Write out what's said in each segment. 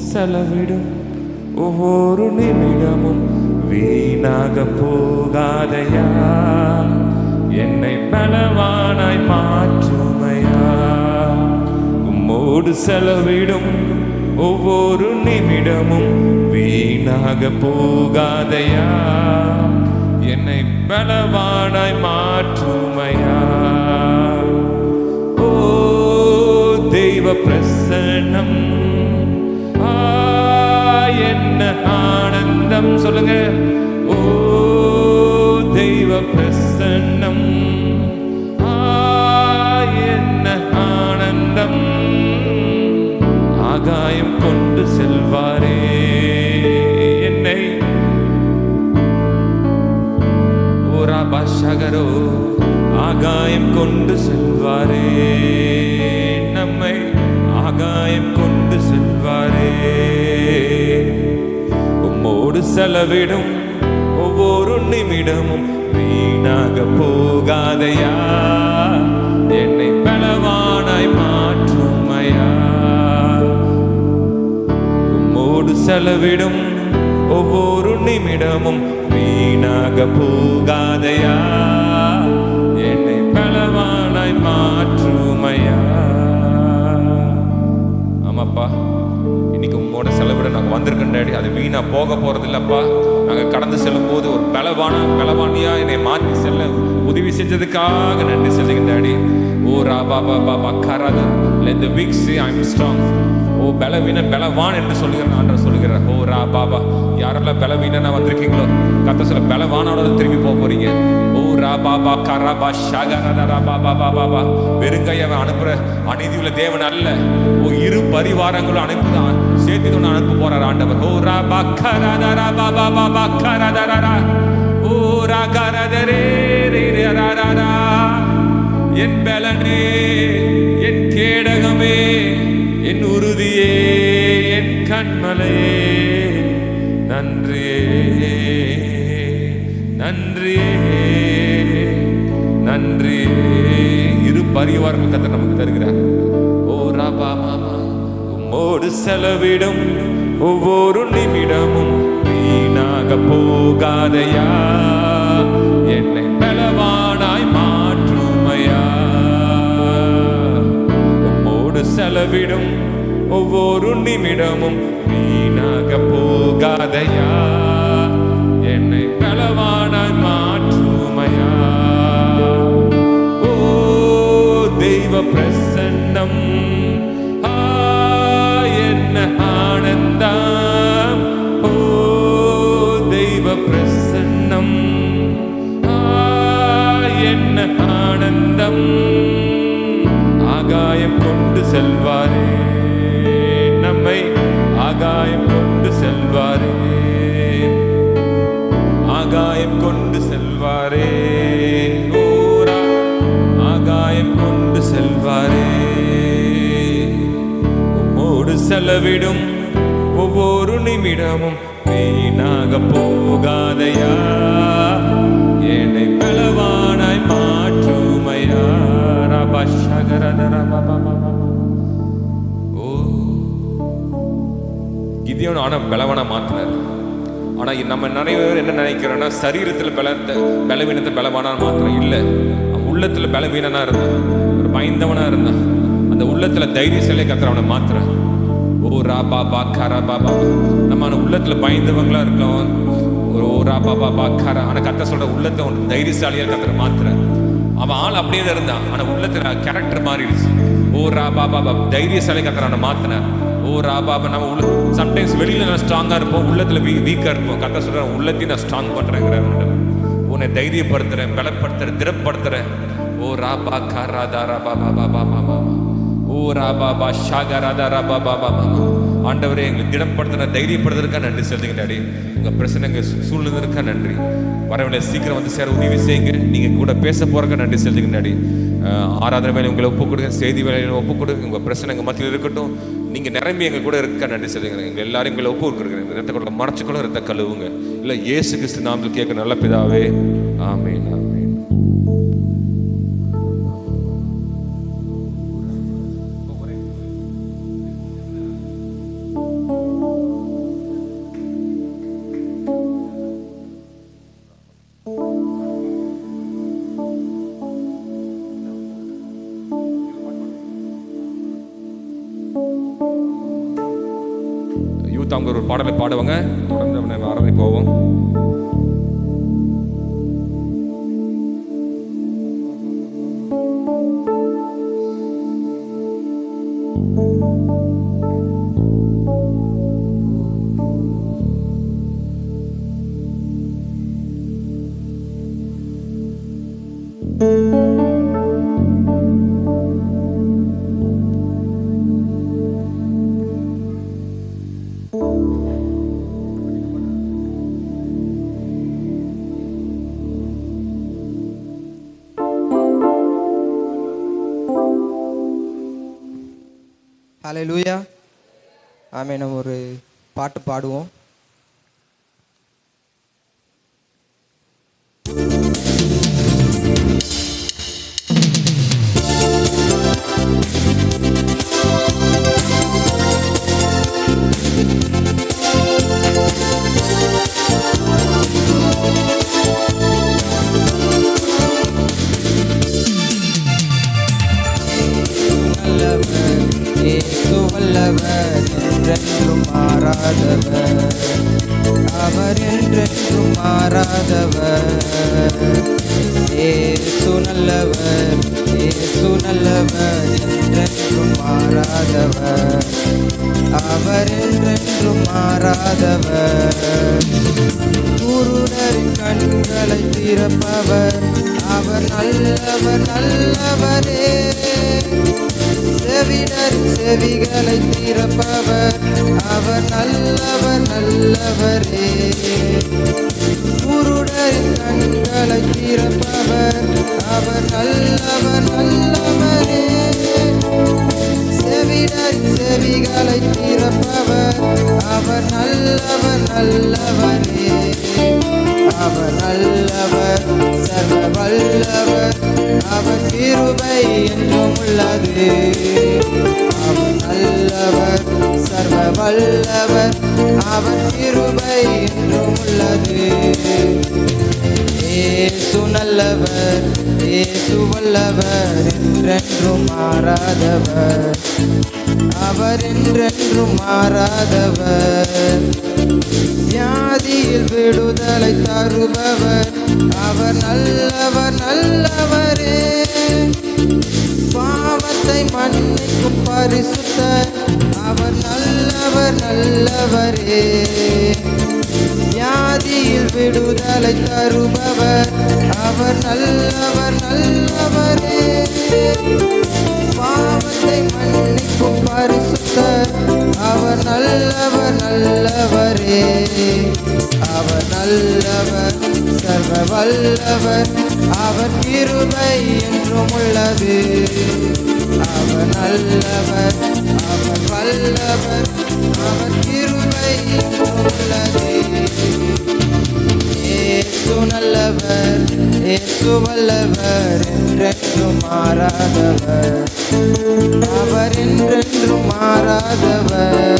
செலவிடும் ஒவ்வொரு நிமிடமும் வீணாக போகாதையா, என்னை பலவானாய் மாற்றுமையா. உம்மோடு செலவிடும் ஒவ்வொரு நிமிடமும் வீணாக போகாதையா, என்னை பலவானாய் மாற்றுமையா. ஓ தெய்வ பிரசன்னம், என்ன ஆனந்தம் சொல்லுங்க. ஓ தெய்வ பிரசன்னம், என்ன ஆனந்தம். ஆகாயம் கொண்டு செல்வாரே என்னை, ஓரா பாஷகரோ ஆகாயம் கொண்டு செல்வாரே நம்மை, ஆகாயம் கொண்டு செல்வாரே. உம்மோடு செலவிடும் ஒவ்வொரு நிமிடமும் வீணாக போகாதையா, என்னை பலவானாய் மாற்றுமையா. உம்மோடு செலவிடும் ஒவ்வொரு நிமிடமும் வீணாக போகாதையா, என்னை பலவானாய் மாற்றுமையா. ஆமாப்பா, இன்னைக்கு உங்களோட செலவிட நாங்கள் வந்திருக்கோம் டாடி. அது வீணா போக போறது இல்லப்பா. நாங்கள் கடந்து செல்லும் போது ஒரு பலவானியா என்னை மாற்றி செல்ல உதவி செஞ்சதுக்காக நன்றி சொல்லுங்க டாடி. ஓ ராபா பாபா பக்காராது let the weak say I am strong. ஓ பலவான் என்று சொல்லுகிறேன் ஆண்டவர் சொல்லுகிறார். ஓ ரா பாபா, யாரெல்லாம் பலவீனா வந்திருக்கீங்களோ கத்த சொல்ல பலவானோட திரும்பி போக போறீங்க. ஓ ரா பாபா கராபா ஷகரா பாபா பாபா, வெறுங்கையை அனுப்புற அநீதியுள்ள தேவன் அல்ல. ஓ இரு பரிவாரங்களும் அனுப்புதான் சேர்த்து கொண்டு அனுப்ப போறார் ஆண்டவர். ஓ ரா பக்கரா பாபா பாபா கரதரா, ஓ ரா கரதரே ரா, என் பலனே, என் கேடகமே, என் உறுதியே, என் கண்மலையே, நன்றியே நன்றியே நன்றியே. இரு பரிவாரங்கள் கத்த நமக்கு தருகிறார். ஓ ராபா மாமா, உம்மோடு செலவிடும் ஒவ்வொரு நிமிடமும் வீணாக போகாதையா, என்னை பலவானாய் மாற்றுமையா. உம்மோடு செலவிடும் ஒவ்வொரு நிமிடமும் வீணாக போகாதையா, என்னை பலவானாய் மாற்றுமையா. ஓ தெய்வ பிரசன்னம், என்ன ஆனந்தம். ஓ தெய்வ பிரசன்னம், என்ன ஆனந்தம். ஆகாயம் கொண்டு செல்வாரே நம்மை, ஆகாயம் கொண்டு செல்வாரே, ஆகாயம் கொண்டு செல்வாரே. ஓரா ஆகாயம் கொண்டு செல்வாரே. உம்மோடு செலவிடும் ஒவ்வொரு நிமிடமும் வீணாக போகாதையா, என்னை பலவானாய் மாற்றுமையா. ரபா ஷகரதரா பாபா பாபா. ஓ கிதியோன் ஆனா பலவானா மாத்தினார். ஆனா நம்ம நிறைய பேர் என்ன நினைக்கிறோம்னா, சரீரத்தில் பலவீனத்தை பலவானா மாத்திரம் இல்லை, உள்ளத்துல பலவீனனா இருந்தான், ஒரு பயந்தவனா இருந்தான். அந்த உள்ளத்துல தைரியசாலியை கத்துற அவனை மாத்திர. ஓ ராபா பாக்காரா பாபா, நம்ம உள்ளத்துல பயந்தவங்களா இருக்கலாம். ஓ ராபா பாபா காரா, ஆனா கத்த சொல்ற உள்ளத்தை தைரியசாலியா கத்துற மாத்திர. அவன் ஆள் அப்படியே தான் இருந்தான், ஆனா உள்ளத்துல கேரக்டர் மாறிடுச்சு. ஓ ராபா பாபா தைரியசாலி கத்துற அவனை மாத்தின. ஓ ராபா, நம்ம உள்ள சம்டைம்ஸ் வெளியில நான் ஸ்ட்ராங்கா இருப்போம், உள்ளத்துல வீக்கா இருப்போம். கத்த சொல்ற உள்ளத்தையும் நான் ஸ்ட்ராங் பண்றேங்கிறேன், உன்னை தைரியப்படுத்துறேன், பலப்படுத்துறேன், திடப்படுத்துறேன். ஓ ராபா காராதா ராபா பாபா பாபா, ஓ ராபா பா ஷாகராதா ராபா பாபா பாபா. ஆண்டவரே, எங்களை திடப்படுத்துற தைரியப்படுத்துறதுக்கா நன்றி சொல்லுங்க டாடி. உங்க பிரச்சனைங்க சூழ்நிலைக்கா நன்றி. வரவில்லை சீக்கிரம் வந்து சேர உதவி செய்யுங்க. நீங்க கூட பேச போறக்கா நன்றி சொல்லுங்க டாடி. ஆராதனை வேலை உங்களை ஒப்பு கொடுங்க, செய்தி வேலையை ஒப்பு கொடுங்க. உங்க பிரச்சனை எங்க மத்தியில் இருக்கட்டும். நீங்க நிரம்பி எங்க கூட இருக்க நன்றி சொல்லுங்க. எங்க எல்லாரும் எங்களை ஒப்பு கொடுக்குறேன். ரத்த கூட மறைச்சு கூட ரத்த கழுவுங்க. இல்ல இயேசு கிறிஸ்து நாமத்தில் கேட்க நல்ல பிதாவே, ஆமீன் ஆமீன். கொடுத்து அவங்க ஒரு பாடலை பாடுவாங்க. தொடர்ந்து ஆராதனை போவோம். ஹல்லேலூயா. ஆமென். நம்ம ஒரு பாட்டு பாடுவோம். வல்லவர் என்றென்றும் மாறாதவர், அவர் என்றென்றும் மாறாதவர். இயேசு நல்லவர், இயேசு நல்லவர், என்றென்றும் மாறாதவர், அவர் என்றென்றும் மாறாதவர். குருடரின் கண்களை திறப்பவர், அவர் நல்லவர் நல்லவரே. செவிடரின் செவிகளை திறப்பவர், அவர் நல்லவர் நல்லவரே. குருடரின் கண்களை திறப்பவர், அவர் நல்லவர் நல்லவரே. செவிடரின் செவிகளை திறப்பவர், அவர் நல்லவர் நல்லவரே. அவர் நல்லவர், சர்வ வல்லவர், அவர் கிருபை என்றும் உள்ளது. அவர் நல்லவர், சர்வ வல்லவர், அவர் கிருபை என்றும் உள்ளது. இயேசு நல்லவர், இயேசு வல்லவர், என்றென்றும் மாறாதவர், அவர் என்றென்றும் மாறாதவர். வியாதியில் விடுதலை தருபவர், அவர் நல்லவர் நல்லவரே. பாவத்தை மன்னிக்கும் பரிசுத்தர், அவர் நல்லவர் நல்லவரே. வியாதியில் விடுதலை தருபவர், அவர் நல்லவர் நல்லவரே. பாவத்தை மன்னிக்கும் பரிசுத்தர், அவர் நல்லவர் நல்லவரே. அவர் நல்லவர், சர்வ வல்லவர், அவர் கிருபை என்றும் உள்ளது. அவர் நல்லவர், அவர் வல்லவர், அவர் கிருபை என்றும் உள்ளது. இயேசு நல்லவர், இயேசு வல்லவர், என்றென்றும் மாறாதவர், அவர் என்றென்றும் மாறாதவர்.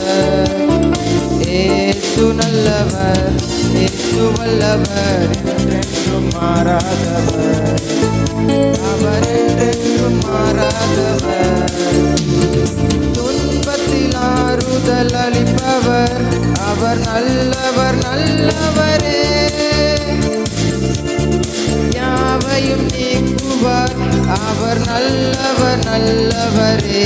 இயேசு நல்லவர், இயேசு வல்லவர், என்றென்றும் மாறாதவர், அவர் என்றென்றும் மாறாதவர். துன்பத்தில் ஆறுதல் அளிப்பவர், அவர் நல்லவர் நல்லவரே. யாவையும் நீக்குவார், அவர் நல்லவர் நல்லவரே.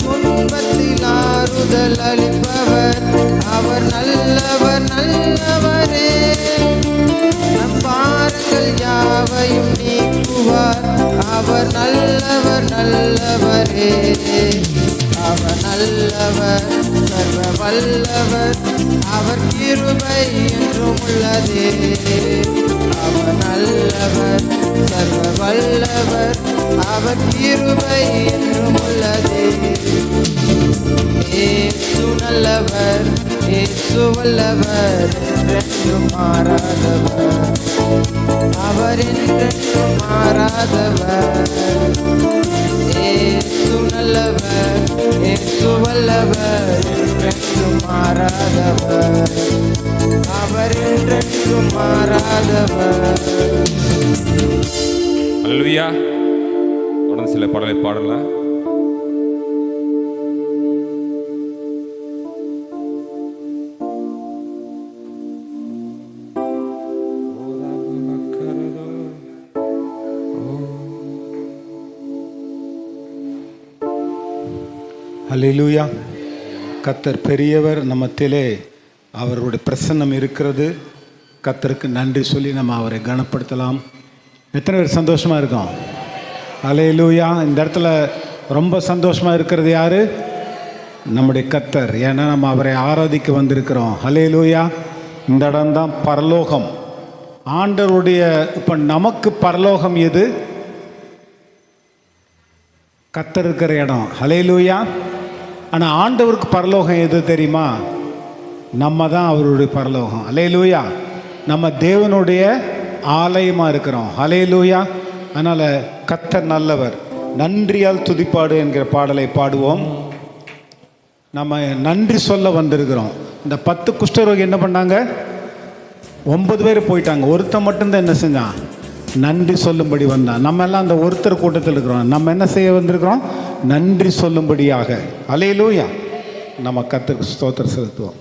துன்பத்தில் ஆறுதல் அளிப்பவர், அவர் நல்லவர் நல்லவரே. நம் பாரங்கள் யாவையும் நீக்குவார், அவர் நல்லவர் நல்லவரே. அவர் நல்லவர், சர்வ வல்லவர், அவர் கிருபை என்றும் உள்ளதே. அவர் நல்லவர், சர்வ வல்லவர், அவர் கிருபை என்றும் உள்ளதே. இயேசு நல்லவர், இயேசு வல்லவர், என்றென்றும் மாறாதவர், அவர் என்றென்றும் மாறாதவர். இயேசு நல்லவர், இயேசு வல்லவர், என்றென்றும் மாறாதவர், அவர் என்றென்றும் மாறாதவர். அல்லேலூயா. தொடர்ந்து சில பாடலை பாடலாம். அல்லேலூயா. கர்த்தர் பெரியவர், நம்மத்திலே அவருடைய பிரசன்னம் இருக்கிறது. கர்த்தருக்கு நன்றி சொல்லி நம்ம அவரை கனப்படுத்தலாம். எத்தனை பேர் சந்தோஷமாக இருக்கோம்? அல்லேலூயா. இந்த இடத்துல ரொம்ப சந்தோஷமாக இருக்கிறது யார்? நம்முடைய கர்த்தர். ஏன்னா நம்ம அவரை ஆராதிக்க வந்திருக்கிறோம். அல்லேலூயா. இந்த இடம்தான் பரலோகம், ஆண்டவருடைய. இப்போ நமக்கு பரலோகம் எது? கர்த்தர் இருக்கிற இடம். அல்லேலூயா. ஆனால் ஆண்டவருக்கு பரலோகம் எது தெரியுமா? நம்ம தான் அவருடைய பரலோகம். அல்லேலூயா. நம்ம தேவனுடைய ஆலயமாக இருக்கிறோம். அல்லேலூயா. அதனால் கர்த்தர் நல்லவர். நன்றியால் துதிப்பாடு என்கிற பாடலை பாடுவோம். நம்ம நன்றி சொல்ல வந்திருக்கிறோம். இந்த 10 குஷ்டரோகி என்ன பண்ணாங்க? 9 பேர் போயிட்டாங்க. ஒருத்தன் மட்டும்தான் என்ன செஞ்சான்? நன்றி சொல்லும்படி வந்தான். நம்ம எல்லாம் அந்த ஒருத்தர் கூட்டத்தில் இருக்கிறோம். நம்ம என்ன செய்ய வந்திருக்கிறோம்? நன்றி சொல்லும்படியாக. அல்லேலூயா. நம்ம கர்த்தருக்கு ஸ்தோத்திரம் செலுத்துவோம்.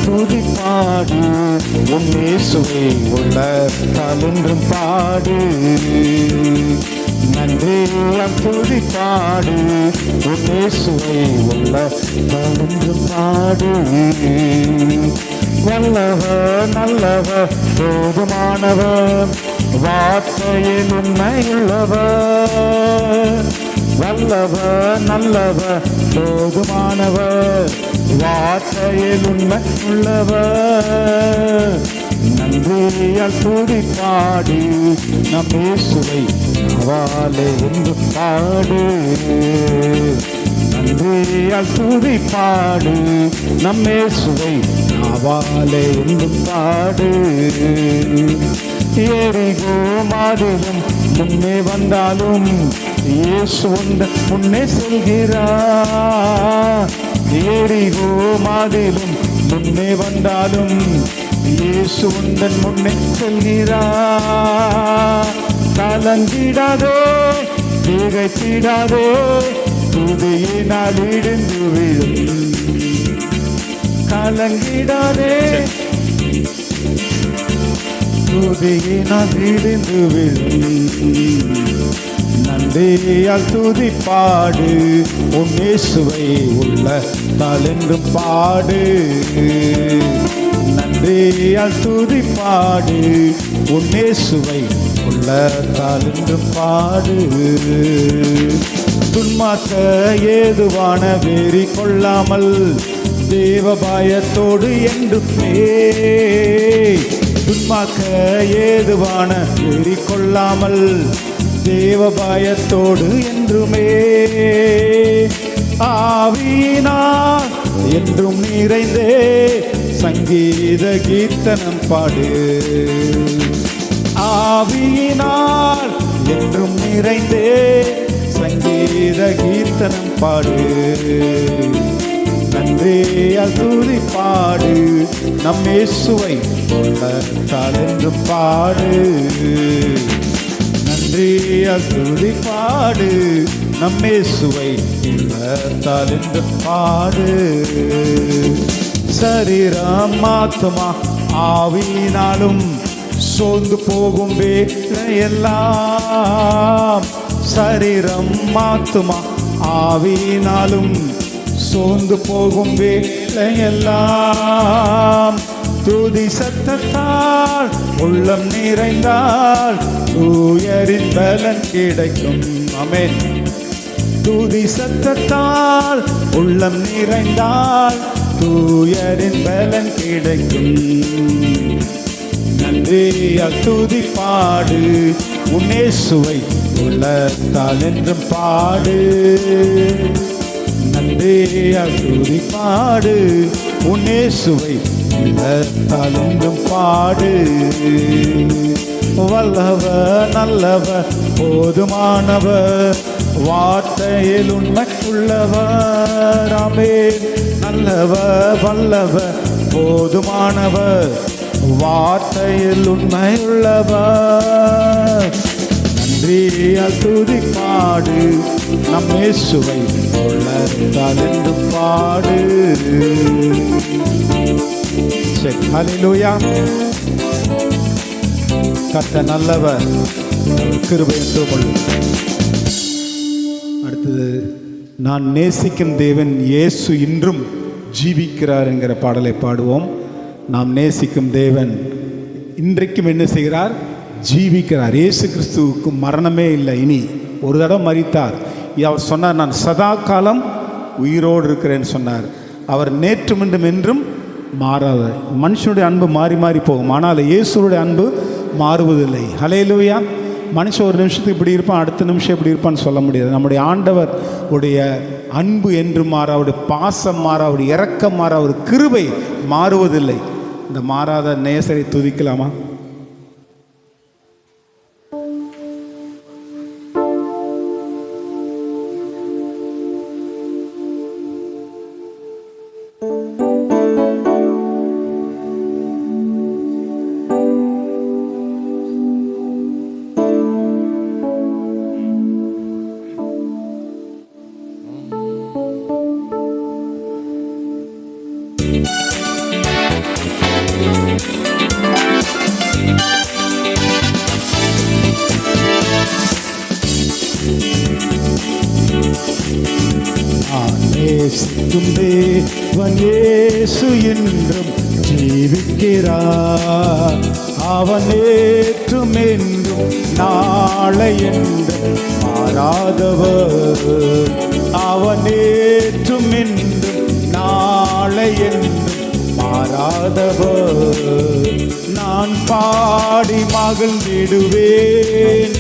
துதிப்பாடு உன் இயேசுவை உள்ளத்தால் என்றும் பாடு. நன்றியால் துதிப்பாடு உன் இயேசுவை உள்ளத்தால் என்றும் பாடு. வல்லவர் நல்லவர் போதுமானவர், வார்த்தையில் உண்மையுள்ளவர். வல்லவர் நல்லவர் போதுமானவர், வார்த்தையில் உண்மை உள்ளவர். நன்றியால் துதிப்பாடு நம் இயேசுவை அவளே என்று பாடு. நன்றியால் துதிப்பாடு நம் இயேசுவை அவளே என்று பாடு. எரிகோ மாதிலும் முன்னே வந்தாலும் இயேசு முன்னே செல்கிறார். எரிகோ மாதிலும் முன்னே வந்தாலும் இயேசு உந்தன் முன்னே செல்கிறார். கலங்கிடாதே, திகைத்திடாதே, துதியினால் இடிந்து விழும். கலங்கிடாதே, துதியினால் இடிந்து விழும். நன்றியால் துதிப்பாடு உன் இயேசுவை உள்ளத்தால் என்றும் பாடு. நன்றியால் துதிப்பாடு உன் இயேசுவை உள்ளத்தால் என்றும் பாடு. துன்மார்க்க ஏதுவான வெறி கொள்ளாமல் தேவபாயத்தோடு என்றுமே. துன்மார்க்க ஏதுவான வெறி கொள்ளாமல் தேவபாயத்தோடு என்றுமே. ஆவியினால் என்றும் நிறைந்தே சங்கீத கீர்த்தனம் பாடு. ஆவியினால் என்றும் நிறைந்தே சங்கீத கீர்த்தனம் பாடு. நன்றியால் துதிப்பாடு நம் இயேசுவை உள்ளத்தால் என்றும் பாடு. நன்றியால் துதிப்பாடு நம் இயேசுவை உள்ளத்தால் என்றும் பாடு. சரீரம் ஆத்துமா ஆவியினாலும் சோர்ந்து போகும் வேளையெல்லாம். சரீரம் ஆத்துமா ஆவியினாலும் சோர்ந்து போகும் வேளையெல்லாம். துதி சத்தத்தால் உள்ளம் நிறைந்தால் தூயரின் பலன் கிடைக்கும். ஆமென். துதி சத்தத்தால் உள்ளம் நிறைந்தால் தூயரின் பலன் கிடைக்கும். நன்றியால் துதிப்பாடு உன் இயேசுவை உள்ளத்தால் என்றும் பாடு. நன்றியால் துதிப்பாடு உன் இயேசுவை உள்ளத்தால் என்றும் பாடு. வல்லவர் நல்லவர் போதுமானவர், வார்த்தையில் உண்மை உள்ளவர். ஆமென். நல்லவர் வல்லவர் போதுமானவர், வார்த்தையில் உண்மை உள்ளவர். நன்றியால் துதிப்பாடு நம் இயேசுவை உள்ளத்தால் என்று பாடு. சரி, ஹல்லேலூயா. கர்த்தர் நல்லவர், கிருபை என்றும். அடுத்தது, நான் நேசிக்கும் தேவன் இயேசு இன்றும் ஜீவிக்கிறார் என்கிற பாடலை பாடுவோம். நாம் நேசிக்கும் தேவன் இன்றைக்கும் என்ன செய்கிறார்? ஜீவிக்கிறார். இயேசு கிறிஸ்துவுக்கு மரணமே இல்லை. இனி ஒரு தடவை மரித்தார். அவர் சொன்னார், நான் சதா காலம் உயிரோடு இருக்கிறேன்னு சொன்னார். அவர் நேற்று மீண்டும் என்றும் மாறாத. மனுஷனுடைய அன்பு மாறி மாறி போகும், ஆனால் இயேசுடைய அன்பு மாறுவதில்லை. ஹல்லேலூயா. மனுஷன் ஒரு நிமிஷத்துக்கு இப்படி இருப்பான், அடுத்த நிமிஷம் இப்படி இருப்பான்னு சொல்ல முடியாது. நம்முடைய ஆண்டவர் உடைய அன்பு என்று மாற, அவருடைய பாசம் மாற, அவருடைய இரக்கம் மாற, அவர் கிருபை மாறுவதில்லை. இந்த மாறாத நேசரை துதிக்கலாமா? நேசிக்கும் தேவன் இயேசு என்றும் ஜீவிக்கிறார். அவன் நேற்றும் என்றும் நாளை என்றும் மாறாதவர். அவன் நேற்றும் என்றும் நாளை என்றும் மாறாதவர். நான் பாடி மகிழ்ந்திடுவேன்,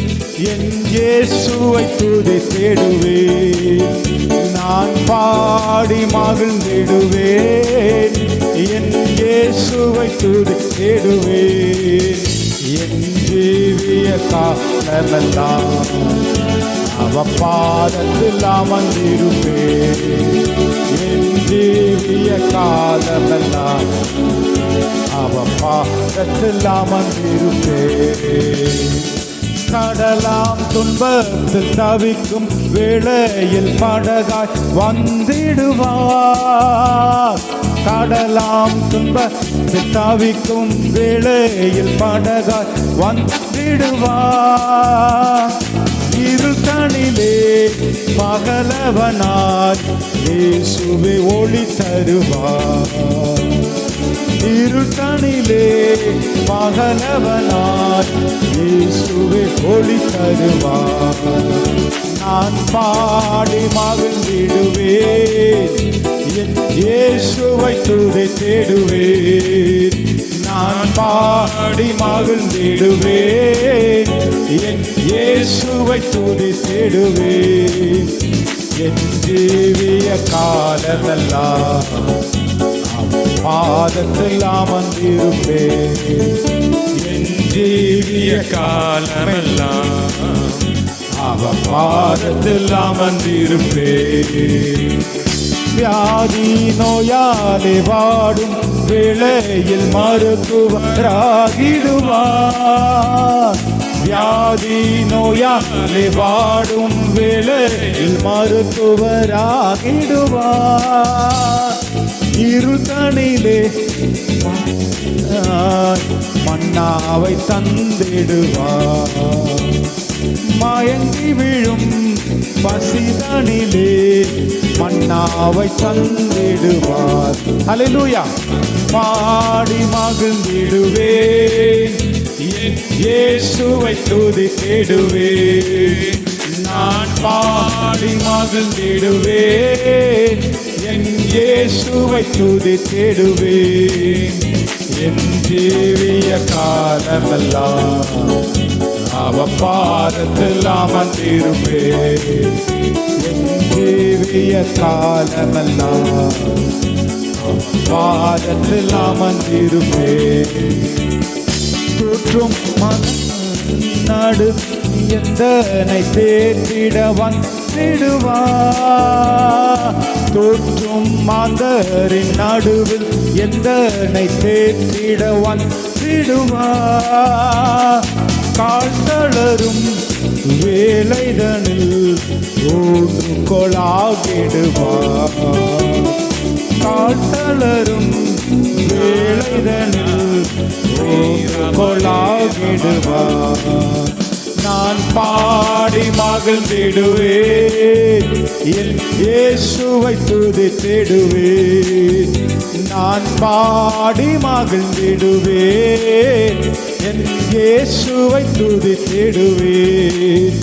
என் இயேசுவை துதி தேடுவேன். நான் பாடி மகிழ்ந்திடுவேன், என் இயேசுவை துதி தேடுவேன். என் ஜீவிய காலமெல்லாம் அவ பாதத்தில் அமர்ந்திருப்பேன். என் ஜீவிய காலமெல்லாம் அவ பாதத்தில் அமர்ந்திருப்பேன். கடலாம் துன்பத்தில் தவிக்கும் வேளையில் படகாய் வந்திடுவார். கடலாம் துன்பத்தில் தவிக்கும் வேளையில் படகாய் வந்திடுவார். இருட்டனிலே பகலவனாய் இயேசுவே ஒளி தருவார். இருட்டனிலே பகலவனாய் இயேசுவே ஒளி தருவார். நான் பாடி மகிழ்ந்திடுவேன், என் இயேசுவை துதி தேடுவேன். நான் பாடி மகிழ்ந்திடுவேன், என் இயேசுவை துதி தேடுவேன். என் ஜீவிய காலமெல்லாம் பாதத்தில் அமர்ந்திருப்பேன். என் ஜீவிய காலமெல்லாம் அவ பாதத்தில் அமர்ந்திருப்பேன். வியாதி நோயாலே வாடும் வேளையில் மருத்துவராகிடுவார். வியாதி நோயாலே வாடும் வேளையில் மருத்துவராகிடுவார். இருதனிலே மன்னாவை தந்திடுவார். மயங்கி விழும் பசிதனிலே மன்னாவை தந்திடுவார். ஹல்லேலூயா. பாடி மகிழ்ந்திடுவேன், இயேசுவை துதி தேடுவேன். நான் பாடி மகிழ்ந்திடுவேன், என் இயேசுவை துதி தேடுவேன். என் ஜீவிய காலமெல்லாம் அவ பாதத்தில் அமர்ந்திருப்பேன். என் ஜீவிய காலமெல்லாம் அவ பாதத்தில் அமர்ந்திருப்பேன். தோற்றும் நடு எந்தனை தேற்றிட வந்திடுவார். தோற்றும் மாந்தரின் நடுவில் எந்தனை தேற்றிட வந்திடுவார். கால் தளரும் வேலைதனில் ஊன்று கொளாகிடுவார். காட்டலரும் வேலைதனில் ஊன்று கொளாகிடுவார். நான் பாடி மகிழ்ந்திடுவேன், என் இயேசுவை துதித்திடுவேன். நான் பாடி மகிழ்ந்திடுவேன், என் இயேசுவை துதித்திடுவேன்.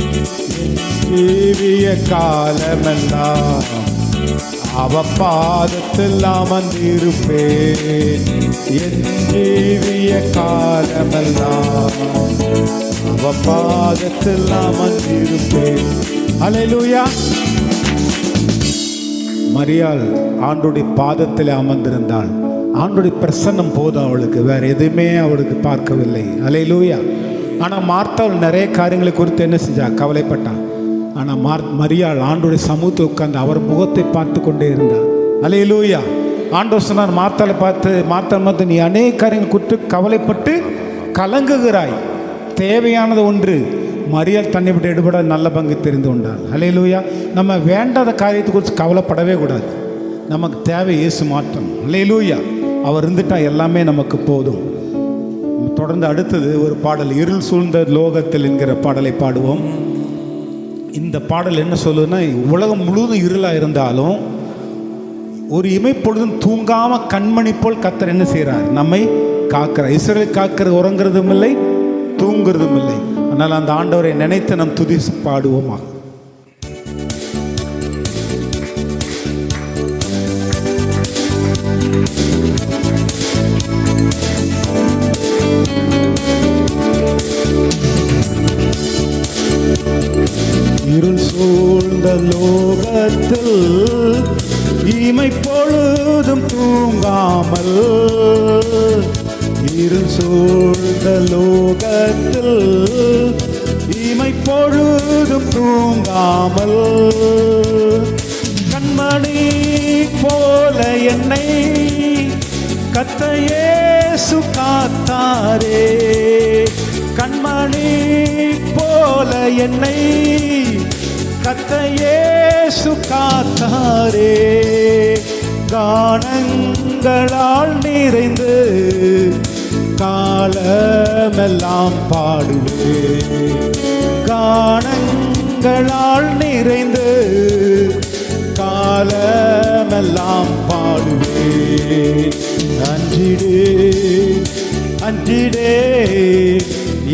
என் ஜீவிய காலமெல்லாம் அவ பாதத்தில் அமர்ந்திருப்பேன். என் ஜீவிய காலமெல்லாம் அவ பாதத்தில் அமர்ந்திருப்பேன். அல்லேலூயா. மரியாள் ஆண்டுடைய பாதத்தில் அமர்ந்திருந்தாள். ஆண்டுடைய பிரசன்னம் போதும் அவளுக்கு, வேற எதுவுமே அவளுக்கு பார்க்கவில்லை. அல்லேலூயா. ஆனால் மார்த்தாள் நிறைய காரியங்களை குறித்து என்ன செஞ்சா? கவலைப்பட்டான். ஆனால் மரியாள் ஆண்டுடைய சமூகத்தில் உட்கார்ந்து அவர் முகத்தை பார்த்து கொண்டே இருந்தார். அல்லேலூயா. ஆண்டவர் சொன்னார் மார்த்தாளை பார்த்து, மார்த்தாள் நீ அநேக காரியங்கள் குறித்து கவலைப்பட்டு கலங்குகிறாய், தேவையானது ஒன்று. மரியாள் தன்னை விட்டு எடுபட நல்ல பங்கு தெரிந்து கொண்டார். அல்லேலூயா. நம்ம வேண்டாத காரியத்தை குறித்து கவலைப்படவே கூடாது. நமக்கு தேவை இயேசு மாற்றம். அல்லேலூயா. அவர் இருந்துட்டா எல்லாமே நமக்கு போதும். தொடர்ந்து அடுத்தது ஒரு பாடல், இருள் சூழ்ந்த லோகத்தில் என்கிற பாடலை பாடுவோம். இந்த பாடல் என்ன சொல்லுதுன்னா, உலகம் முழுவதும் இருளாக இருந்தாலும் ஒரு இமைப்பொழுதும் தூங்காம கண்மணி போல் கர்த்தர் என்ன செய்கிறார்? நம்மை காக்கிறார். இஸ்ரவேலை காக்கிற உறங்குறதும் இல்லை, தூங்குறதும் இல்லை. ஆனால் அந்த ஆண்டவரை நினைத்து நம் துதி பாடுவோமாக. இருள் சூழ்ந்த லோகத்தில் இமைப்பொழுதும் தூங்காமல், இருள் சூழ்ந்த லோகத்தில் இமைப்பொழுதும் தூங்காமல், கண்மணி போல என்னை கர்த்தர் இயேசு காத்தாரே. கண்மணி போல என்னை கர்த்தர் இயேசு காத்தாரே. கானங்களால் நிறைந்து காலமெல்லாம் பாடுவேன். கானங்களால் நிறைந்து காலமெல்லாம் பாடுவேன். அஞ்சிடே அஞ்சிடே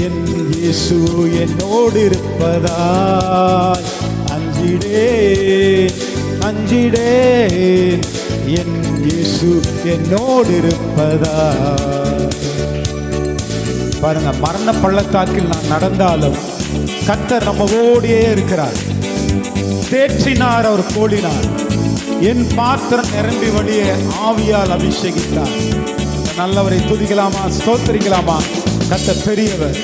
என் இயேசு என்னோடு இருப்பதாய். அஞ்சிடே அஞ்சிடே என் இயேசு என்னோடு இருப்பதாய். பாருங்க, மரண பள்ளத்தாக்கில் நான் நடந்தாலும் கர்த்தர் நம்மோடியே இருக்கிறார். தேற்றினார், அவர் கோடினார். என் பாத்திரம் நிரம்பி வழிய ஆவியால் அபிஷேகித்தார். நல்லவரை துதிக்கலாமா, ஸ்தோத்திரிக்கலாமா? கர்த்தர் பெரியவர்.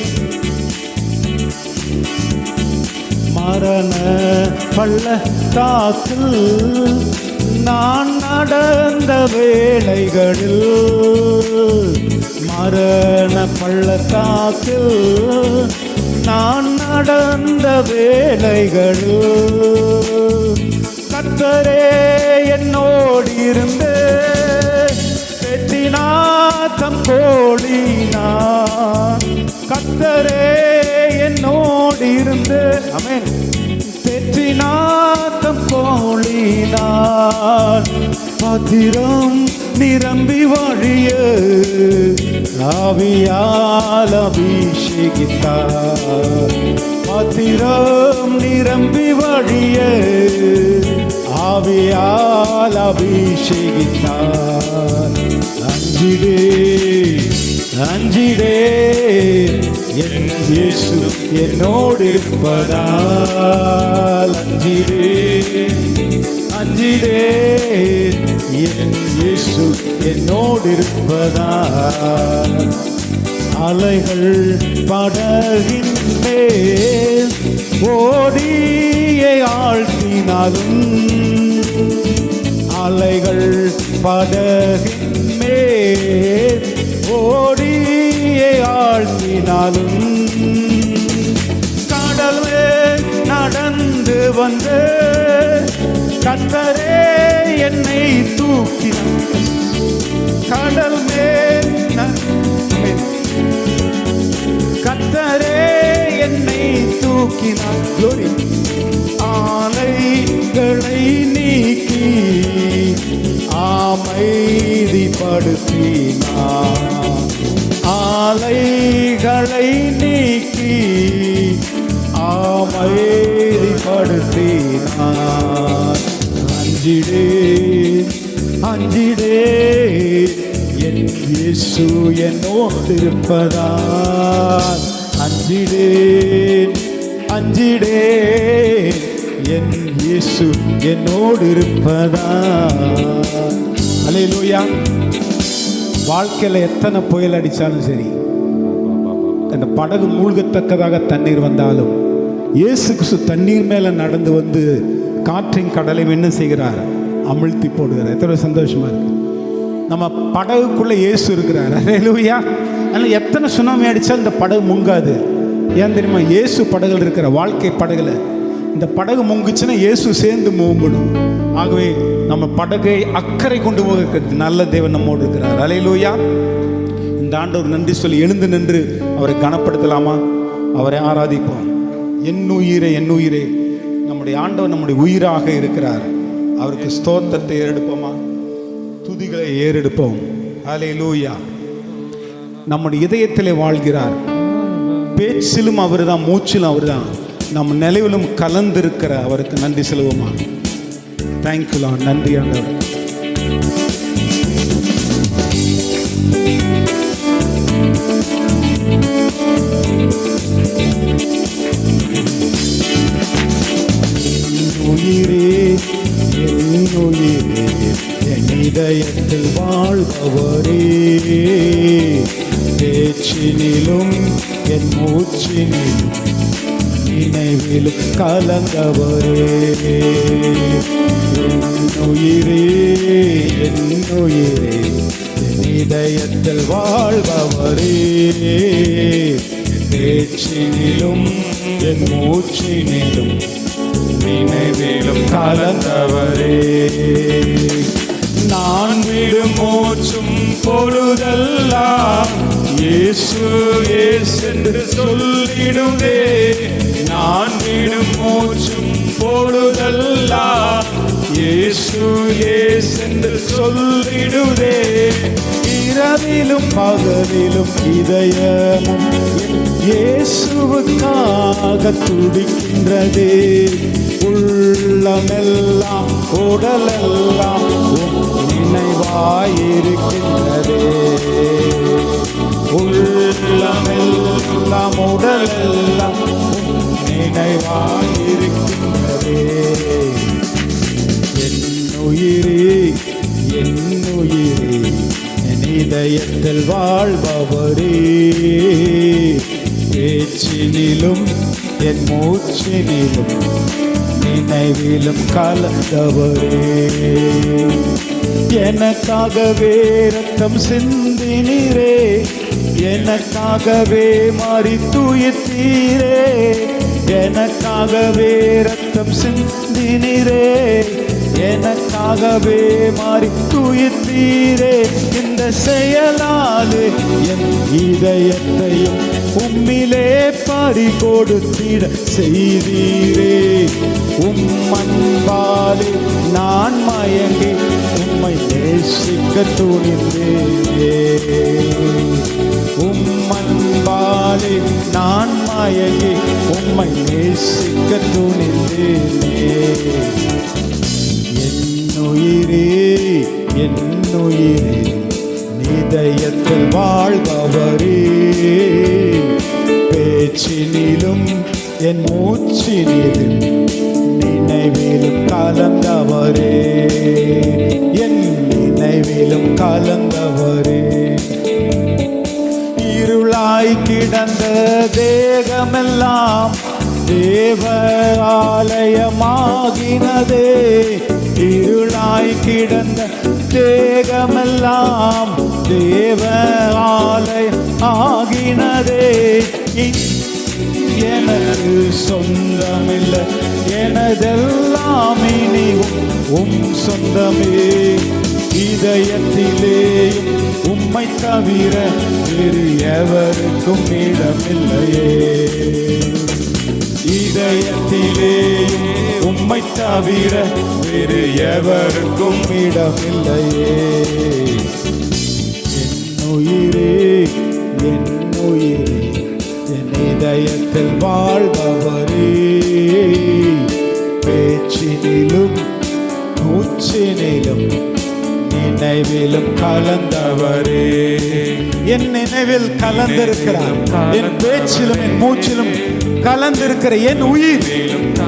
மரண பள்ளத்தாக்கில் நான் நடந்த வேளைகளில், மரண பள்ளத்தாக்கில் நான் நடந்த வேளைகளில், கர்த்தரே என்னோடு இருந்து வெற்றிநாதம் கோலினார். கர்த்தரே என்னோடு இருந்து, ஆமென், வெற்றிநாதம் கோலினார். பாத்திரம் நிரம்பி வழிய ஆவியால் அபிஷேகித்தார். பாத்திரம் நிரம்பி வழிய ஆவியால் அபிஷேகித்தார். அஞ்சிடே அஞ்சிடே என் இயேசு என்னோடு இருப்பதால். அஞ்சிடே அஞ்சிடே என் இயேசு என்னோடு இருப்பதால். அலைகள் படகின் மேல் ஓடியை ஆழ்த்தினாலும், அலைகள் படகின் மேல் ஓடியை ஆழ்த்தினாலும், கடல் மேல் வந்த கர்த்தரே என்னை தூக்கினார். கடல் மேல் கர்த்தரே என்னை தூக்கினார். Glory. ஆலைகளை நீக்கி அமைதிப்படுத்தினார். ஆலைகளை நீக்கி அமைதிப்படுத்தினார். அஞ்சிடே என் இயேசு என்னோடு இருப்பதால். அஞ்சிடே என் இயேசு என்னோடு இருப்பதால். அல்லேலூயா. வாழ்க்கையில் எத்தனை புயல் அடித்தாலும் சரி, அந்த படகு மூழ்கத்தக்கதாக தண்ணீர் வந்தாலும் இயேசு கிறிஸ்து தண்ணீர் மேலே நடந்து வந்து காற்றின் கடலையும் என்ன செய்கிறார்? அமிழ்த்தி போடுகிறார். எத்தனை சந்தோஷமா இருக்கு. நம்ம படகுக்குள்ளே இயேசு இருக்கிறார். அல்லேலூயா. அதனால் எத்தனை சுனாமி அடித்தாலும் இந்த படகு முங்காது. ஏன் தெரியுமா? இயேசு படகுல இருக்கிற வாழ்க்கை படகுல இந்த படகு முங்குச்சுன்னா இயேசு சேர்ந்து மூங்கணும். ஆகவே நம்ம படகை அக்கறை கொண்டு போகிறது நல்ல தேவன் நம்மோடு இருக்கிறார். அல்லேலூயா. இந்த ஆண்டவர் நன்றி சொல்லி எழுந்து நின்று அவரை கனப்படுத்தலாமா? அவரை ஆராதிப்போம். என் உயிரே நம்முடைய ஆண்டவர் நம்முடைய உயிராக இருக்கிறார். அவருக்கு ஸ்தோத்திரத்தை ஏறெடுப்போமா? துதிகளை ஏறெடுப்போம். அல்லேலூயா. நம்முடைய இதயத்திலே வாழ்கிறார். பேச்சிலும் அவர் தான், மூச்சிலும் அவர் தான், நம் நிலைவிலும் கலந்திருக்கிற அவருக்கு நன்றி செலுவோமா? Thank you Lord. நன்றி ஆண்டவர். என் உயிரே என் இதயத்தில் வாழ்பவரே, பேச்சினிலும் என் மூச்சினிலும் நினைவிலும் கலந்தவரே. என் உயிரே என் இதயத்தில் வாழ்பவரே, பேச்சினிலும் என் மூச்சினிலும் நினைவிலும் கலந்தவரே. நான் விடும் மூச்சும் பொழுதெல்லாம் இயேசு என்று சொல்லிடுதே. நான் விடும் மூச்சும் பொழுதெல்லாம் இயேசு என்று சொல்லிடுதே. இரவிலும் பகலிலும் இதயமும் இயேசுவுக்காக துடிக்கின்றதே. உள்ளமெல்லாம் உடலெல்லாம் நினைவாயிருக்கின்றதே. உள்ளமெல்லாம் உடலெல்லாம் நினைவாயிருக்கின்றதே. என் உயிரே என் இதயத்தில் வாழ்பவரே, பேச்சினிலும் என் மூச்சினிலும் நினைவிலும் கலந்தவரே. எனக்காகவே ரத்தம் சிந்தினீரே, எனக்காகவே மரித்துயிர்த்தீரே. எனக்காகவே ரத்தம் சிந்தினீரே, எனக்காகவே மரித்துயிர்த்தீரே. இந்த செயலாலே என் இதயத்தையும் உம்மிலே பறி கொடுத்திட செய்தீரே. அன்பாலே நான் மயங்கி உம்மை நேசிக்க துணிந்தேனே. அன்பாலே நான் மயங்கி உம்மை நேசிக்க துணிந்தேனே. என் உயிரே இதயத்தில் வாழ்பவரே, பேச்சினிலும் என் மூச்சினிலும் நினைவிலும் கலந்தவரே. என் நினைவிலும் கலந்தவரே. இருளாய் கிடந்த தேகமெல்லாம் தேவ ஆலயமாகினதே. இருளாய் கிடந்த தேகமெல்லாம் தேவ ஆலயம் ஆகினதே. எனக்கு சொந்தமில்லை, எனதெல்லாம் இனியும் உம் சொந்தமே. இதயத்திலேயும் உம்மை தவிர வேறு எவருக்கும் இடமில்லையே. இதயத்திலேயும் உம்மை தவிர வேறு எவருக்கும் இடமில்லையே. என் உயிரே, என் உயிரே, என் இதயத்தில் வாழ்பவரே, பேச்சினிலும் மூச்சினிலும் நினைவிலும் கலந்தவரே. என் நினைவில் கலந்திருக்கிறார், என் பேச்சிலும் என் மூச்சிலும் கலந்திருக்கிற என் உயிர்,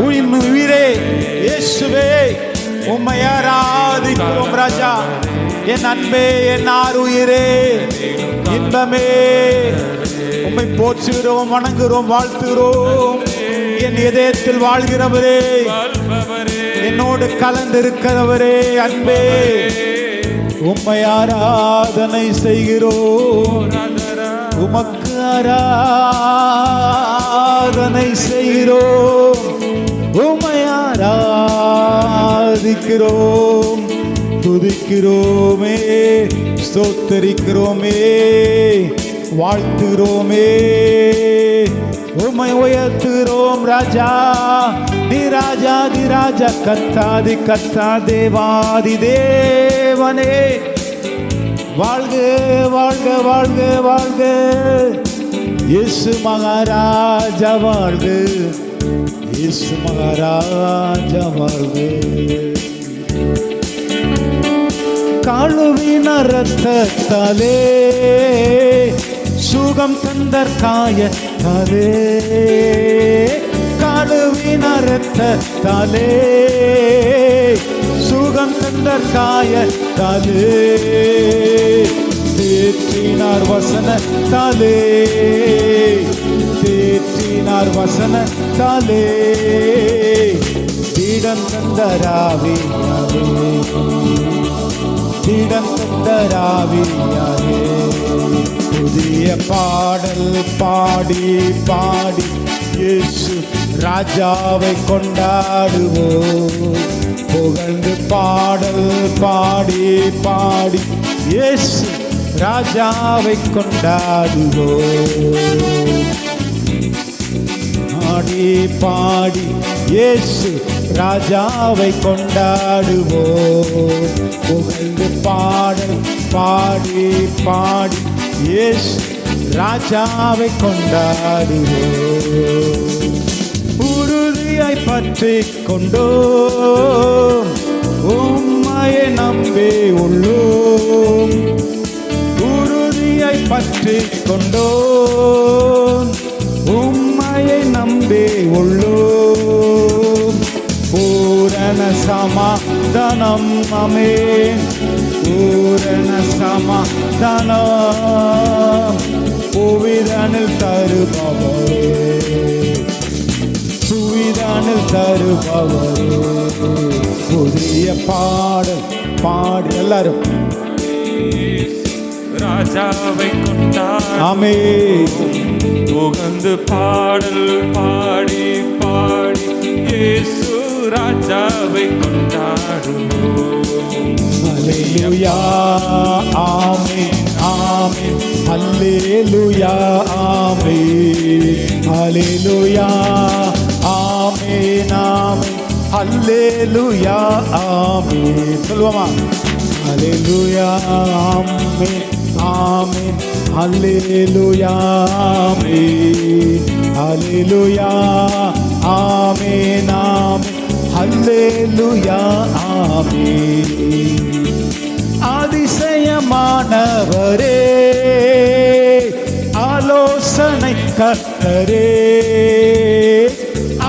உயிரே இயேசுவே, உம்மை ஆராதிக்கிறோம் ராஜா. என் அன்பே, என் ஆருயிரே, இன்பமே, உம்மை போற்றுகிறோம், வணங்குகிறோம், வாழ்த்துகிறோம். என் இதயத்தில் வாழ்கிறவரே, என்னோடு கலந்திருக்கிறவரே, அன்பே, உம்மை ஆராதனை செய்கிறோம், உமக்கு ஆராதனை செய்கிறோம், உம்மை ஆராதிக்கிறோம், துதிக்கிறோமே, ஸ்தோத்தரிக்கிறோமே, வாழ்த்துகிறோமே, உம்மை உயர்த்துகிறோம் ராஜா. தி ராஜா, தி ராஜா, கர்த்தாதி கர்த்தா, தேவாதி தேவனே, வாழ்க வாழ்க வாழ்க வாழ்க, இயேசு மகாராஜா வாழ்க, இயேசு மகாராஜா வாழ்க. கழுவின ரத்தத்தாலே சுகம் தந்தர் காயத்தாலே, கழுவின ரத்தத்தாலே சுகம் தந்தர் காயத்தாலே, தேற்றினார் வசனத்தாலே, தேற்றினார் வசனத்தாலே, திடம் தந்தராவியாரே, திடம் தந்தராவியாரே. புதிய பாடல் பாடி பாடி இயேசு ராஜாவை கொண்டாடுவோம். புகழ்ந்து பாடல் பாடி பாடி இயேசு ராஜாவை கொண்டாடுவோம். பாடி பாடி இயேசு ராஜாவை கொண்டாடுவோம். புகழ்ந்து பாடல் பாடி பாடி இயேசு ராஜாவை கொண்டாடுவோம். உறுதியாய் பற்றி கொண்டோம், உம்மையை நம்பி உள்ளோம். உறுதியாய் பற்றி கொண்டோம், உம்மையை நம்பி உள்ளோம். பூரண சமாதானம், ஆமென், பூரண சமாதானம் புவிதனில் தருபவரே, புவிதனில் தருபவரே. புதிய பாடல் பாடி எல்லாரும் ராஜாவை கொண்டாடுவோம். ஆமென். புகழ்ந்து பாடல் பாடி பாடி இயேசு ராஜாவை கொண்டாடுவோம். ஹல்லேலூயா, ஆமென், ஆமென், ஹல்லேலூயா, ஆமென், ஹல்லேலூயா, ஆமென், ஆமென், ஹல்லேலூயா, ஆமென். சொல்லுவோமா? ஹல்லேலூயா, ஆமென், ஆமென், ஹல்லேலூயா, ஆமென், ஹல்லேலூயா, ஆமென், ஆமென், ஹல்லேலூயா, ஆமென். அதிசயமானவரே, ஆலோசனை கர்த்தரே,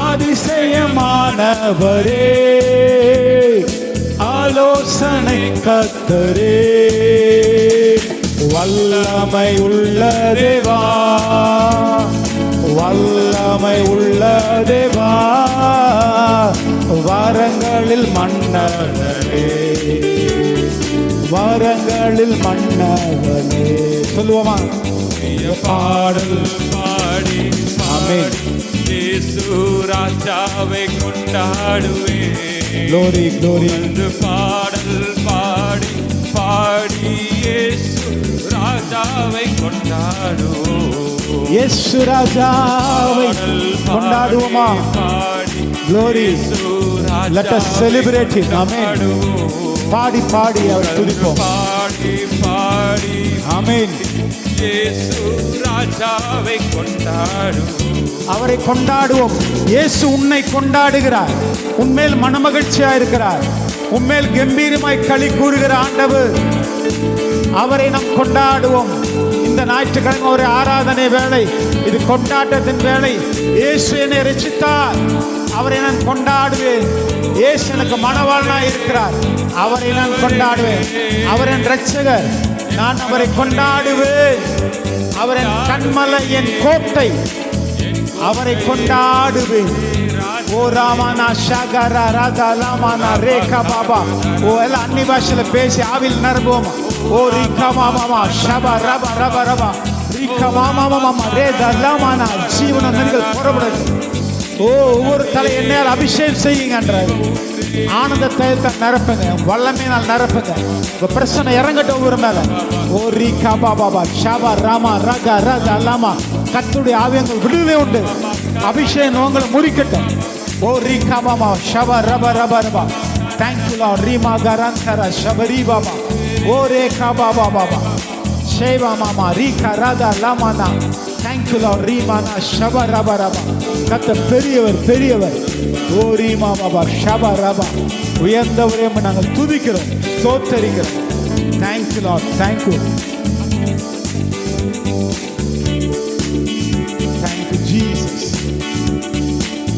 அதிசயமானவரே, ஆலோசனை கர்த்தரே. வல்லமை உள்ள தேவா, வல்லமை உள்ள தேவா, வரங்களில் மன்னவனே, வரங்களில் மன்னவனே. சொல்லுவோமா? புதிய பாடல் பாடி ஆமென். இயேசு ராஜாவை கொண்டாடுவே. Glory, glory. வந்து பாடல் பாடி பாடி இயேசு ராஜாவை கொண்டாடுவோம். இயேசு ராஜாவை கொண்டாடுவோமா? Glory. Let us celebrate him. Amen. பாடி பாடி அவர் துதிப்போம். பாடி பாடி ஆமென். இயேசு ராஜாவை கொண்டாடுவோம். அவரை கொண்டாடுவோம். இயேசு உன்னை கொண்டாடுகிறார். உன்மேல் மனமகிழ்ச்சியா இருக்கிறார். உன்மேல் கம்பீரமாய் களி கூறுகிற ஆண்டவர். அவரை நாம் கொண்டாடுவோம். இந்த ஞாயிற்றுக்கிழமை ஒரு ஆராதனை வேளை, இது கொண்டாட்டத்தின் வேளை. இயேசு என்னை ரட்சித்தார், அவரை நான் கொண்டாடுவேன். இயேசு எனக்கு மணவாளனாய் இருக்கிறார், அவரை நான் கொண்டாடுவேன். அவர் என் ரட்சகர், நான் அவரை கொண்டாடுவேன். அவர் என் கண்மலை, என் கோட்டை, அவரை கொண்டாடுவேன். ஓ ராமானா ஷகரா ராதா லாமானா ரேகா பாபா. ஓ எல்லாம் அன்னி பாஷையில பேசி ஆவில் நிரம்புவோமா? ஓ ரிகா மாமா ஷபா ரபா ரபா ரபா ரிகா மாமா ரேதா லாமானா. ஜீவன நன்கள் புறப்படட்டும். ஓ ஒவ்வொரு தலை எண்ணெயால் அபிஷேகம் செய்யுங்கன்றாரு. ஆனந்த தைலத்தை நிரப்புங்க, வல்லமையினால் நிரப்புங்க. உங்க பிரச்சனை இறங்கட்டும் ஒவ்வொரு மேல. ஓ ரிகா பாபா ஷபா ராமா ரகா ரதா லாமா. கர்த்தருடைய ஆவியங்கள் விடுதலை உண்டு. அபிஷேகம் உங்களை முறிக்கட்டும். ஓ ரிகா மாமா ஷபா ரபா ரபா ரபா. Thank you lord. ரீமா கரந்தரா ஷபரி பாபா. ஓ ரேகா பாபா பாபா ஷேவா மாமா ரீகா ராதா லாமானா. Thank you lord. ரீமானா ஷபா ரபா ரபா. கர்த்தர் பெரியவர், பெரியவர். ஓ ரீமா பாபா ஷபா ரபா. உயர்ந்தவரே நாங்கள் துதிக்கிறோம், ஸ்தோத்தரிக்கிறோம். Thank you Lord. Thank you, thank you Jesus.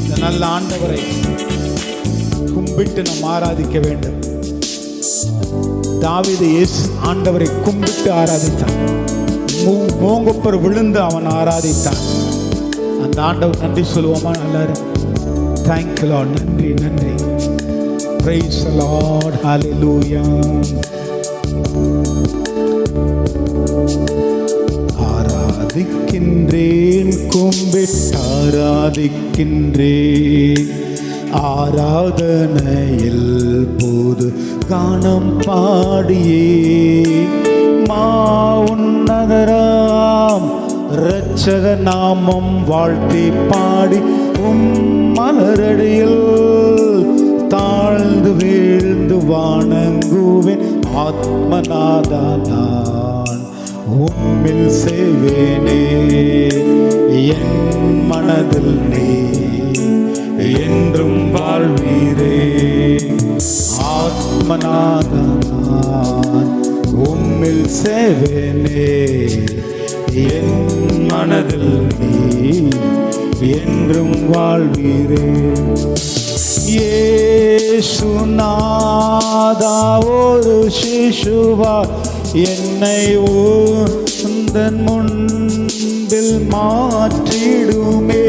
இந்த நல்ல ஆண்டவரை கும்பிட்டு நாம் ஆராதிக்க வேண்டும். தாவீது இயேசு ஆண்டவரை கும்பிட்டு ஆராதித்தான். மூங்கொப்பர் விழுந்து அவன் ஆராதித்தான். அந்த ஆண்டவர் நன்றி சொல்லுவோமா? எல்லாரும் தேங்க்யூ லார்ட். நன்றி, நன்றி. Praise the Lord. ஹalleluya. ஆராதிக்கின்றேன், கும்பிட்டு ஆராதிக்கின்றேன். ஆராதனையில் போது கானம் பாடியே உன்னதராம் இரட்சக நாமம் வாழ்த்தி பாடி மலரடியில் தாழ்ந்து வீழ்ந்து வாணங்குவேன். ஆத்மநாதா நான் உம்மில் சேவேனே. என் மனதில் நீ என்றும் வாழ்வீரே. ஆத்மநாதா நான் உம்மில் சேவேனே. என் மனதில் நீ என்றும் வாழ்வீரே. இயேசுநாதா ஒரு சிசுவா என்னை உந்தன் முன்பில் மாற்றிடுமே.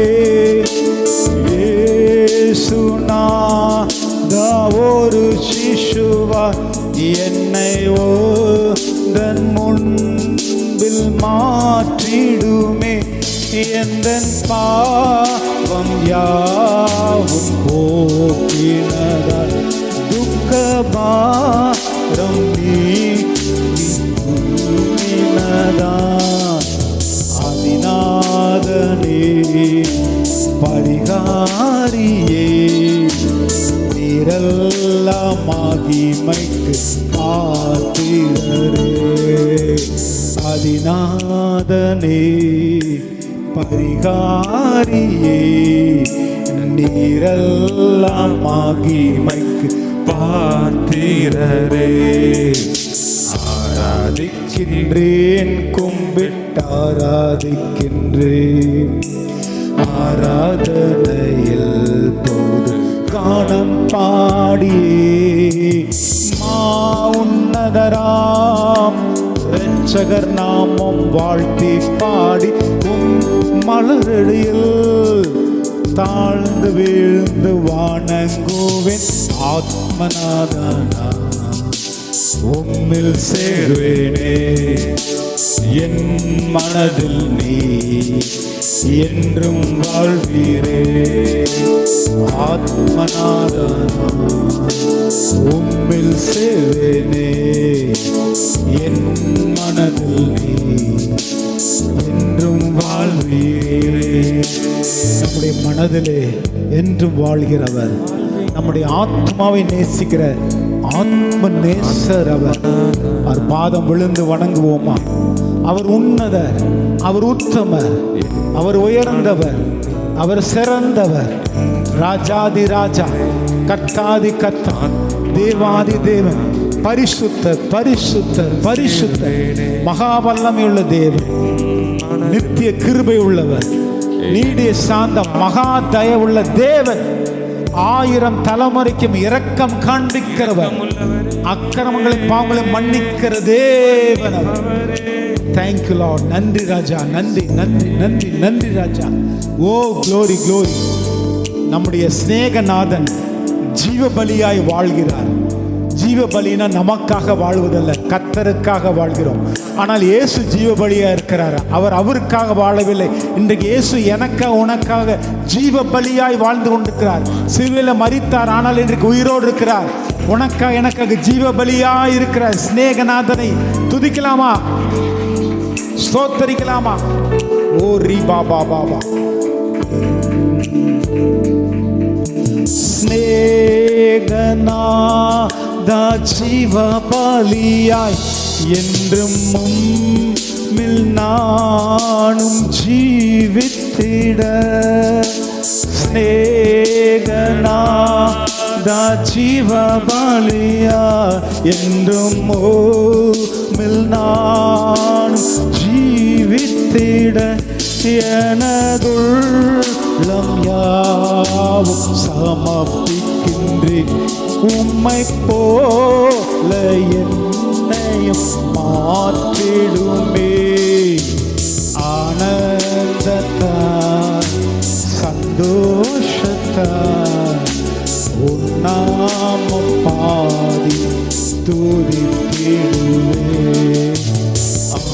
இயேசுநாதா ஒரு சிசுவா என்னை உந்தன் முன்பில் மாற்றிடுமே. எந்தன் பாவம் யாவும் போக்கினதால் துக்கபாரம் நீக்கினதால் அதிநாதனே பரிகாரியே நீரெல்லாம் மகிமைக்கு பாத்திரரே. அதிநாதனே பரிகாரியே நீரெல்லாம் மகிமைக்கு பாத்திரரே. ஆராதிக்கின்றேன், கும்பிட்டு ஆராதிக்கின்றேன். ஆராதனையில் போது கானம் பாடியே உன்னதராம் இரட்சகர் நாமம் வாழ்த்தி பாடி மலரடியில் தாழ்ந்து வீழ்ந்து வாணங்குவேன். ஆத்மநாதனா உம்மில் சேர்வேனே. என் மனதில் நீ என்றும் வாழ்வீரே. ஆத்மநாதனா உம்மில் சேவேனே, என் மனதில் நீ என்றும் வாழ்வீரே. நம்முடைய மனதிலே என்றும் வாழ்கிறவர், நம்முடைய ஆத்மாவை நேசிக்கிற ஆத்ம நேசர் அவர். அவர் பாதம் விழுந்து வணங்குவோமா? அவர் உன்னதர், அவர் உத்தமர், அவர் உயர்ந்தவர், அவர் சிறந்தவர், ராஜாதி ராஜா, கர்த்தாதி கர்த்தா, தேவாதி தேவன், பரிசுத்தர் பரிசுத்தர் பரிசுத்தர், மகாவல்லமையுள்ள தேவன், நித்திய கிருபை உள்ளவர், நீடிய சாந்தம், மகா தயவுள்ள தேவன், 1000 தலைமுறைக்கும் இரக்கம் காண்பிக்கிறவர், அக்கிரமங்களை பாவங்களை மன்னிக்கிற தேவன் அவர். Thank you Lord. நன்றி ராஜா, நன்றி நன்றி நன்றி நன்றி ராஜா. ஓ க்ளோரி க்ளோரி. நம்முடைய சிநேகநாதன் ஜீவ பலியாய் வாழ்கிறார். ஜீவ பலினா நமக்காக வாழ்வதல்ல, கர்த்தருக்காக வாழ்கிறோம். ஆனால் இயேசு ஜீவ பலியா இருக்கிறார். அவர் அவருக்காக வாழவில்லை. இன்றைக்கு இயேசு எனக்காக உனக்காக ஜீவ பலியாய் வாழ்ந்து கொண்டிருக்கிறார். சிலுவையில் மரித்தார், ஆனால் இன்றைக்கு உயிரோடு இருக்கிறார். உனக்காக எனக்காக ஜீவ பலியாய் இருக்கிறார். சிநேகநாதனை துதிக்கலாமா? ஸ்தோத்தரிக்கலாமா? ஓ ரீ பாபா பாபா. ஸ்நேகநாதா ஜீவ பலியாய் என்றும் உம்மில் நானும் ஜீவித்திட. ஸ்நேகநாதா ஜீவ பலியாய் என்றும் உம்மில் நானும் ஜீவித்திட. எனதுள்ளம் யாவும் சமர்ப்பிக்கின்றேன், உம்மை போல என்னையும் மாற்றிடுமே. ஆனந்தத்தால் சந்தோஷத்தால் உன்னாமம் பாடி துதித்திடுவேன்.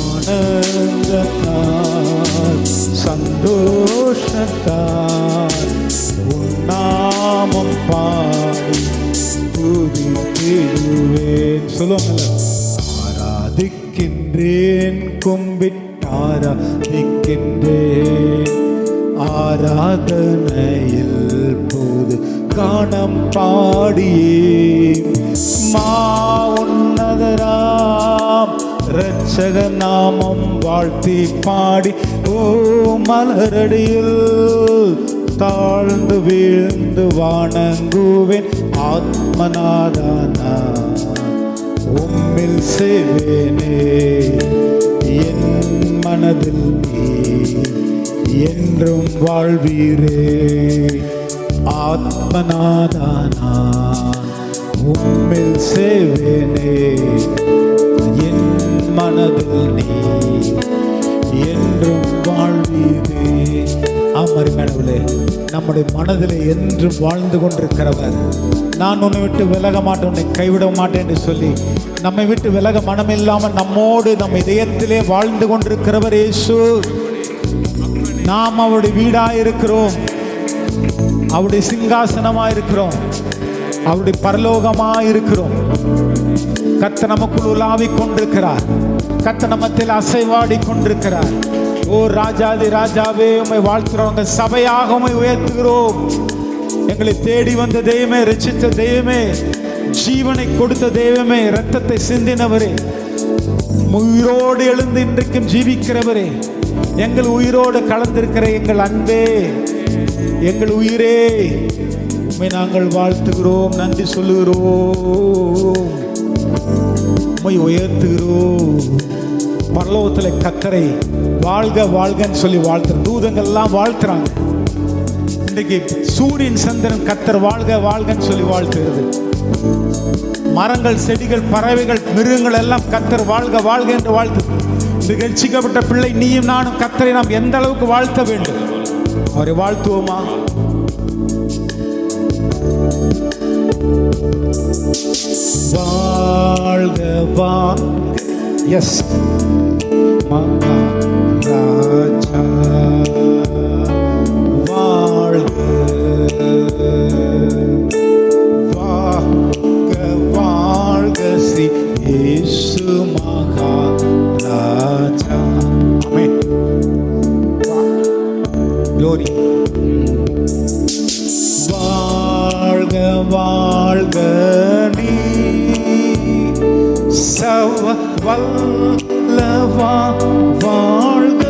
ஆனந்தத்தால் சந்தோஷத்தால் உன்னாமம் பாடி துதித்திடுவேன். சொல்லுவாங்கல்ல, ஆராதிக்கின்றேன், கும்பிட்டாராதிக்கின்றேன், ஆராதனையில் போது காணம் பாடியே. மா உன்னதராம் இரட்சக நாமம் வாழ்த்தி பாடி, ஓ மலரடியில் தாழ்ந்து வீழ்ந்து வணங்குவேன். ஆத்மநாதனா உம்மில் சேவேனே, என் மனதில் நீ என்றும் வாழ்வீரே. ஆத்மநாதனா உம்மில் சேவேனே, என் மனதில் நீ என்றும் வாழ்வீரே. ஆமாரி மேடவில்லை, நம்முடைய மனதில் என்றும் வாழ்ந்து கொண்டிருக்கிறவர். நான் உன்னை விட்டு விலக மாட்டேன், உன்னை கைவிட மாட்டேன் என்று சொல்லி நம்மை விட்டு விலக மனமில்லாமல் நம்மோடு நம் இதயத்திலே வாழ்ந்து கொண்டிருக்கிறவர் இயேசு. நாம் அவருடைய வீடாயிருக்கிறோம், அவருடைய சிங்காசனமாயிருக்கிறோம், அவருடைய பரலோகமாயிருக்கிறோம். கர்த்தர் நமக்குள் உலாவிக் கொண்டிருக்கிறார், கர்த்தர் நம்மத்தில் அசைவாடி கொண்டிருக்கிறார். ஓ ராஜாதி ராஜாவே, உம்மை வாழ்த்துறவங்க சபையாக உம்மை உயர்த்துகிறோம். எங்களை தேடி வந்த தெய்வமே, ரட்சித்த தெய்வமே, ஜீவனை கொடுத்த தெய்வமே, இரத்தத்தை சிந்தினவரே, உயிரோடு எழுந்து இன்றைக்கும் ஜீவிக்கிறவரே, எங்கள் உயிரோடு கலந்திருக்கிற எங்கள் அன்பே, எங்கள் உயிரே, உம்மை நாங்கள் வாழ்த்துகிறோம், நன்றி சொல்லுகிறோம், உம்மை உயர்த்துகிறோம். பரலோகத்தில் கர்த்தரை வாழ்க வாழ்கன்னு சொல்லி வாழ்த்துற தூதங்கள்லாம் வாழ்த்துறாங்க. இன்றைக்கு சூரியன் சந்திரன் கர்த்தர் வாழ்க வாழ்கன்னு சொல்லி வாழ்த்துகிறது. மரங்கள், செடிகள், பறவைகள், மிருகங்கள் எல்லாம் கர்த்தர் வாழ்க வாழ்க என்று வாழ்த்து. இன்றைக்கு ரட்சிக்கப்பட்ட பிள்ளை நீயும் நானும் கர்த்தரை நாம் எந்த அளவுக்கு வாழ்த்த வேண்டும்? அவரை வாழ்த்துவோமா? வாழ்க வாழ்க. எஸ், மகாராஜா வாழ்க வாழ்க வாழ்க ஸ்ரீ இயேசு மகாராஜா. ஆமென். glory. வாழ்க வாழ்க நீ சர்வ வல்லவா வாழ்க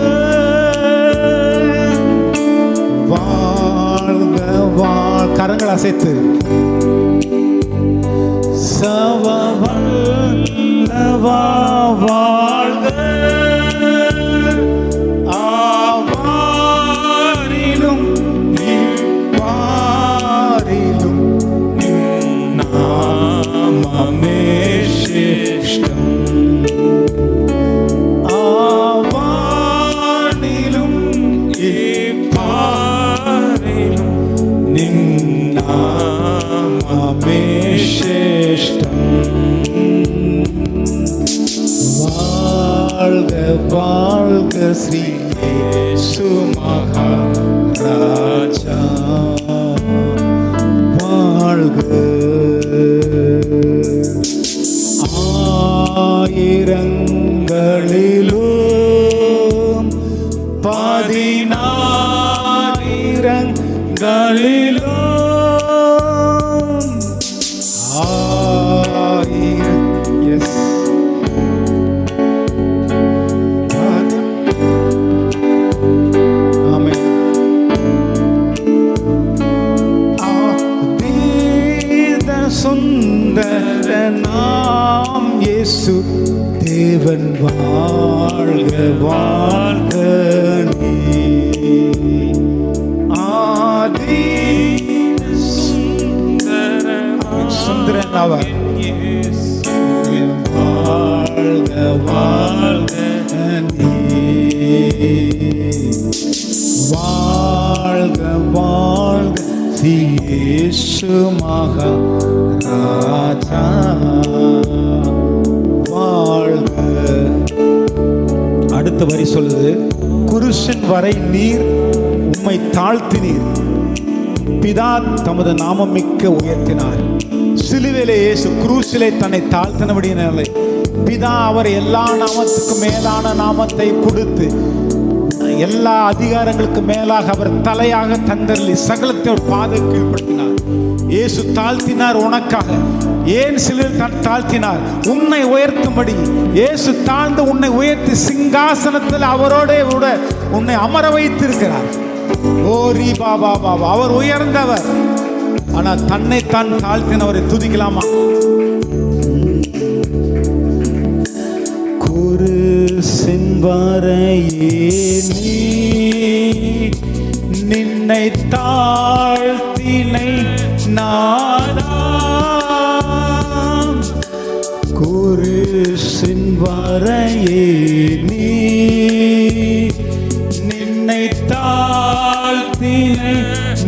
வாழ்க கரங்கள் அசைத்து சர்வ வல்லவா வாழ்க ஆவாரிலும் இவ்வாரிலும் நாமமே சிஷ்டம். ஆவானிலும் இவ்வாரிலும் நாமமே சிஷ்டம். வாழ்க வாழ்க ஸ்ரீ இயேசு மகாராஜா வாழ்க. ஆயிரங்களிலும் 10000ங்களிலும் எஸ் ஆமென். ஆதீத சுந்தர நாம் இயேசு தேவன் வாழ்க வாழ்க நீ. ஆதீத சுந்தரன் அவர் வாழ்க வாழ்க நீ. வாழ்க வாழ்க ஸ்ரீ இயேசு மகாராஜா வாழ்க. அடுத்த வரி சொல்லுது, குருஷன் வரை நீர் உம்மை தாழ்த்தினீர், பிதா தமது நாமம் மிக்க உயர்த்தினார். சிலுவையிலே இயேசு குரூசிலே தன்னை தாழ்த்தினபடியினாலே பிதா அவர் எல்லா நாமத்துக்கும் மேலான நாமத்தை கொடுத்து எல்லா அதிகாரங்களுக்கு மேலாக அவர் தலையாக தந்தரலி சகலத்தை பாதை கீழ்படுத்தினார். இயேசு தாழ்த்தினார் உனக்காக. ஏன் சிலுவையில் தாழ்த்தினார்? உன்னை உயர்த்தும்படி. இயேசு தாழ்ந்து உன்னை உயர்த்தி சிங்காசனத்தில் அவரோட கூட உன்னை அமர வைத்திருக்கிறார். ஓரி பாபா பாபா, அவர் உயர்ந்தவர். ஆனால் தன்னை தான் தாழ்த்தினவரை துதிக்கலாமா? குருசின் வரையே நீ நின்னை தாழ்த்தினை நாதா. குருசின் வரையே நீ நின்னை தாழ்த்தினை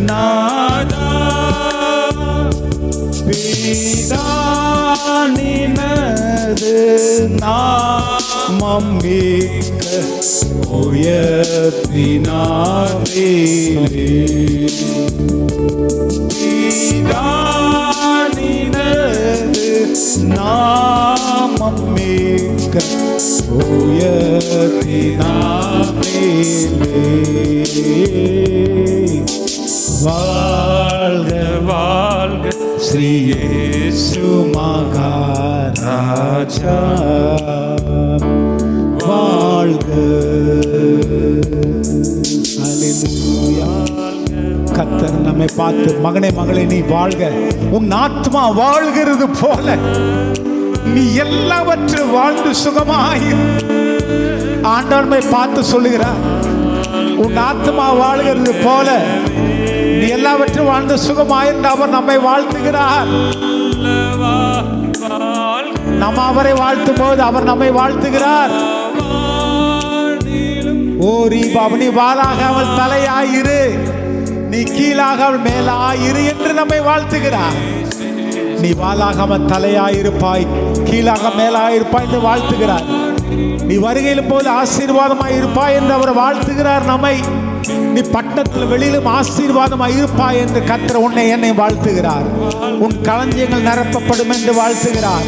நாதா. பிதானினது நாமம் மிக்க உயர்த்தினாரே. பிதானினது நாமம் மிக்க உயர்த்தினாரே. வாழ்க வாழ்க ஸ்ரீ இயேசு மகாராஜா வாழ்க. அல்லேலூயா. கர்த்தர் நம்மை பார்த்து, மகனே மகளே நீ வாழ்க, உன் ஆத்மா வாழ்கிறது போல நீ எல்லாவற்றையும் வாழ்ந்து சுகமாய். ஆண்டவரை பார்த்து சொல்லுகிறார், உன் ஆத்மா வாழ்கிறது போல நீ எல்லாவற்றையும் வாழ்ந்து சுகமாயிருந்த அவர் நம்மை வாழ்த்துகிறார். நம்ம அவரை வாழ்த்தும் போது அவர் நம்மை வாழ்த்துகிறார். ஓ ரீபாபு, நீ வாளாகாமல் தலையாயிரு, நீ கீழாகாமல் மேலாயிரு என்று நம்மை வாழ்த்துகிறார். நீ வாளாகாமல் தலையாயிருப்பாய், கீழாக மேலாயிருப்பாய் என்று வாழ்த்துகிறார். நீ வருகையில் போது ஆசீர்வாதமாய் இருப்பாய் என்று அவர் வாழ்த்துகிறார் நம்மை. நீ பட்டணத்தில் வெளியிலும் ஆசீர்வாதமாய் இருப்பாய் என்று கர்த்தர் உன்னை என்னை வாழ்த்துகிறார். உன் களஞ்சியங்கள் நிரப்பப்படும் என்று வாழ்த்துகிறார்.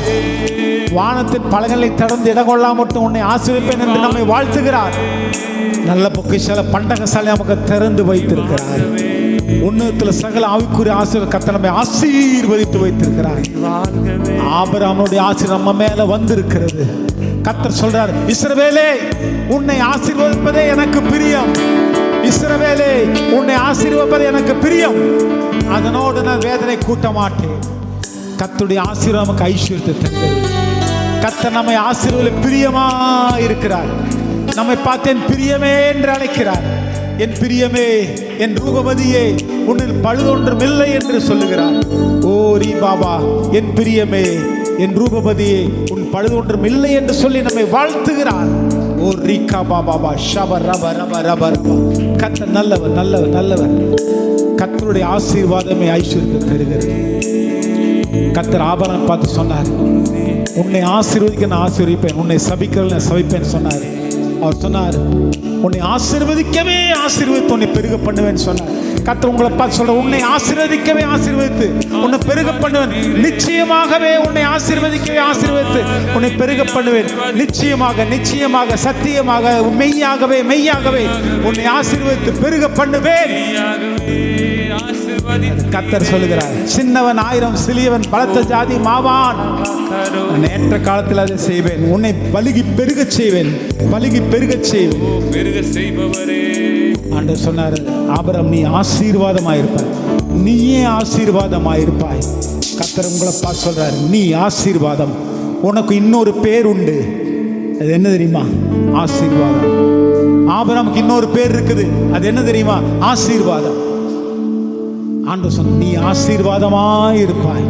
வானத்தின் பலகங்களை திறந்து இடம் கொள்ளாமட்டும் உன்னை ஆசீர்வதிப்பேன் என்று நம்மை வாழ்த்துகிறார். நல்ல பொக்கிஷால பண்டகசாலை நமக்கு திறந்து வைத்திருக்கிறார். உன்னதத்தில் சகல ஆவிக்குரிய ஆசீர்வாத கர்த்தர் நம்மை ஆசீர்வதித்து வைத்திருக்கிறார். ஆபிரகாமுடைய ஆசீர்வாதம் நம்ம மேல வந்திருக்கிறது. கர்த்தர் சொல்றார், இஸ்ரவேலே உன்னை ஆசீர்வதிப்பதே எனக்கு பிரியம். இஸ்ரவேலே உன்னை ஆசீர்வதிப்பதே எனக்கு பிரியம். அதனோடு நான் வேதனை கூட்ட மாட்டேன். கர்த்தருடைய ஆசீர்வாதம் நமக்கு ஐஸ்வர்யத்தை தருகிறது. கர்த்தர் நம்மை ஆசீர்வதிக்க பிரியமா இருக்கிறார். நம்மை பார்த்து என் பிரியமே என்று அழைக்கிறார். என் பிரியமே, என் ரூபவதியே, உன்னில் பழுதொன்றும் இல்லை என்று சொல்லுகிறார். ஓ ரீ பாபா, என் பிரியமே, என் ரூபவதியே, உன் பழுதொன்றும் இல்லை என்று சொல்லி நம்மை வாழ்த்துகிறார். ஓ ரீகா பாபா ஷப ரப ரப ரப ரப. கர்த்தர் நல்லவர், நல்லவர், நல்லவர். கர்த்தருடைய ஆசீர்வாதமே ஐஸ்வர்யத்தை தருகிறது. கர்த்தர் ஆபரணம் பார்த்து சொன்னார், உன்னை ஆசீர்வதிக்க நான் ஆசீர்வதிப்பேன், உன்னை சபிக்க நான் சபிப்பேன் சொன்னார். அவர் சொன்னார், உன்னை ஆசீர்வதிக்கவே ஆசீர்வதித்து உன்னை பெருக பண்ணுவேன் சொன்னார். கர்த்தர் உங்களை பார்த்து சொல்ற, உன்னை ஆசீர்வதிக்கவே ஆசீர்வதித்து உன்னை பெருக பண்ணுவேன். நிச்சயமாகவே உன்னை ஆசீர்வதிக்கவே ஆசீர்வதித்து உன்னை பெருக பண்ணுவேன். நிச்சயமாக, நிச்சயமாக, சத்தியமாக, மெய்யாகவே, மெய்யாகவே உன்னை ஆசீர்வதித்து பெருக பண்ணுவேன். கர்த்தர் சொல்லுகிறார், சின்னவன் 1000 சிறியவன் பலத்த ஜாதி மாவான். நேற்ற காலத்தில் அதை செய்வேன். உன்னை பலுகி பெருக செய்வேன், பலுகி பெருக செய்வேன். ஆண்டவர் சொன்னார், ஆபிரகாம் நீ ஆசீர்வாதமாயிருப்பாய், நீயே ஆசீர்வாதமாயிருப்பாய். கர்த்தர் உங்களை பார்த்து சொல்றார், நீ ஆசீர்வாதம். உனக்கு இன்னொரு பேர் உண்டு. அது என்ன தெரியுமா? ஆசீர்வாதம். ஆபிரகாமுக்கு இன்னொரு பேர் இருக்குது. அது என்ன தெரியுமா? ஆசீர்வாதம். ஆண்டவர் சொன்ன, நீ ஆசீர்வாதமாயிருப்பாய்.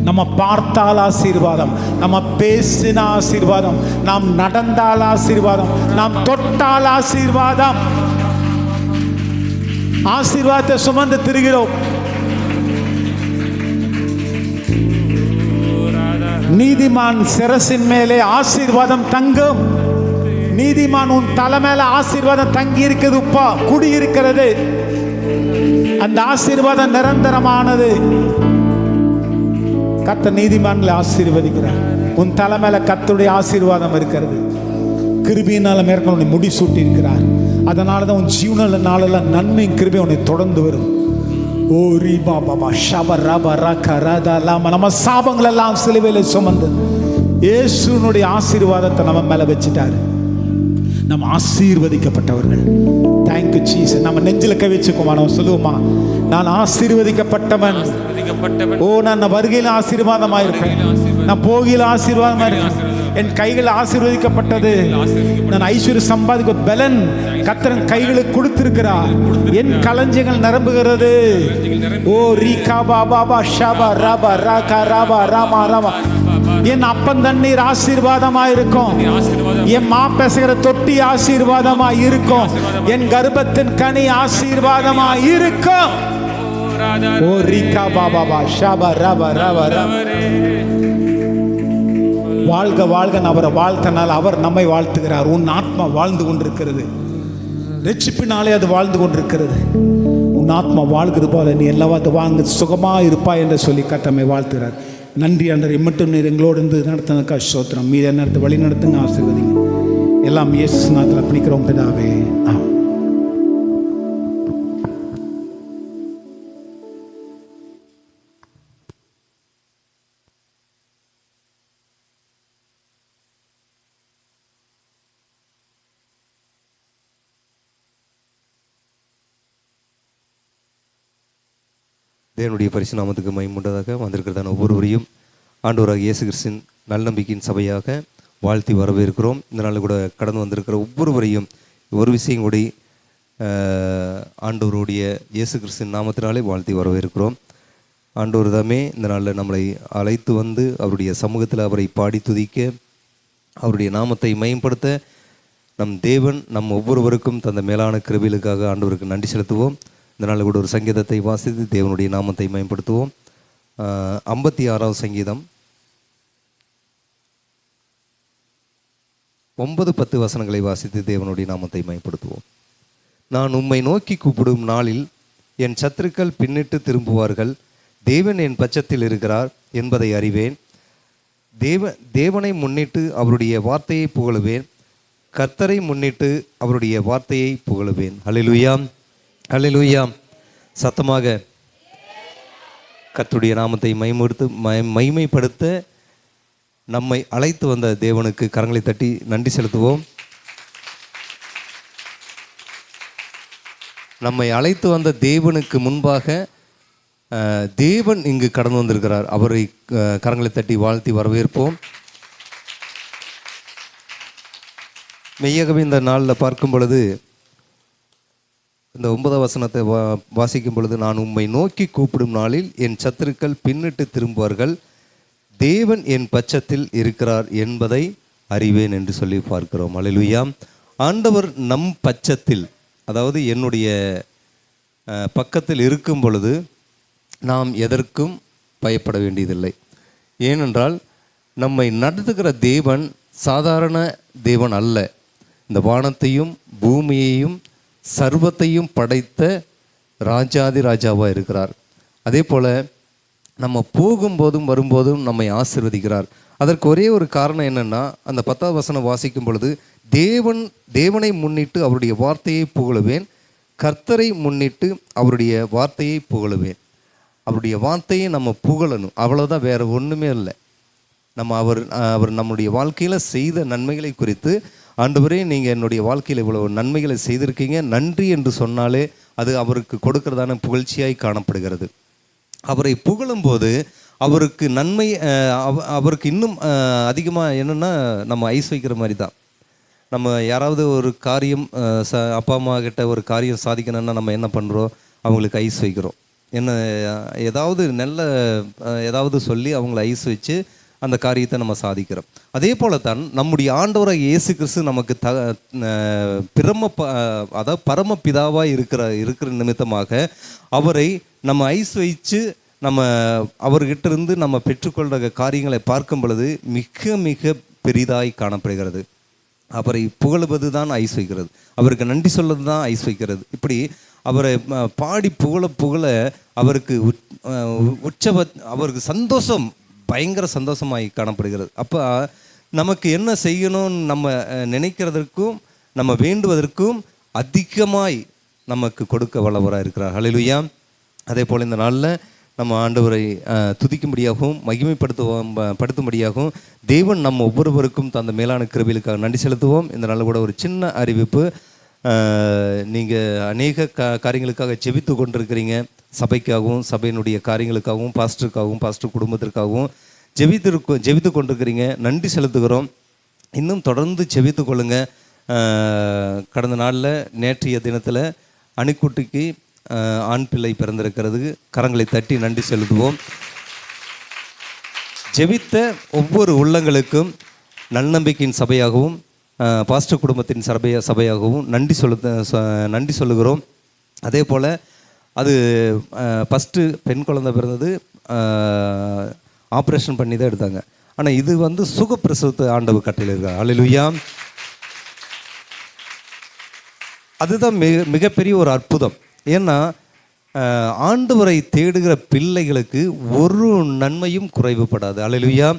நம்ம பார்த்தால் ஆசீர்வாதம், நம்ம பேசின ஆசீர்வாதம், நாம் நடந்தால் ஆசீர்வாதம், நாம் தொட்டால் ஆசீர்வாதம். ஆசீர்வாதத்தை சுமந்து திரிகிறோம். நீதிமான் சிரசின் மேலே ஆசீர்வாதம் தங்கும். நீதிமான் உன் தலை மேல ஆசீர்வாதம் தங்கி இருக்குது, உப்பா குடி இருக்கிறது. அந்த ஆசீர்வாதம் நிரந்தரமானது. கர்த்தர் நீதிமான்களை ஆசீர்வதிக்கிறார். உன் தலை மேல கர்த்தருடைய ஆசீர்வாதம் இருக்கிறது. கிருபையினால மேற்கொண்டு முடி சூட்டி இருக்கிறார். அதனாலதான் உன் ஜீவன நாளெல்லாம் நன்மையும் கிருபை உன்னை தொடர்ந்து வரும். ஓ ரீ பாபா ஷப ரப ரக ரதலாம. நம்ம சாபங்கள் எல்லாம் சிலுவையில சுமந்து இயேசுனுடைய ஆசீர்வாதத்தை நம்ம மேல வச்சுட்டாரு. நம்ம ஆசீர்வதிக்கப்பட்டவர்கள். Thank you Jesus. நம்ம நெஞ்சில கை வச்சுக்குமா, நம்ம சொல்லுவோமா, நான் ஆசீர்வதிக்கப்பட்டவன். ஓ நான் வருகையில் ஆசீர்வாதமா இருப்பேன், நான் போகையில் ஆசீர்வாதமா இருக்கேன், என் கைகள் ஆசீர்வதிக்கப்பட்டது, நான் ஐஸ்வர்யம் சம்பாதிக்க பலன் கர்த்தர் கைகளுக்கு கொடுத்திருக்கிறார். என் களஞ்சியங்கள் நிரம்புகிறது. ஓ ரீகா பாபா ஷபா ரபா ரகா ரபா ராமா ராமா. என் அப்பன் தண்ணீர் ஆசீர்வாதமா இருக்கும். என் மா பேசுகிற தொட்டி ஆசீர்வாதமா இருக்கும். என் கர்ப்பத்தின் கனி ஆசீர்வாதமா இருக்கும். ஓ ரீகா பாபா ஷபா ரபா ரபா ரபா. வாழ்க வாழ்க அவரை வாழ்த்தனால் அவர் நம்மை வாழ்த்துகிறார். உன் ஆத்மா வாழ்ந்து கொண்டிருக்கிறது. ரட்சிப்பினாலே அது வாழ்ந்து கொண்டிருக்கிறது. உன் ஆத்மா வாழ்கிறது போல நீ எல்லாவது வாங்க சுகமா இருப்பாய் என்று சொல்லி கர்த்தர் வாழ்த்துகிறார். நன்றி ஆண்டவரே, இம்மட்டும் நீர் எங்களோடு இருந்து நடத்தினதுக்கா ஸ்தோத்திரம். மீது என்ன வழி நடத்துங்க, ஆசீர்வதிங்க. எல்லாம் இயேசு நாமத்தில் அர்ப்பணிக்கிறோம் பிதாவே. ஆமென். தேவனுடைய பரிசு நாமத்துக்கு மகிமையுண்டாதாக. வந்திருக்கிறதான ஒவ்வொருவரையும் ஆண்டவராக இயேசு கிறிஸ்தின் நல்லநம்பிக்கையின் சபையாக வாழ்த்தி வரவேற்கிறோம். இந்த நாளில் கூட கடந்து வந்திருக்கிற ஒவ்வொருவரையும் ஒரு விஷயம் கூடி ஆண்டவருடைய இயேசு கிறிஸ்தின் நாமத்தினாலே வாழ்த்தி வரவேற்கிறோம். ஆண்டவர் தாமே இந்த நாளில் நம்மளை அழைத்து வந்து அவருடைய சமூகத்தில் அவரை பாடி துதிக்க, அவருடைய நாமத்தை மயம்படுத்த நம் தேவன் நம் ஒவ்வொருவருக்கும் தந்த மேலான கிருபைகளுக்காக ஆண்டவருக்கு நன்றி செலுத்துவோம். இந்த நாளில் கூட ஒரு சங்கீதத்தை வாசித்து தேவனுடைய நாமத்தை மேம்படுத்துவோம். 56வது சங்கீதம். 9-10 வசனங்களை வாசித்து தேவனுடைய நாமத்தை மகிமைப்படுத்துவோம். நான் உம்மை நோக்கி கூப்பிடும் நாளில் என் சத்துருக்கள் பின்னிட்டு திரும்புவார்கள். தேவன் என் பட்சத்தில் இருக்கிறார் என்பதை அறிவேன். தேவனை முன்னிட்டு அவருடைய வார்த்தையை புகழுவேன். கர்த்தரை முன்னிட்டு அவருடைய வார்த்தையை புகழுவேன். அல்லேலூயா, அல்லேலூயா. சத்தமாக கர்த்தருடைய நாமத்தை மகிமைப்படுத்த நம்மை அழைத்து வந்த தேவனுக்கு கரங்களை தட்டி நன்றி செலுத்துவோம். நம்மை அழைத்து வந்த தேவனுக்கு முன்பாக தேவன் இங்கு கடந்து வந்திருக்கிறார். அவரை கரங்களை தட்டி வாழ்த்தி வரவேற்போம். மெய்யாகவே இந்த நாளில் பார்க்கும் பொழுது, இந்த 9 வசனத்தை வாசிக்கும் பொழுது, நான் உம்மை நோக்கி கூப்பிடும் நாளில் என் சத்துருக்கள் பின்னிட்டு திரும்புவார்கள். தேவன் என் பட்சத்தில் இருக்கிறார் என்பதை அறிவேன் என்று சொல்லி பார்க்கிறோம். அல்லேலூயா. ஆண்டவர் நம் பட்சத்தில், அதாவது என்னுடைய பக்கத்தில் இருக்கும் பொழுது நாம் எதற்கும் பயப்பட வேண்டியதில்லை. ஏனென்றால் நம்மை நடத்துகிற தேவன் சாதாரண தேவன் அல்ல. இந்த வானத்தையும் பூமியையும் சர்வத்தையும் படைத்த ராஜாதி ராஜாவாக இருக்கிறார். அதே போல் நம்ம போகும்போதும் வரும்போதும் நம்மை ஆசீர்வதிக்கிறார். அதற்கு ஒரே ஒரு காரணம் என்னென்னா, அந்த 10வது வசனம் வாசிக்கும் பொழுது, தேவனை முன்னிட்டு அவருடைய வார்த்தையை புகழுவேன். கர்த்தரை முன்னிட்டு அவருடைய வார்த்தையை புகழுவேன். அவருடைய வார்த்தையை நம்ம புகழணும், அவ்வளோதான், வேறு ஒன்றுமே இல்லை. நம்ம அவர் நம்முடைய வாழ்க்கையில் செய்த நன்மைகளை குறித்து, ஆண்டவரே நீங்கள் என்னுடைய வாழ்க்கையில் இவ்வளோ நன்மைகளை செய்திருக்கீங்க, நன்றி என்று சொன்னாலே அது அவருக்கு கொடுக்கிறதான புகழ்ச்சியாய் காணப்படுகிறது. அவரை புகழும்போது அவருக்கு நன்மை, அவருக்கு இன்னும் அதிகமாக என்னென்னா, நம்ம ஐஸ் வைக்கிற மாதிரி தான். நம்ம யாராவது ஒரு காரியம் அப்பா அம்மா கிட்ட ஒரு காரியம் சாதிக்கணும்னா நம்ம என்ன பண்ணுறோம், அவங்களுக்கு ஐஸ் வைக்கிறோம். என்ன ஏதாவது ஏதாவது சொல்லி அவங்கள ஐஸ் வச்சு அந்த காரியத்தை நம்ம சாதிக்கிறோம். அதே போல தான் நம்முடைய ஆண்டவராக இயேசு கிறிஸ்து நமக்கு அதாவது பரமபிதாவாக இருக்கிற நிமித்தமாக அவரை நம்ம ஐஸ் வைச்சு நம்ம அவர்கிட்ட இருந்து நம்ம பெற்றுக்கொள்கிற காரியங்களை பார்க்கும் பொழுது மிக மிக பெரிதாய் காணப்படுகிறது. அவரை புகழுவது தான் ஐஸ் வைக்கிறது, அவருக்கு நன்றி சொல்வது தான் ஐஸ் வைக்கிறது. இப்படி அவரை பாடி புகழ அவருக்கு அவருக்கு சந்தோஷம், பயங்கர சந்தோஷமாய் காணப்படுகிறது. அப்போ நமக்கு என்ன செய்யணும்னு நம்ம நினைக்கிறதற்கும் நம்ம வேண்டுவதற்கும் அதிகமாய் நமக்கு கொடுக்க வல்லவராக இருக்கிறார். அல்லேலூயா. அதே போல் இந்த நாளில் நம்ம ஆண்டவரை துதிக்கும்படியாகவும் மகிமைப்படுத்தும்படியாகவும் தேவன் நம்ம ஒவ்வொருவருக்கும் தந்த மேலான கிருபைகளுக்காக நன்றி செலுத்துவோம். இந்த நாளில் கூட ஒரு சின்ன அறிவிப்பு. நீங்கள் அநேக காரியங்களுக்காக ஜெபித்து கொண்டிருக்கிறீங்க. சபைக்காகவும் சபையினுடைய காரியங்களுக்காகவும் பாஸ்டர் குடும்பத்திற்காகவும் ஜெபித்து கொண்டிருக்கிறீங்க. நன்றி செலுத்துகிறோம். இன்னும் தொடர்ந்து ஜெபித்து கொள்ளுங்க. கடந்த நாளில் நேற்றைய தினத்தில் அணிக்குட்டிக்கு ஆண் பிள்ளை பிறந்திருக்கிறது. கரங்களை தட்டி நன்றி செலுத்துவோம். ஜெபித்த ஒவ்வொரு உள்ளங்களுக்கும் நன்னம்பிக்கையின் சபையாகவும் பாஸ்டர் குடும்பத்தின் சபையாகவும் நன்றி சொல்லுகிறோம். அதே போல் அது ஃபஸ்ட்டு பெண் குழந்தை பிறந்தது, ஆப்ரேஷன் பண்ணி தான் எடுத்தாங்க. ஆனால் இது சுகப்பிரசவத்தை ஆண்டவர் கட்டளையில் இருக்கார். அல்லேலூயா. அதுதான் மிகப்பெரிய ஒரு அற்புதம். ஏன்னா ஆண்டவரை தேடுகிற பிள்ளைகளுக்கு ஒரு நன்மையும் குறைவுபடாது. அல்லேலூயா.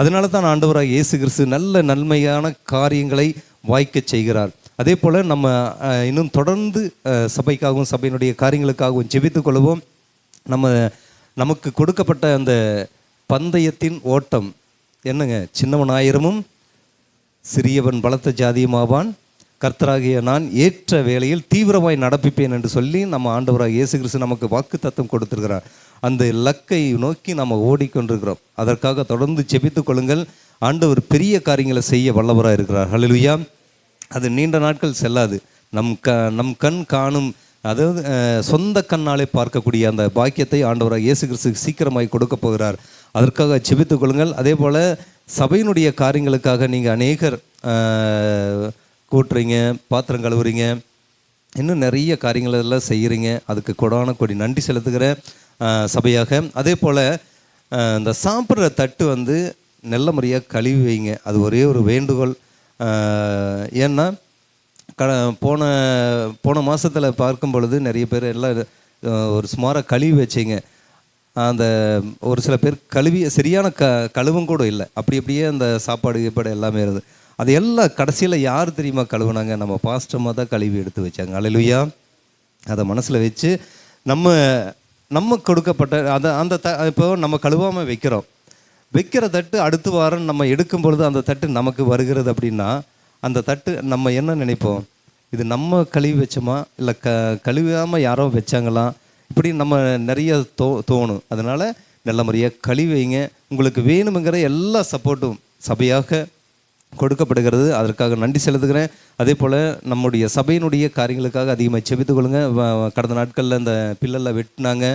அதனால தான் ஆண்டவராக இயேசு கிறிஸ்து நல்ல நன்மையான காரியங்களை வாய்க்க செய்கிறார். அதே போல் நம்ம இன்னும் தொடர்ந்து சபைக்காகவும் சபையினுடைய காரியங்களுக்காகவும் ஜெபித்துக் கொள்வோம். நமக்கு கொடுக்கப்பட்ட அந்த பந்தயத்தின் ஓட்டம் என்னங்க, சின்னவன் 1000 சிறியவன் பலத்த ஜாதியுமாவான், கர்த்தராகிய நான் ஏற்ற வேளையில் தீவிரமாய் நடப்பிப்பேன் என்று சொல்லி நம்ம ஆண்டவராக இயேசு கிறிஸ்து நமக்கு வாக்கு தத்தம் கொடுத்திருக்கிறார். அந்த இலக்கை நோக்கி நம்ம ஓடிக்கொண்டிருக்கிறோம். அதற்காக தொடர்ந்து ஜெபித்துக் கொள்ளுங்கள். ஆண்டவர் பெரிய காரியங்களை செய்ய வல்லவராக இருக்கிறார். ஹல்லேலூயா. அது நீண்ட நாட்கள் செல்லாது. நம் கண் காணும், அதாவது சொந்த கண்ணாலே பார்க்கக்கூடிய அந்த பாக்கியத்தை ஆண்டவராக இயேசு கிறிஸ்து சீக்கிரமாய் கொடுக்க போகிறார். அதற்காக ஜெபித்துக் கொள்ளுங்கள். அதே போல் சபையினுடைய காரியங்களுக்காக நீங்கள் அநேகர் கூட்டுறீங்க, பாத்திரம் கழுவுறீங்க, இன்னும் நிறைய காரியங்கள் எல்லாம் செய்கிறீங்க. அதுக்கு கொடான கொடி நன்றி செலுத்துகிற சபையாக. அதே போல் இந்த சாப்பிட்ற தட்டு நல்ல முறையாக கழுவி வைங்க. அது ஒரே ஒரு வேண்டுகோள். ஏன்னா போன போன மாதத்தில் பார்க்கும் பொழுது நிறைய பேர் எல்லாம் ஒரு சுமாராக கழுவி வச்சிங்க. அந்த ஒரு சில பேர் சரியான கழுவும் கூட இல்லை, அப்படியே அந்த சாப்பாடு கீப்பாடு எல்லாமே இருந்தது. அது எல்லாம் கடைசியில் யார் தெரியுமா கழுவுனாங்க? நம்ம பாஸ்டமாக தான் கழுவி எடுத்து வச்சாங்க. அல்லேலூயா. அதை மனசில் வச்சு நம்ம கொடுக்கப்பட்ட அந்த இப்போ நம்ம கழுவாமல் வைக்கிற தட்டு அடுத்த வாரம் நம்ம எடுக்கும் பொழுது அந்த தட்டு நமக்கு வருகிறது அப்படின்னா அந்த தட்டு நம்ம என்ன நினைப்போம்? இது நம்ம கழுவி வச்சோமா இல்லை கழுவாமல் யாரோ வச்சாங்களா? இப்படி நம்ம நிறைய தோணும். அதனால் நல்ல முறையாக கழுவி வைங்க. உங்களுக்கு வேணுங்கிற எல்லா சப்போர்ட்டும் சபையாக கொடுக்கப்படுகிறது. அதற்காக நன்றி செலுத்துகிறேன். அதே போல் நம்முடைய சபையினுடைய காரியங்களுக்காக அதிகமாக செபித்து கொள்ளுங்க. கடந்த நாட்களில் இந்த பில்லெல்லாம் வெட்டினாங்க,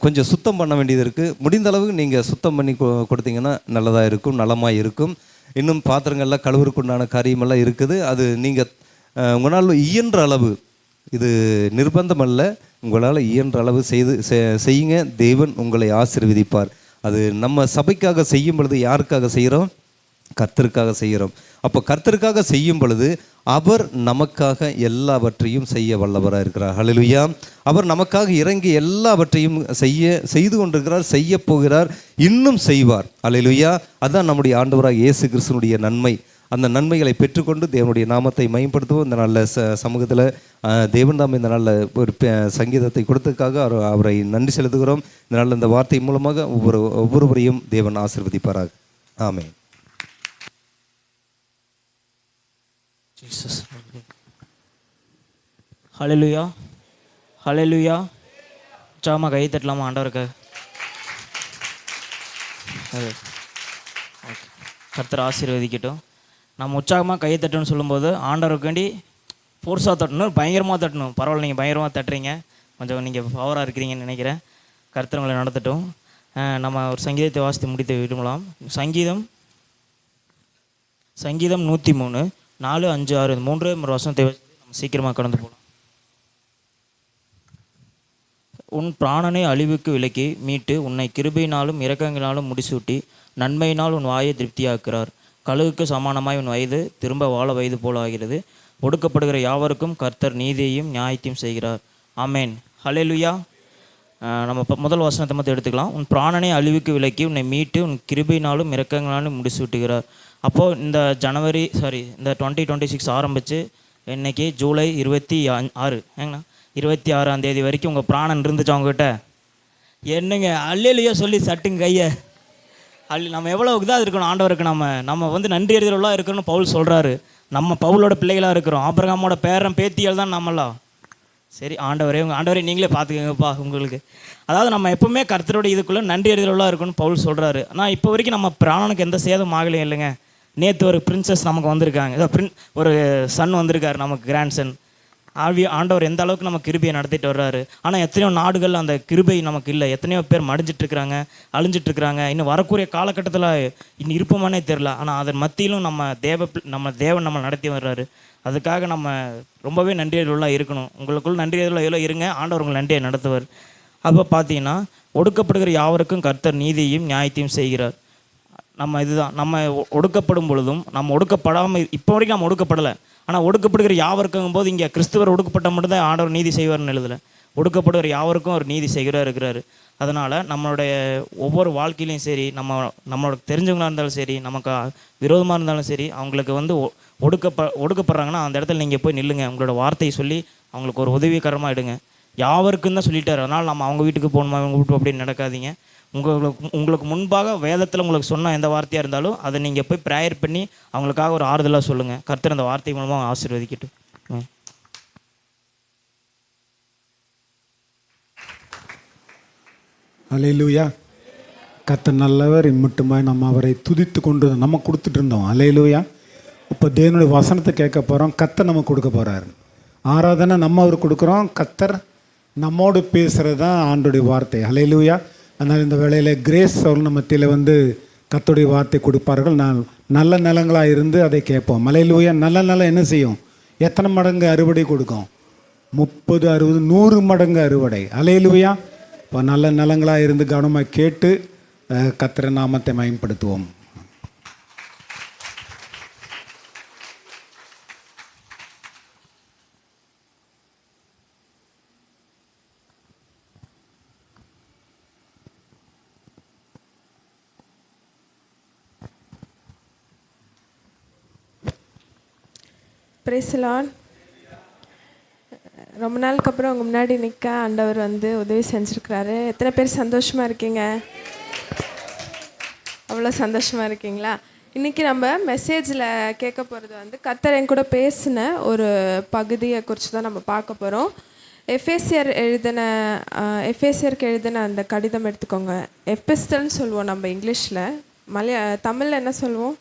கொஞ்சம் சுத்தம் பண்ண வேண்டியது இருக்குது. முடிந்த அளவுக்கு நீங்கள் சுத்தம் பண்ணி கொடுத்தீங்கன்னா நல்லதாக இருக்கும், நலமாக இருக்கும். இன்னும் பாத்திரங்கள்லாம் கழுவுறதுக்குண்டான காரியமெல்லாம் இருக்குது. அது நீங்கள் உங்களால் இயன்ற அளவு, இது நிர்பந்தம் அல்ல, உங்களால் இயன்ற அளவு செய்யுங்க. தேவன் உங்களை ஆசீர்வதிப்பார். அது நம்ம சபைக்காக செய்யும் பொழுது யாருக்காக செய்கிறோம்? கர்த்தருக்காக செய்கிறோம். அப்போ கர்த்தருக்காக செய்யும் பொழுது அவர் நமக்காக எல்லாவற்றையும் செய்ய வல்லவராக இருக்கிறார். ஹல்லேலூயா. அவர் நமக்காக இறங்கி எல்லாவற்றையும் செய்து கொண்டிருக்கிறார், செய்ய போகிறார், இன்னும் செய்வார். ஹல்லேலூயா. அதுதான் நம்முடைய ஆண்டவராக இயேசு கிறிஸ்துனுடைய நன்மை. அந்த நன்மைகளை பெற்றுக்கொண்டு தேவனுடைய நாமத்தை மயம்படுத்துவோம். இந்த நல்ல சமூகத்தில் தேவன் தாம் இந்த நல்ல ஒரு சங்கீதத்தை கொடுத்ததுக்காக அவரை நன்றி செலுத்துகிறோம். இந்த நல்ல இந்த வார்த்தை மூலமாக ஒவ்வொருவரையும் தேவன் ஆசீர்வதிப்பாராக. ஆமென். Jesus. ஹல்லேலூயா, ஹல்லேலூயா. உற்சாகமாக கை தட்டலாமா ஆண்டவருக்கு? கர்த்தர் ஆசீர்வதிக்கட்டும். நம்ம உற்சாகமாக கை தட்டணும்னு சொல்லும்போது ஆண்டவருக்கு வேண்டி ஃபோர்ஸாக தட்டணும், பயங்கரமாக தட்டணும். பரவாயில்ல, நீங்கள் பயங்கரமாக தட்டுறீங்க, கொஞ்சம் நீங்கள் பவராக இருக்கிறீங்கன்னு நினைக்கிறேன். கர்த்தர் உங்களை நடத்தட்டும். நம்ம ஒரு சங்கீதத்தை வாசித்து முடித்து விடுமலாம். சங்கீதம் 103 4, 5, 6 3 வசனத்தை நம்ம சீக்கிரமாக கடந்து போகலாம். உன் பிராணனை அழிவுக்கு விலக்கி மீட்டு உன்னை கிருபையினாலும் இரக்கங்களினாலும் முடிசூட்டி நன்மையினால் உன் வாயை திருப்தியாக்குறார். கழுகுக்கு சமானமாய் உன் வயது திரும்ப வாழ வயது போல ஆகிறது. ஒடுக்கப்படுகிற யாவருக்கும் கர்த்தர் நீதியையும் நியாயத்தையும் செய்கிறார். ஆமேன். ஹல்லேலூயா. நம்ம முதல் வசனத்தை மட்டும் எடுத்துக்கலாம். உன் பிராணனை அழிவுக்கு விலக்கி உன்னை மீட்டு உன் கிருபையினாலும் இரக்கங்களாலும் முடிசூட்டுகிறார். அப்போது இந்த இந்த 2026 ஆரம்பித்து இன்றைக்கி ஜூலை 26 ஏங்கண்ணா 26ஆம் தேதி வரைக்கும் உங்கள் பிராணன் இருந்துச்சு அவங்ககிட்ட. என்னங்க அல்லேலூயா சொல்லி சட்டுங்க கையை. நம்ம எவ்வளோ இதாக இருக்கணும் ஆண்டவருக்கு. நம்ம நன்றி அறிதலாக இருக்கணும்னு பவுல் சொல்கிறாரு. நம்ம பவுலோட பிள்ளைகளாக இருக்கிறோம். ஆபிரகாமோட பேரன் பேத்தியால் தான் நம்மளாம். சரி ஆண்டவரே நீங்களே பார்த்துக்கங்கப்பா உங்களுக்கு. அதாவது நம்ம எப்பவுமே கர்த்தரோட இதுக்குள்ளே நன்றி அறிதலாக இருக்கணும்னு பவுல் சொல்கிறாரு. ஆனால் இப்போ வரைக்கும் நம்ம பிராணனுக்கு எந்த சேதம் ஆகலையும் இல்லைங்க. நேற்று ஒரு பிரின்சஸ் நமக்கு வந்திருக்காங்க, ஒரு சன் வந்திருக்காரு நமக்கு, கிராண்ட் சன். ஆண்டவர் எந்த அளவுக்கு நம்ம கிருபையை நடத்திட்டு வர்றாரு. ஆனால் எத்தனையோ நாடுகள் அந்த கிருபை நமக்கு இல்லை. எத்தனையோ பேர் மடிஞ்சிட்ருக்குறாங்க, அழிஞ்சிட்ருக்குறாங்க. இன்னும் வரக்கூடிய காலகட்டத்தில் இன்னும் இருப்போமானே தெரில. ஆனால் அதன் மத்தியிலும் நம்ம தேவன் நம்ம நடத்தி வர்றாரு. அதுக்காக நம்ம ரொம்பவே நன்றியர்களாக இருக்கணும். உங்களுக்குள் நன்றியர்களாக எவ்வளோ இருங்க, ஆண்டவர் உங்களை நன்றியை நடத்துவார். அப்போ பார்த்தீங்கன்னா ஒடுக்கப்படுகிற யாவருக்கும் கர்த்தர் நீதியையும் நியாயத்தையும் செய்கிறார். நம்ம ஒடுக்கப்படும் பொழுதும் நம்ம ஒடுக்கப்படாமல் இப்போ வரைக்கும் நம்ம ஒடுக்கப்படலை. ஆனால் ஒடுக்கப்படுகிற யாவருக்கும் போது இங்கே கிறிஸ்துவர் ஒடுக்கப்பட்ட மட்டும்தான் ஆண்டவர் நீதி செய்வார்னு எழுதலை. ஒடுக்கப்படுகிற யாவருக்கும் அவர் நீதி செய்கிறார் இருக்கிறாரு. அதனால் நம்மளுடைய ஒவ்வொரு வாழ்க்கையிலையும் சரி, நம்மளோட தெரிஞ்சவங்களாக இருந்தாலும் சரி, நமக்கு விரோதமாக இருந்தாலும் சரி, அவங்களுக்கு ஒடுக்கப்படுறாங்கன்னா அந்த இடத்துல நீங்கள் போய் நில்லுங்க. உங்களோட வார்த்தையை சொல்லி அவங்களுக்கு ஒரு உதவிகரமாக எடுங்க. யாவருக்கும் தான் சொல்லிட்டார். அதனால் நம்ம அவங்க வீட்டுக்கு போகணுமா அவங்க வீட்டு அப்படின்னு நடக்காதீங்க. உங்களுக்கு முன்பாக வேதத்தில் உங்களுக்கு சொன்ன எந்த வார்த்தையாக இருந்தாலும் அதை நீங்கள் போய் ப்ரேயர் பண்ணி அவங்களுக்காக ஒரு ஆறுதலாக சொல்லுங்கள். கர்த்தர் அந்த வார்த்தை மூலமாக ஆசீர்வதிக்கட்டும். அல்லேலூயா. கர்த்தர் நல்லவர், இம்மட்டுமாய் நம்ம அவரை துதித்து கொண்டு நம்ம கொடுத்துட்டு இருந்தோம். அல்லேலூயா. இப்போ தேவனுடைய வசனத்தை கேட்க போகிறோம். கர்த்தர் நம்ம கொடுக்க போகிறார். ஆராதனை நம்ம அவர் கொடுக்குறோம். கர்த்தர் நம்மோடு பேசுகிறது தான் ஆண்டுடைய வார்த்தை. அல்லேலூயா. அதனால் இந்த வேளையில் கிரேஸ் அவர்கள் நம்ம மத்தியில் கர்த்தருடைய வார்த்தை கொடுப்பார்கள். நான் நல்ல நிலங்களாக இருந்து அதை கேட்போம். அல்லேலூயா. நல்ல நிலம் என்ன செய்யும்? எத்தனை மடங்கு அறுவடை கொடுக்கும்? 30, 60, 100 மடங்கு அறுவடை. அல்லேலூயா. இப்போ நல்ல நிலங்களாக இருந்து கவனமாக கேட்டு கர்த்தர் நாமத்தை மகிமைப்படுத்துவோம். Praise lord. ரொம்ப நாளுக்கு அப்புறம் உங்கள் முன்னாடி நிற்க ஆண்டவர் வந்து உதவி செஞ்சுருக்கிறாரு. எத்தனை பேர் சந்தோஷமாக இருக்கீங்க? அவ்வளோ சந்தோஷமாக இருக்கீங்களா? இன்றைக்கி நம்ம மெசேஜில் கேட்க போகிறது வந்து கர்த்தர் என் கூட பேசின ஒரு பகுதியை குறித்து தான் நம்ம பார்க்க போகிறோம். எஃபேசியருக்கு எழுதின அந்த கடிதம் எடுத்துக்கோங்க. எபிஸ்டல்னு சொல்லுவோம் நம்ம இங்கிலீஷில். தமிழில் என்ன சொல்லுவோம்?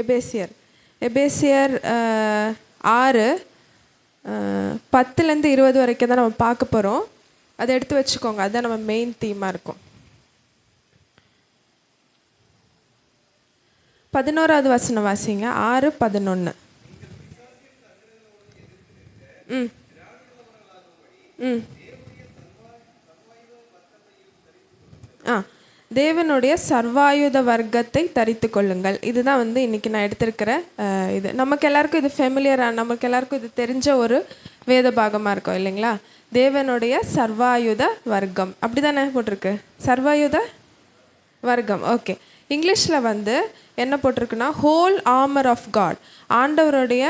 எபேசியர். 6:10-20 வரைக்கும் தான் நம்ம பார்க்க போகிறோம். அதை எடுத்து வச்சுக்கோங்க, அதுதான் நம்ம மெயின் தீமாக இருக்கும். 11வது வசனம் வாசிங்க. 6:11. ம் ம் தேவனுடைய சர்வாயுத வர்க்கத்தை தரித்து கொள்ளுங்கள். இதுதான் வந்து இன்றைக்கி நான் எடுத்திருக்கிற இது. நமக்கு எல்லாருக்கும் இது ஃபெமிலியராக, நமக்கு எல்லாருக்கும் இது தெரிஞ்ச ஒரு வேத பாகமாக இருக்கும் இல்லைங்களா? தேவனுடைய சர்வாயுத வர்க்கம் அப்படி தானே போட்டிருக்கு, சர்வாயுத வர்க்கம். ஓகே, இங்கிலீஷில் வந்து என்ன போட்டிருக்குன்னா ஹோல் ஆர்மர் ஆஃப் காட். ஆண்டவருடைய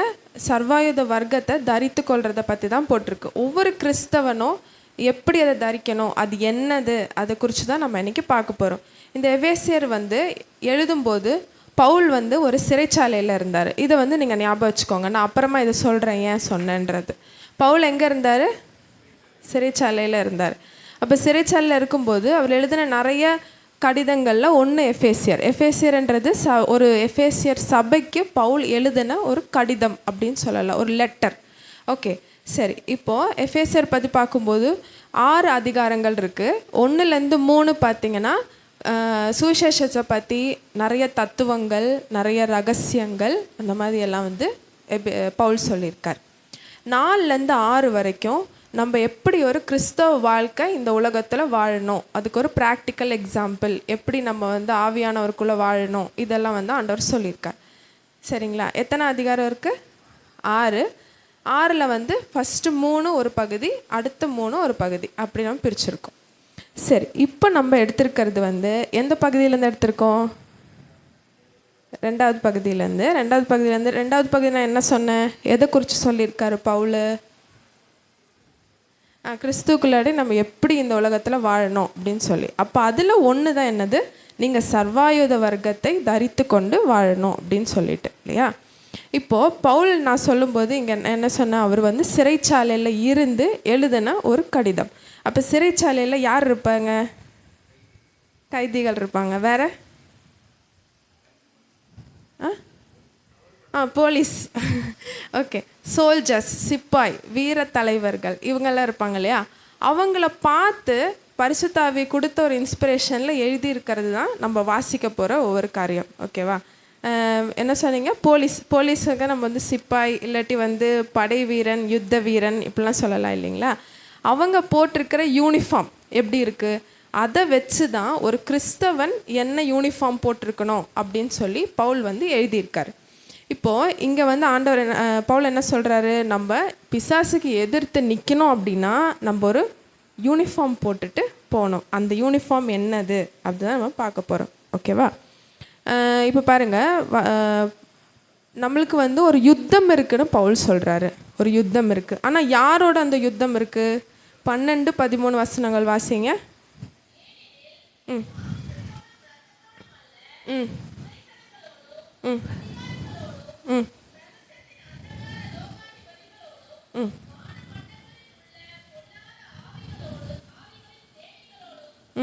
சர்வாயுத வர்க்கத்தை தரித்து கொள்றதை பற்றி தான் போட்டிருக்கு. ஒவ்வொரு கிறிஸ்தவனும் எப்படி அதை தரிக்கணும், அது என்னது, அதை குறித்து தான் நம்ம இன்றைக்கி பார்க்க போகிறோம். இந்த எபேசியர் வந்து எழுதும்போது பவுல் வந்து ஒரு சிறைச்சாலையில் இருந்தார். இதை வந்து நீங்கள் ஞாபகம் வச்சுக்கோங்க. நான் அப்புறமா இதை சொல்கிறேன் ஏன் சொன்னேன்றது. பவுல் எங்கே இருந்தார்? சிறைச்சாலையில் இருந்தார். அப்போ சிறைச்சாலையில் இருக்கும்போது அவர் எழுதின நிறைய கடிதங்களில் ஒன்று எஃபேசியர். எஃபேசியர்ன்றது ஒரு எஃபேசியர் சபைக்கு பவுல் எழுதின ஒரு கடிதம் அப்படின்னு சொல்லலாம், ஒரு லெட்டர். ஓகே, சரி. இப்போது எஃபேசியர் பற்றி பார்க்கும்போது 6 அதிகாரங்கள் இருக்குது. 1-3 பார்த்திங்கன்னா சுவிசேஷத்தை பற்றி நிறைய தத்துவங்கள், நிறைய ரகசியங்கள், அந்த மாதிரி எல்லாம் வந்து பவுல் சொல்லியிருக்கார். 4-6 வரைக்கும் நம்ம எப்படி ஒரு கிறிஸ்தவ வாழ்க்கை இந்த உலகத்தில் வாழணும், அதுக்கு ஒரு ப்ராக்டிக்கல் எக்ஸாம்பிள், எப்படி நம்ம வந்து ஆவியானவருக்குள்ளே வாழணும், இதெல்லாம் வந்து ஆண்டவர் சொல்லியிருக்கார். சரிங்களா? எத்தனை அதிகாரம் இருக்குது? 6. 6ல் வந்து ஃபஸ்ட்டு 3 ஒரு பகுதி, அடுத்த 3 ஒரு பகுதி, அப்படி நம்ம பிரிச்சுருக்கோம். சரி, இப்போ நம்ம எடுத்திருக்கிறது வந்து எந்த பகுதியிலேருந்து எடுத்திருக்கோம்? 2வது பகுதியிலேருந்து. 2வது பகுதி நான் என்ன சொன்னேன், எதை குறித்து சொல்லியிருக்காரு பவுல்? கிறிஸ்துக்குள்ளாடி நம்ம எப்படி இந்த உலகத்தில் வாழணும் அப்படின்னு சொல்லி. அப்போ அதில் ஒன்று தான் என்னது, நீங்கள் சர்வாயுத வர்க்கத்தை தரித்து கொண்டு வாழணும் அப்படின்னு சொல்லிட்டு இல்லையா? இப்போது பவுல் நான் சொல்லும்போது இங்கே என்ன சொன்னேன், அவர் வந்து சிறைச்சாலையில் இருந்து எழுதின ஒரு கடிதம். அப்போ சிறைச்சாலையில் யார் இருப்பாங்க? கைதிகள் இருப்பாங்க. வேற போலீஸ், ஓகே, சோல்ஜர்ஸ், சிப்பாய், வீர தலைவர்கள், இவங்கெல்லாம் இருப்பாங்க இல்லையா? அவங்கள பார்த்து பரிசுத்த ஆவி கொடுத்த ஒரு இன்ஸ்பிரேஷனில் எழுதியிருக்கிறது தான் நம்ம வாசிக்க போகிற ஒவ்வொரு காரியம். ஓகேவா? என்ன சொன்னீங்க? போலீஸுக்கு நம்ம வந்து சிப்பாய், இல்லாட்டி வந்து படை வீரன், யுத்த வீரன் இப்படிலாம் சொல்லலாம் இல்லைங்களா? அவங்க போட்டிருக்கிற யூனிஃபார்ம் எப்படி இருக்குது, அதை வச்சு தான் ஒரு கிறிஸ்தவன் என்ன யூனிஃபார்ம் போட்டிருக்கணும் அப்படின்னு சொல்லி பவுல் வந்து எழுதியிருக்காரு. இப்போது இங்கே வந்து ஆண்டவர் பவுல் என்ன சொல்கிறாரு, நம்ம பிசாசுக்கு எதிர்த்து நிற்கணும் அப்படின்னா நம்ம ஒரு யூனிஃபார்ம் போட்டுட்டு போகணும். அந்த யூனிஃபார்ம் என்னது அப்படிதான் நம்ம பார்க்க போகிறோம். ஓகேவா? இப்போ பாருங்கள், நம்மளுக்கு வந்து ஒரு யுத்தம் இருக்குதுன்னு பவுல் சொல்கிறாரு. ஒரு யுத்தம் இருக்குது. ஆனால் யாரோட அந்த யுத்தம் இருக்குது? 12-13 வசனங்கள் வாசிங்க. ம் ம் ம் ம் ம்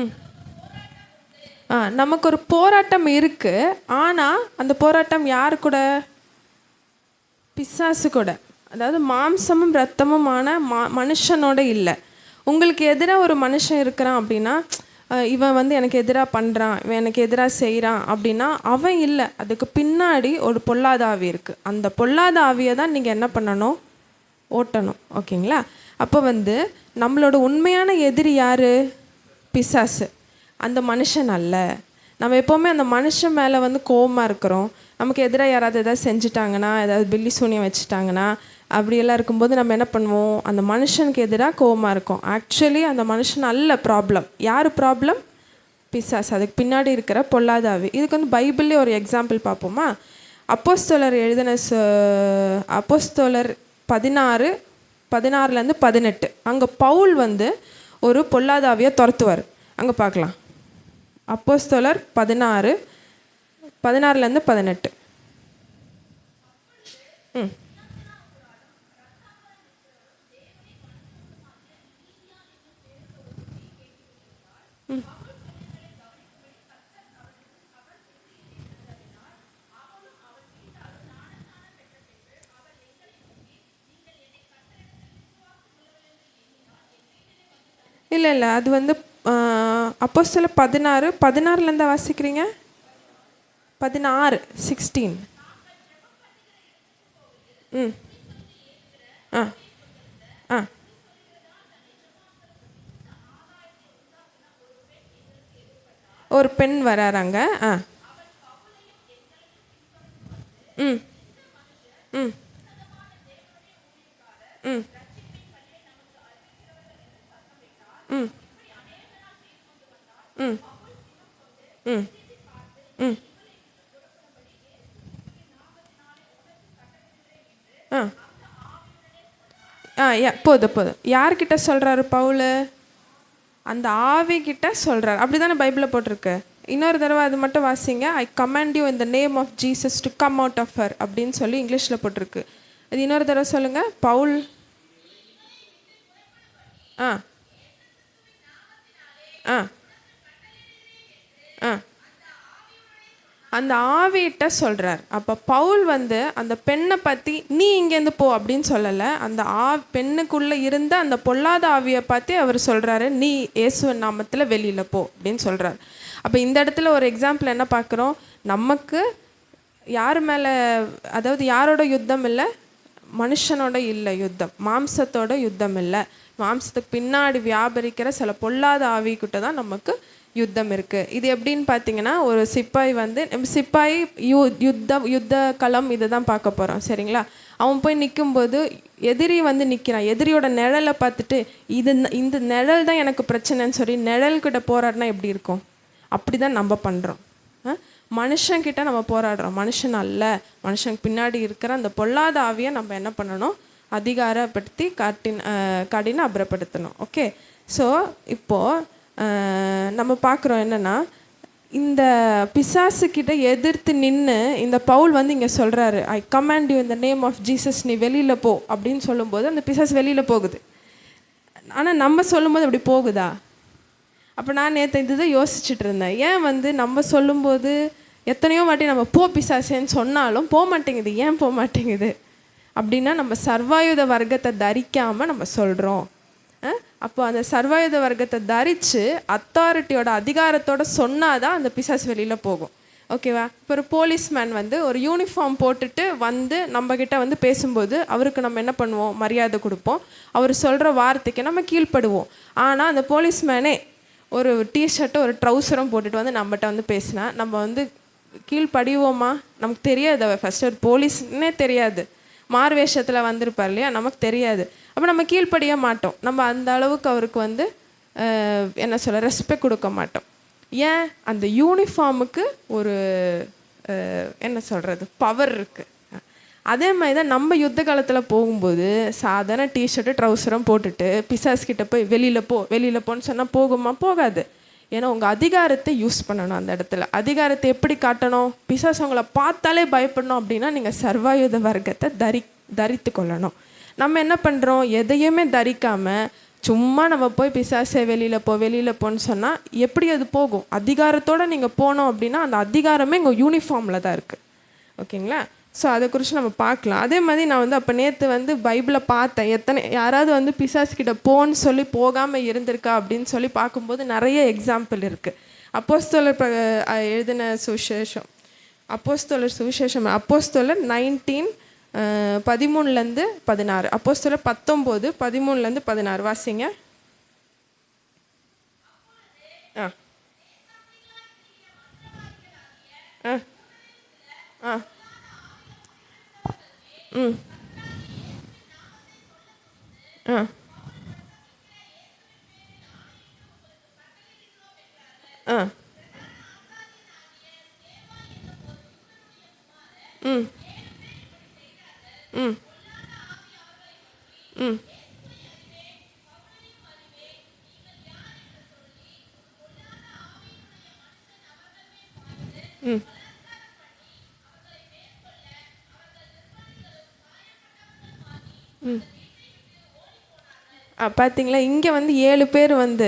ம் நமக்கு ஒரு போராட்டம் இருக்குது. ஆனால் அந்த போராட்டம் யார் கூட? பிசாசு கூட. அதாவது மாம்சமும் இரத்தமுமான மனுஷனோட இல்லை. உங்களுக்கு எதிராக ஒரு மனுஷன் இருக்கிறான் அப்படின்னா, இவன் வந்து எனக்கு எதிராக பண்ணுறான், இவன் எனக்கு எதிராக செய்கிறான் அப்படின்னா அவன் இல்லை. அதுக்கு பின்னாடி ஒரு பொல்லாத ஆவி இருக்குது. அந்த பொல்லாத ஆவியை தான் நீங்கள் என்ன பண்ணணும்? ஓட்டணும். ஓகேங்களா? அப்போ வந்து நம்மளோட உண்மையான எதிரி யார்? பிசாசு, அந்த மனுஷன் அல்ல. நம்ம எப்போவுமே அந்த மனுஷன் மேலே வந்து கோபமாக இருக்கிறோம். நமக்கு எதிராக யாராவது எதாவது செஞ்சுட்டாங்கன்னா, ஏதாவது பில்லி சூனியம் வச்சுட்டாங்கன்னா, அப்படியெல்லாம் இருக்கும்போது நம்ம என்ன பண்ணுவோம்? அந்த மனுஷனுக்கு எதிராக கோபமாக இருக்கும். ஆக்சுவலி அந்த மனுஷன் அல்ல ப்ராப்ளம். யார் ப்ராப்ளம்? பிசாசு. அதுக்கு பின்னாடி இருக்கிற பொல்லாத ஆவி. இதுக்கு வந்து பைபிள்லேயே ஒரு எக்ஸாம்பிள் பார்ப்போமா? அப்போஸ்தலர் எழுதின அப்போஸ்தலர் 16:18 அங்கே பவுல் வந்து ஒரு பொல்லாத ஆவியை துரத்துவார். அங்கே பார்க்கலாம். அப்போஸ்தலர் 16:18. இல்லை அது வந்து அப்போஸ்தலர் 16:16 வாசிக்கிறீங்க. 16:16. ஆ ஆ ஒரு பெண் வராறாங்க. ம் ம் ம் ம் ம் ம் ம் போதும். யார்கிட்ட சொல்கிறாரு பவுல்? அந்த ஆவி கிட்ட சொல்கிறார். அப்படி தானே பைபிளில் போட்டிருக்கு. இன்னொரு தடவை அது மட்டும் வாசிங்க. I command you in the name of Jesus to come out of her அப்படின்னு சொல்லி இங்கிலீஷில் போட்டிருக்கு. அது இன்னொரு தடவை சொல்லுங்கள். பவுல் ஆ ஆ ஆ அந்த ஆவியிட்ட சொல்கிறார். அப்போ பவுல் வந்து அந்த பெண்ணை பற்றி நீ இங்கேருந்து போ அப்படின்னு சொல்லலை. அந்த பெண்ணுக்குள்ளே இருந்த அந்த பொல்லாத ஆவியை பற்றி அவர் சொல்கிறாரு, நீ இயேசுவின் நாமத்தில் வெளியில் போ அப்படின்னு சொல்கிறார். அப்போ இந்த இடத்துல ஒரு எக்ஸாம்பிள் என்ன பார்க்குறோம்? நமக்கு யார் மேலே, அதாவது யாரோட யுத்தம் இல்லை, மனுஷனோட இல்லை யுத்தம், மாம்சத்தோட யுத்தம் இல்லை. மாம்சத்துக்கு பின்னாடி வியாபரிக்கிற சில பொல்லாத ஆவிக்கிட்ட தான் நமக்கு யுத்தம் இருக்குது. இது எப்படின்னு பார்த்தீங்கன்னா, ஒரு சிப்பாய் வந்து யுத்த களம் இதை தான் பார்க்க போகிறோம். சரிங்களா? அவன் போய் நிற்கும்போது எதிரி வந்து நிற்கிறான். எதிரியோட நிழலை பார்த்துட்டு இந்த நிழல் தான் எனக்கு பிரச்சனைன்னு சொல்லி நிழல்கிட்ட போராடினா எப்படி இருக்கும்? அப்படி தான் நம்ம பண்ணுறோம். மனுஷங்கிட்ட நம்ம போராடுறோம். மனுஷன் அல்ல, மனுஷனுக்கு பின்னாடி இருக்கிற அந்த பொல்லாத ஆவியை நம்ம என்ன பண்ணணும்? அதிகாரப்படுத்தி காட்டின்னு அப்புறப்படுத்தணும். ஓகே. ஸோ இப்போது நம்ம பார்க்குறோம் என்னென்னா, இந்த பிசாசுக்கிட்ட எதிர்த்து நின்று இந்த பவுல் வந்து இங்கே சொல்கிறாரு, ஐ கமாண்ட் யூ இந்த நேம் ஆஃப் ஜீசஸ், நீ வெளியில் போ அப்படின்னு சொல்லும்போது அந்த பிசாசு வெளியில் போகுது. ஆனால் நம்ம சொல்லும்போது அப்படி போகுதா? அப்போ நான் நேற்று இதுதான் யோசிச்சுட்டு இருந்தேன். ஏன் வந்து நம்ம சொல்லும்போது எத்தனையோ வாட்டி நம்ம போ பிசாசேன்னு சொன்னாலும் போக மாட்டேங்குது. ஏன் போக மாட்டேங்குது அப்படின்னா, நம்ம சர்வாயுத வர்க்கத்தை தரிக்காமல் நம்ம சொல்கிறோம். அப்போ அந்த சர்வாயுத வர்க்கத்தை தரித்து அத்தாரிட்டியோட அதிகாரத்தோடு சொன்னாதான் அந்த பிசாசு வெளியில் போகும். ஓகேவா? இப்போ ஒரு போலீஸ்மேன் வந்து ஒரு யூனிஃபார்ம் போட்டுட்டு வந்து நம்மக்கிட்ட வந்து பேசும்போது அவருக்கு நம்ம என்ன பண்ணுவோம்? மரியாதை கொடுப்போம். அவர் சொல்கிற வார்த்தைக்கு நம்ம கீழ்ப்படுவோம். ஆனால் அந்த போலீஸ்மேனே ஒரு டிஷர்ட்டும் ஒரு ட்ரௌசரும் போட்டுட்டு வந்து நம்மகிட்ட வந்து பேசினா நம்ம வந்து கீழ்ப்படிவோமா? நமக்கு தெரியாது. அவர் ஃபஸ்ட்டு ஒரு போலீஸ்னே தெரியாது, மார்வேஷத்தில் வந்திருப்பார் இல்லையா, நமக்கு தெரியாது. அப்போ நம்ம கீழ்ப்படிய மாட்டோம். நம்ம அந்த அளவுக்கு அவருக்கு வந்து என்ன சொல்ல, ரெஸ்பெக்ட் கொடுக்க மாட்டோம். ஏன்? அந்த யூனிஃபார்முக்கு ஒரு என்ன சொல்கிறது, பவர் இருக்குது. அதே மாதிரி தான் நம்ம யுத்த காலத்தில் போகும்போது சாதாரண டிஷர்ட்டு ட்ரௌசரும் போட்டுட்டு பிசாஸ்கிட்ட போய் வெளியில் போன்னு சொன்னால் போகுமா? போகாது. ஏன்னா உங்கள் அதிகாரத்தை யூஸ் பண்ணணும். அந்த இடத்துல அதிகாரத்தை எப்படி காட்டணும்? பிசாசு உங்களை பார்த்தாலே பயப்படணும் அப்படின்னா நீங்கள் சர்வாயுத வர்க்கத்தை தரித்து கொள்ளணும். நம்ம என்ன பண்ணுறோம்? எதையுமே தரிக்காமல் சும்மா நம்ம போய் பிசாசே வெளியில் போன்னு சொன்னால் எப்படி அது போகும்? அதிகாரத்தோடு நீங்கள் போனோம் அப்படின்னா அந்த அதிகாரமே உங்கள் யூனிஃபார்மில் தான் இருக்குது. ஓகேங்களா? ஸோ அதை குறித்து நம்ம பார்க்கலாம். அதே மாதிரி நான் வந்து அப்போ நேற்று வந்து பைபிளை பார்த்தேன். யாராவது வந்து பிசாசுக்கிட்ட போன்னு சொல்லி போகாமல் இருந்திருக்கா அப்படின்னு சொல்லி பார்க்கும்போது நிறைய எக்ஸாம்பிள் இருக்குது. அப்போஸ்தலர் எழுதின சுவிசேஷம், அப்போஸ்தலர் 19:13-16. அப்போஸ்தலர் 19:13-16 வாசிங்க. ஆ ஆ ஆ ம் ஆ ஆ ம் ம் ம் ம் பார்த்தீங்களா, இங்கே வந்து 7 பேர் வந்து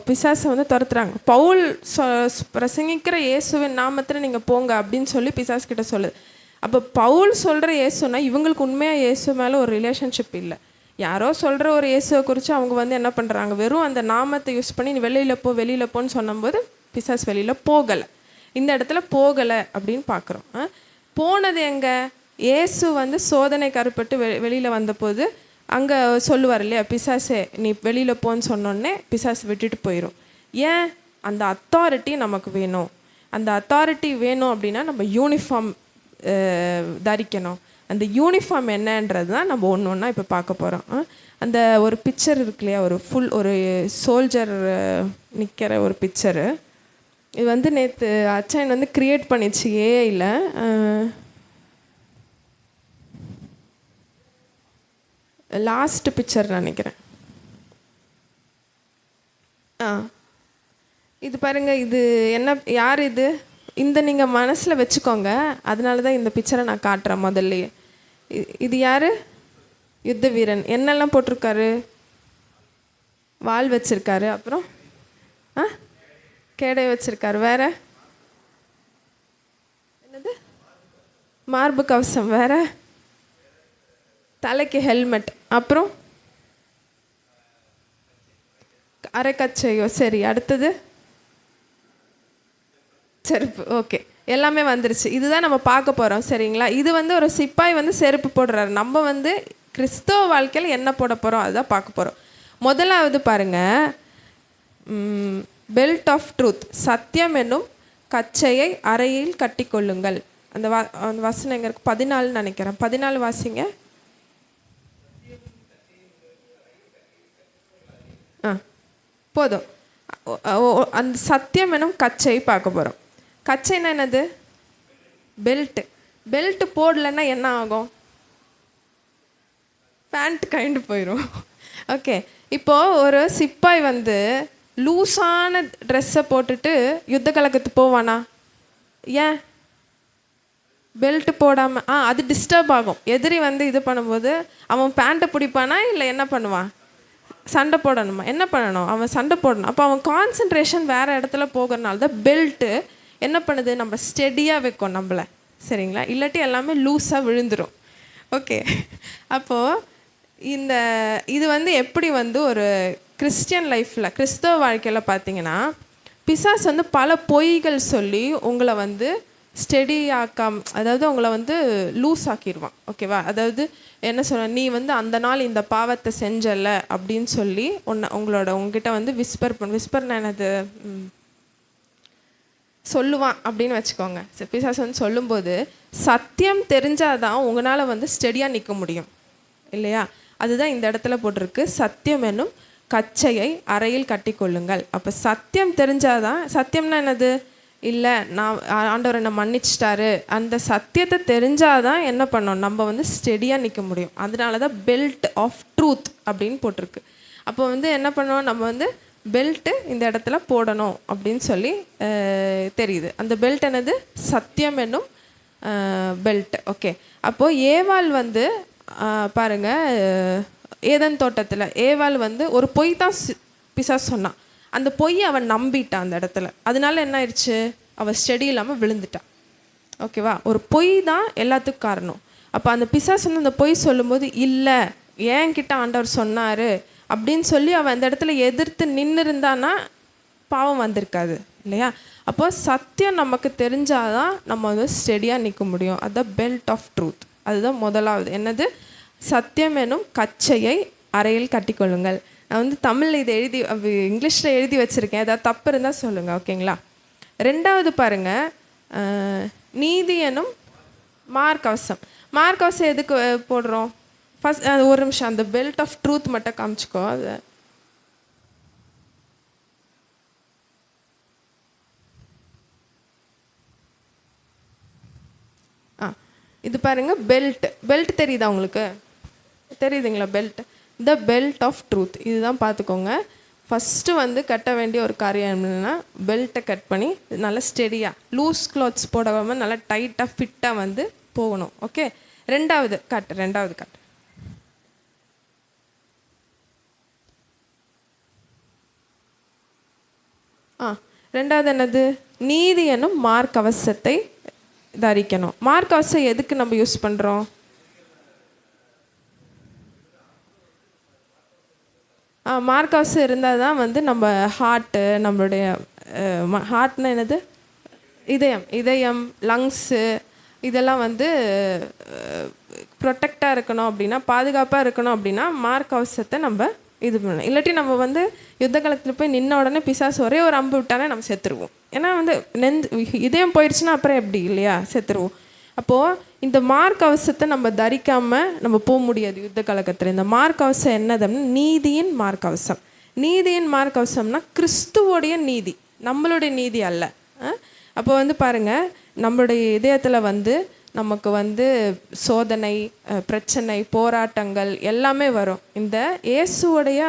பிசாசை வந்து துரத்துறாங்க. பவுல் பிரசங்கிக்கிற இயேசுவின் நாமத்தில் நீங்கள் போங்க அப்படின்னு சொல்லி பிசாஸ் கிட்ட சொல்லுது. அப்போ பவுல் சொல்கிற இயேசுனா இவங்களுக்கு உண்மையாக இயேசு மேலே ஒரு ரிலேஷன்ஷிப் இல்லை. யாரோ சொல்கிற ஒரு இயேசுவை குறித்து அவங்க வந்து என்ன பண்ணுறாங்க, வெறும் அந்த நாமத்தை யூஸ் பண்ணி நீ வெளியில் போன்னு சொன்னபோது பிசாஸ் வெளியில் போகலை. இந்த இடத்துல போகலை அப்படின்னு பார்க்குறோம். போனது எங்கே? இயேசு வந்து சோதனை கருப்பட்டு வெளியில் வந்தபோது அங்கே சொல்லுவார் இல்லையா, பிசாசே நீ வெளியில் போன்னு சொன்னோடனே பிசாசு விட்டுட்டு போயிடும். ஏன்? அந்த அத்தாரிட்டி நமக்கு வேணும். அந்த அத்தாரிட்டி வேணும் அப்படின்னா நம்ம யூனிஃபார்ம் தரிக்கணும். அந்த யூனிஃபார்ம் என்னன்றது தான் நம்ம ஒன்று ஒன்றா இப்போ பார்க்க போகிறோம். அந்த ஒரு பிக்சர் இருக்கு இல்லையா, ஒரு சோல்ஜர் நிற்கிற ஒரு பிக்சரு. இது வந்து நேற்று அச்சன் வந்து க்ரியேட் பண்ணிச்சு ஏஐயில். லாஸ்ட் பிக்சர் நினைக்கிறேன். இது பாருங்கள், இது என்ன, யார் இது? இந்த நீங்கள் மனசில் வச்சுக்கோங்க. அதனால தான் இந்த பிக்சரை நான் காட்டுறேன் முதல்லையே. இது யார்? யுத்த வீரன். என்னெல்லாம் போட்டிருக்காரு? வாள் வச்சுருக்காரு, அப்புறம் கேடை வச்சுருக்காரு, வேற என்னது, மார்பு கவசம், வேற தலைக்கு ஹெல்மெட், அப்புறம் அரைக்கச்சையோ. சரி, அடுத்தது செருப்பு. ஓகே, எல்லாமே வந்துருச்சு. இதுதான் நம்ம பார்க்க போகிறோம். சரிங்களா? இது வந்து ஒரு சிப்பாய் வந்து செருப்பு போடுறாரு. நம்ம வந்து கிறிஸ்தவ வாழ்க்கையில் என்ன போட போகிறோம் அதுதான் பார்க்க போகிறோம். முதலாவது பாருங்கள், பெல்ட் ஆஃப் ட்ரூத், சத்தியம் என்னும் கச்சையை அறையில் கட்டிக்கொள்ளுங்கள். அந்த வசனம் எங்கே இருக்கு? 14 நினைக்கிறேன். 14 வாசிங்க. போதும். அந்த சத்தியம் என்னும் கச்சை பார்க்க போகிறோம். கச்சைன்னா என்னது? பெல்ட்டு. பெல்ட் போடலைன்னா என்ன ஆகும்? பேண்ட் கழண்டு போயிடும். ஓகே, இப்போது ஒரு சிப்பாய் வந்து லூஸான ட்ரெஸ்ஸை போட்டுட்டு யுத்த கலக்கத்துக்கு போவானா? ஏன்? பெல்ட்டு போடாமல். அது டிஸ்டர்ப் ஆகும். எதிரி வந்து இது பண்ணும்போது அவன் பேண்ட்டை பிடிப்பானா இல்லை என்ன பண்ணுவான்? சண்டை போடணுமா? என்ன பண்ணணும்? அவன் சண்டை போடணும். அப்போ அவன் கான்சன்ட்ரேஷன் வேறு இடத்துல போகிறனால தான் பெல்ட்டு என்ன பண்ணுது, நம்ம ஸ்டெடியாக வைக்கும் நம்மளை. சரிங்களா? இல்லாட்டி எல்லாமே லூஸாக விழுந்துடும். ஓகே, அப்போது இது வந்து எப்படி வந்து ஒரு கிறிஸ்டியன் லைஃப்பில், கிறிஸ்தவ வாழ்க்கையில் பார்த்தீங்கன்னா, பிசாஸ் வந்து பல பொய்கள் சொல்லி உங்களை வந்து ஸ்டெடி அதாவது உங்களை வந்து லூஸ் ஆக்கிடுவான். ஓகேவா? அதாவது என்ன சொல்ற, நீ வந்து அந்த நாள் இந்த பாவத்தை செஞ்சல அப்படின்னு சொல்லி உங்ககிட்ட வந்து விஸ்பர்னா என்னது, சொல்லுவான் அப்படின்னு வச்சுக்கோங்க. பிசாசு வந்து சொல்லும்போது சத்தியம் தெரிஞ்சாதான் உங்களால் வந்து ஸ்டெடியாக நிற்க முடியும் இல்லையா? அதுதான் இந்த இடத்துல போட்டிருக்கு, சத்தியம் என்னும் கச்சையை அறையில் கட்டிக்கொள்ளுங்கள். அப்போ சத்தியம் தெரிஞ்சாதான், சத்தியம்னா என்னது, இல்லை நான் ஆண்டவர் என்னை மன்னிச்சிட்டாரு, அந்த சத்தியத்தை தெரிஞ்சாதான் என்ன பண்ணோம், நம்ம வந்து ஸ்டெடியாக நிற்க முடியும். அதனால தான் பெல்ட் ஆஃப் ட்ரூத் அப்படின்னு போட்டிருக்கு. அப்போ வந்து என்ன பண்ணுவோம், நம்ம வந்து பெல்ட்டு இந்த இடத்துல போடணும் அப்படின்னு சொல்லி தெரியுது. அந்த பெல்ட் என்னது? சத்தியம் என்னும் பெல்ட். ஓகே, அப்போது ஏவாள் வந்து பாருங்கள், ஏதன் தோட்டத்தில் ஏவாள் வந்து ஒரு பொய் தான் பிசாஸ் சொன்னான். அந்த பொய் அவன் நம்பிட்டான் அந்த இடத்துல. அதனால என்ன ஆயிடுச்சு, அவள் ஸ்டெடி இல்லாமல் விழுந்துட்டான். ஓகேவா? ஒரு பொய் தான் எல்லாத்துக்கும் காரணம். அப்போ அந்த பிசாஸ் வந்து அந்த பொய் சொல்லும்போது, இல்லை என்கிட்ட ஆண்டவர் சொன்னார் அப்படின்னு சொல்லி அவன் அந்த இடத்துல எதிர்த்து நின்று இருந்தான்னா பாவம் வந்திருக்காது இல்லையா? அப்போது சத்தியம் நமக்கு தெரிஞ்சாதான் நம்ம வந்து ஸ்டெடியாக நிற்க முடியும். அதுதான் பெல்ட் ஆஃப் ட்ரூத். அதுதான் முதலாவது. என்னது? சத்தியம் எனும் கச்சையை அறையில் கட்டிக்கொள்ளுங்கள். நான் வந்து தமிழில் இதை இங்கிலீஷில் எழுதி வச்சுருக்கேன். ஏதாவது தப்பு இருந்தால் சொல்லுங்கள். ஓகேங்களா? ரெண்டாவது பாருங்கள், நீதி எனும் மார்க்கவசம். மார்க்கவசம் எதுக்கு போடுறோம்? ஃபஸ்ட் ஒரு நிமிஷம், அந்த பெல்ட் ஆஃப் ட்ரூத் மட்டும் காமிச்சிக்கோ. அது இது பாருங்க பெல்ட். பெல்ட் தெரியுதா உங்களுக்கு? தெரியுதுங்களா belt? The belt of truth. இதுதான் பார்த்துக்கோங்க. ஃபஸ்ட்டு வந்து கட்ட வேண்டிய ஒரு காரியம் என்னென்னா, பெல்ட்டை கட் பண்ணி நல்லா ஸ்டெடியாக லூஸ் க்ளாத்ஸ் போடாமல் நல்லா டைட்டாக ஃபிட்டாக வந்து போகணும். ஓகே, ரெண்டாவது கட். ரெண்டாவது என்னது? நீதி என்னும் மார்க்கவசத்தை தரிக்கணும். மார்க்கவசம் எதுக்கு நம்ம யூஸ் பண்ணுறோம்? மார்க்கவசம் இருந்தால் தான் வந்து நம்ம ஹார்ட்டு, நம்மளுடைய ஹார்ட்னா என்னது? இதயம், லங்ஸு, இதெல்லாம் வந்து ப்ரொடெக்டாக இருக்கணும் அப்படின்னா, பாதுகாப்பாக இருக்கணும் அப்படின்னா மார்க்கவசத்தை நம்ம இது பண்ணணும். இல்லாட்டி நம்ம வந்து யுத்த காலத்தில் போய் நின்ன உடனே பிசாசு ஒரே ஒரு அம்பு விட்டானே நம்ம செத்துருவோம். ஏன்னா வந்து இதயம் போயிடுச்சுன்னா அப்புறம் எப்படி இல்லையா, செத்துருவோம். அப்போது இந்த மார்க்கவசத்தை நம்ம தரிக்காமல் நம்ம போக முடியாது யுத்த காலகட்டத்தில். இந்த மார்க்கவசம் என்னதுன்னா நீதியின் மார்க்கவசம். நீதியின் மார்க்கவசம்னா கிறிஸ்துவோடைய நீதி, நம்மளுடைய நீதி அல்ல. அப்போ வந்து பாருங்கள், நம்மளுடைய இதயத்தில் வந்து நமக்கு வந்து சோதனை, பிரச்சனை, போராட்டங்கள் எல்லாமே வரும். இந்த இயேசுவுடைய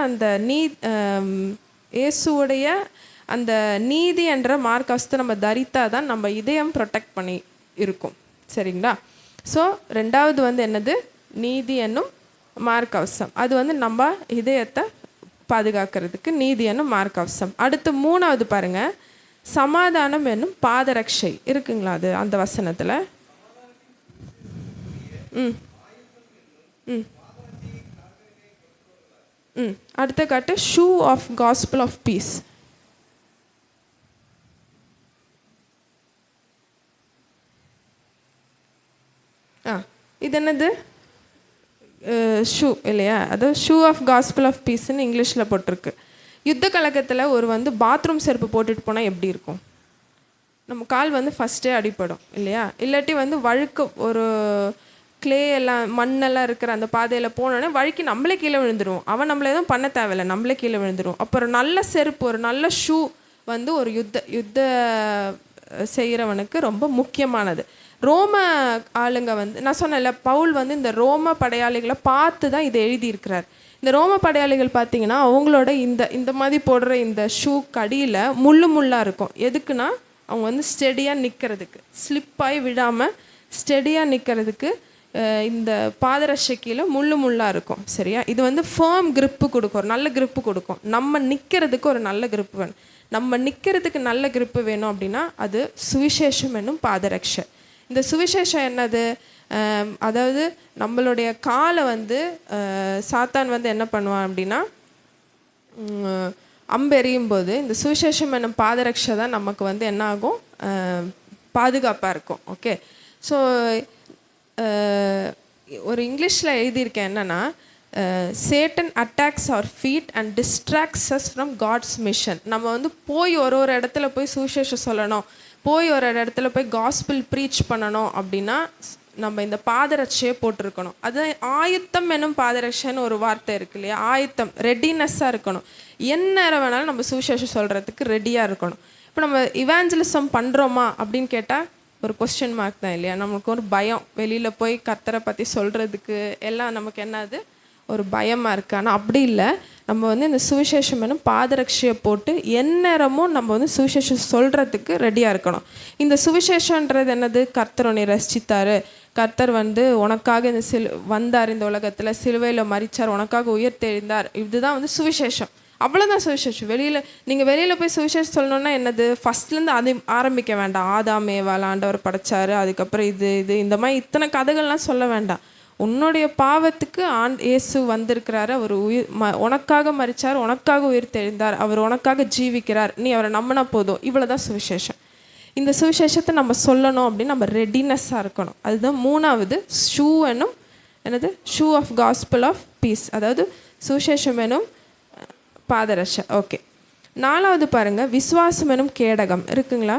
அந்த நீதி என்ற மார்க்கவசத்தை நம்ம தரித்தா தான் நம்ம இதயம் ப்ரொடெக்ட் பண்ணி இருக்கும். சரிங்களா? ஸோ ரெண்டாவது வந்து என்னது? நீதி என்னும் மார்க்கவசம். அது வந்து நம்ம இதயத்தை பாதுகாக்கிறதுக்கு நீதி என்னும் மார்க்கவசம். அடுத்து மூணாவது பாருங்கள், சமாதானம் என்னும் பாதரட்சை இருக்குங்களா? அது அந்த வசனத்தில் அடுத்த காட்டு shoe of gospel of peace. இது என்னது? ஷூ இல்லையா? அது ஷூ ஆஃப் காஸ்பல் ஆஃப் பீஸ்ன்னு இங்கிலீஷில் போட்டிருக்கு. யுத்த கழகத்தில் ஒரு வந்து பாத்ரூம் செருப்பு போட்டுட்டு போனால் எப்படி இருக்கும்? நம்ம கால் வந்து ஃபஸ்ட்டே அடிப்படும் இல்லையா? இல்லாட்டி வந்து வழுக்க ஒரு கிளே எல்லாம் மண்ணெல்லாம் இருக்கிற அந்த பாதையில் போனோடனே வழுக்கி நம்மளே கீழே விழுந்துருவோம். அவன் நம்மளே எதுவும் பண்ண தேவையில்லை, நம்மளே கீழே விழுந்துருவோம். அப்போ ஒரு நல்ல செருப்பு, ஒரு நல்ல ஷூ வந்து ஒரு யுத்த செய்கிறவனுக்கு ரொம்ப முக்கியமானது. ரோம ஆளுங்க வந்து நான் சொன்னேன்ல, பவுல் வந்து இந்த ரோம படையாளிகளை பார்த்து தான் இதை எழுதியிருக்கிறார். இந்த ரோம படையாளிகள் பார்த்தீங்கன்னா அவங்களோட இந்த மாதிரி போடுற இந்த ஷூ கடியில் முள்ளாக இருக்கும். எதுக்குன்னா அவங்க வந்து ஸ்டெடியாக நிற்கிறதுக்கு, ஸ்லிப்பாகி விடாமல் ஸ்டெடியாக நிற்கிறதுக்கு இந்த பாதரட்சை கீழே முள்ளாக இருக்கும். சரியா? இது வந்து ஃபேர்ம் கிரிப்பு கொடுக்கும், ஒரு நல்ல கிரிப்பு கொடுக்கும். நம்ம நிற்கிறதுக்கு ஒரு நல்ல கிரிப்பு வேணும். நம்ம நிற்கிறதுக்கு நல்ல கிரிப்பு வேணும் அப்படின்னா அது சுவிசேஷம் என்னும் பாதரட்சை. இந்த சுவிசேஷம் என்னது? அதாவது நம்மளுடைய காலை வந்து சாத்தான் வந்து என்ன பண்ணுவான் அப்படின்னா, அம்பெறியும் போது இந்த சுவிசேஷம் என்னும் பாதரட்சை தான் நமக்கு வந்து என்ன ஆகும்? பாதுகாப்பாக இருக்கும். ஓகே, ஸோ ஒரு இங்கிலீஷில் எழுதியிருக்கேன் என்னென்னா, Satan attacks our feet and distracts us from God's mission. நம்ம வந்து போய் ஒரு இடத்துல போய் சுவிசேஷம் சொல்லணும், போய் ஒரு இடத்துல போய் காஸ்பிள் ப்ரீச் பண்ணணும் அப்படின்னா நம்ம இந்த பாதரட்சையை போட்டிருக்கணும். அது ஆயத்தம் என்னும் பாதரட்சைன்னு ஒரு வார்த்தை இருக்கு இல்லையா? ஆயத்தம், ரெடினஸ்ஸாக இருக்கணும். என்ன வேணாலும் நம்ம சுவிசேஷம் சொல்கிறதுக்கு ரெடியாக இருக்கணும். இப்போ நம்ம இவாஞ்சலிசம் பண்ணுறோமா அப்படின்னு கேட்டால் ஒரு கொஸ்டின் மார்க் தான் இல்லையா? நமக்கு ஒரு பயம், வெளியில் போய் கர்த்தரை பற்றி சொல்கிறதுக்கு எல்லாம் நமக்கு என்னது ஒரு பயமாக இருக்குது. ஆனால் அப்படி இல்லை, நம்ம வந்து இந்த சுவிசேஷம் என்னும் பாதரட்சையை போட்டு எந்நேரமும் நம்ம வந்து சுவிசேஷம் சொல்கிறதுக்கு ரெடியாக இருக்கணும். இந்த சுவிசேஷன்றது என்னது? கர்த்தர் உன்னை ரசித்தார், கர்த்தர் வந்து உனக்காக இந்த வந்தார், இந்த உலகத்தில் சிலுவையில் மரித்தார், உனக்காக உயிர் தெழுந்தார். இதுதான் வந்து சுவிசேஷம். அவ்வளோதான் சுவிசேஷம். நீங்கள் வெளியில் போய் சுவிசேஷம் சொல்லணுன்னா என்னது? ஃபஸ்ட்லேருந்து அதை ஆரம்பிக்க வேண்டாம். ஆதாம் ஏவாள் ஆண்டவர் படைச்சார், அதுக்கப்புறம் இது இந்த மாதிரி இத்தனை கதைகள்லாம் சொல்ல வேண்டாம். உன்னுடைய பாவத்துக்கு இயேசு வந்திருக்கிறாரு, அவர் உனக்காக மரித்தார், உனக்காக உயிர் தெழுந்தார், அவர் உனக்காக ஜீவிக்கிறார், நீ அவரை நம்பினா போதும். இவ்வளோதான் சுவிசேஷம். இந்த சுவிசேஷத்தை நம்ம சொல்லணும் அப்படின்னு நம்ம ரெடினஸ்ஸாக இருக்கணும். அதுதான் மூணாவது ஷூ என்னும் என்னது? Shoe of gospel of peace, அதாவது சுவிசேஷம் எனும் பாதரட்சை. ஓகே, நாலாவது பாருங்க, விசுவாசம் எனும் கேடகம் இருக்குங்களா?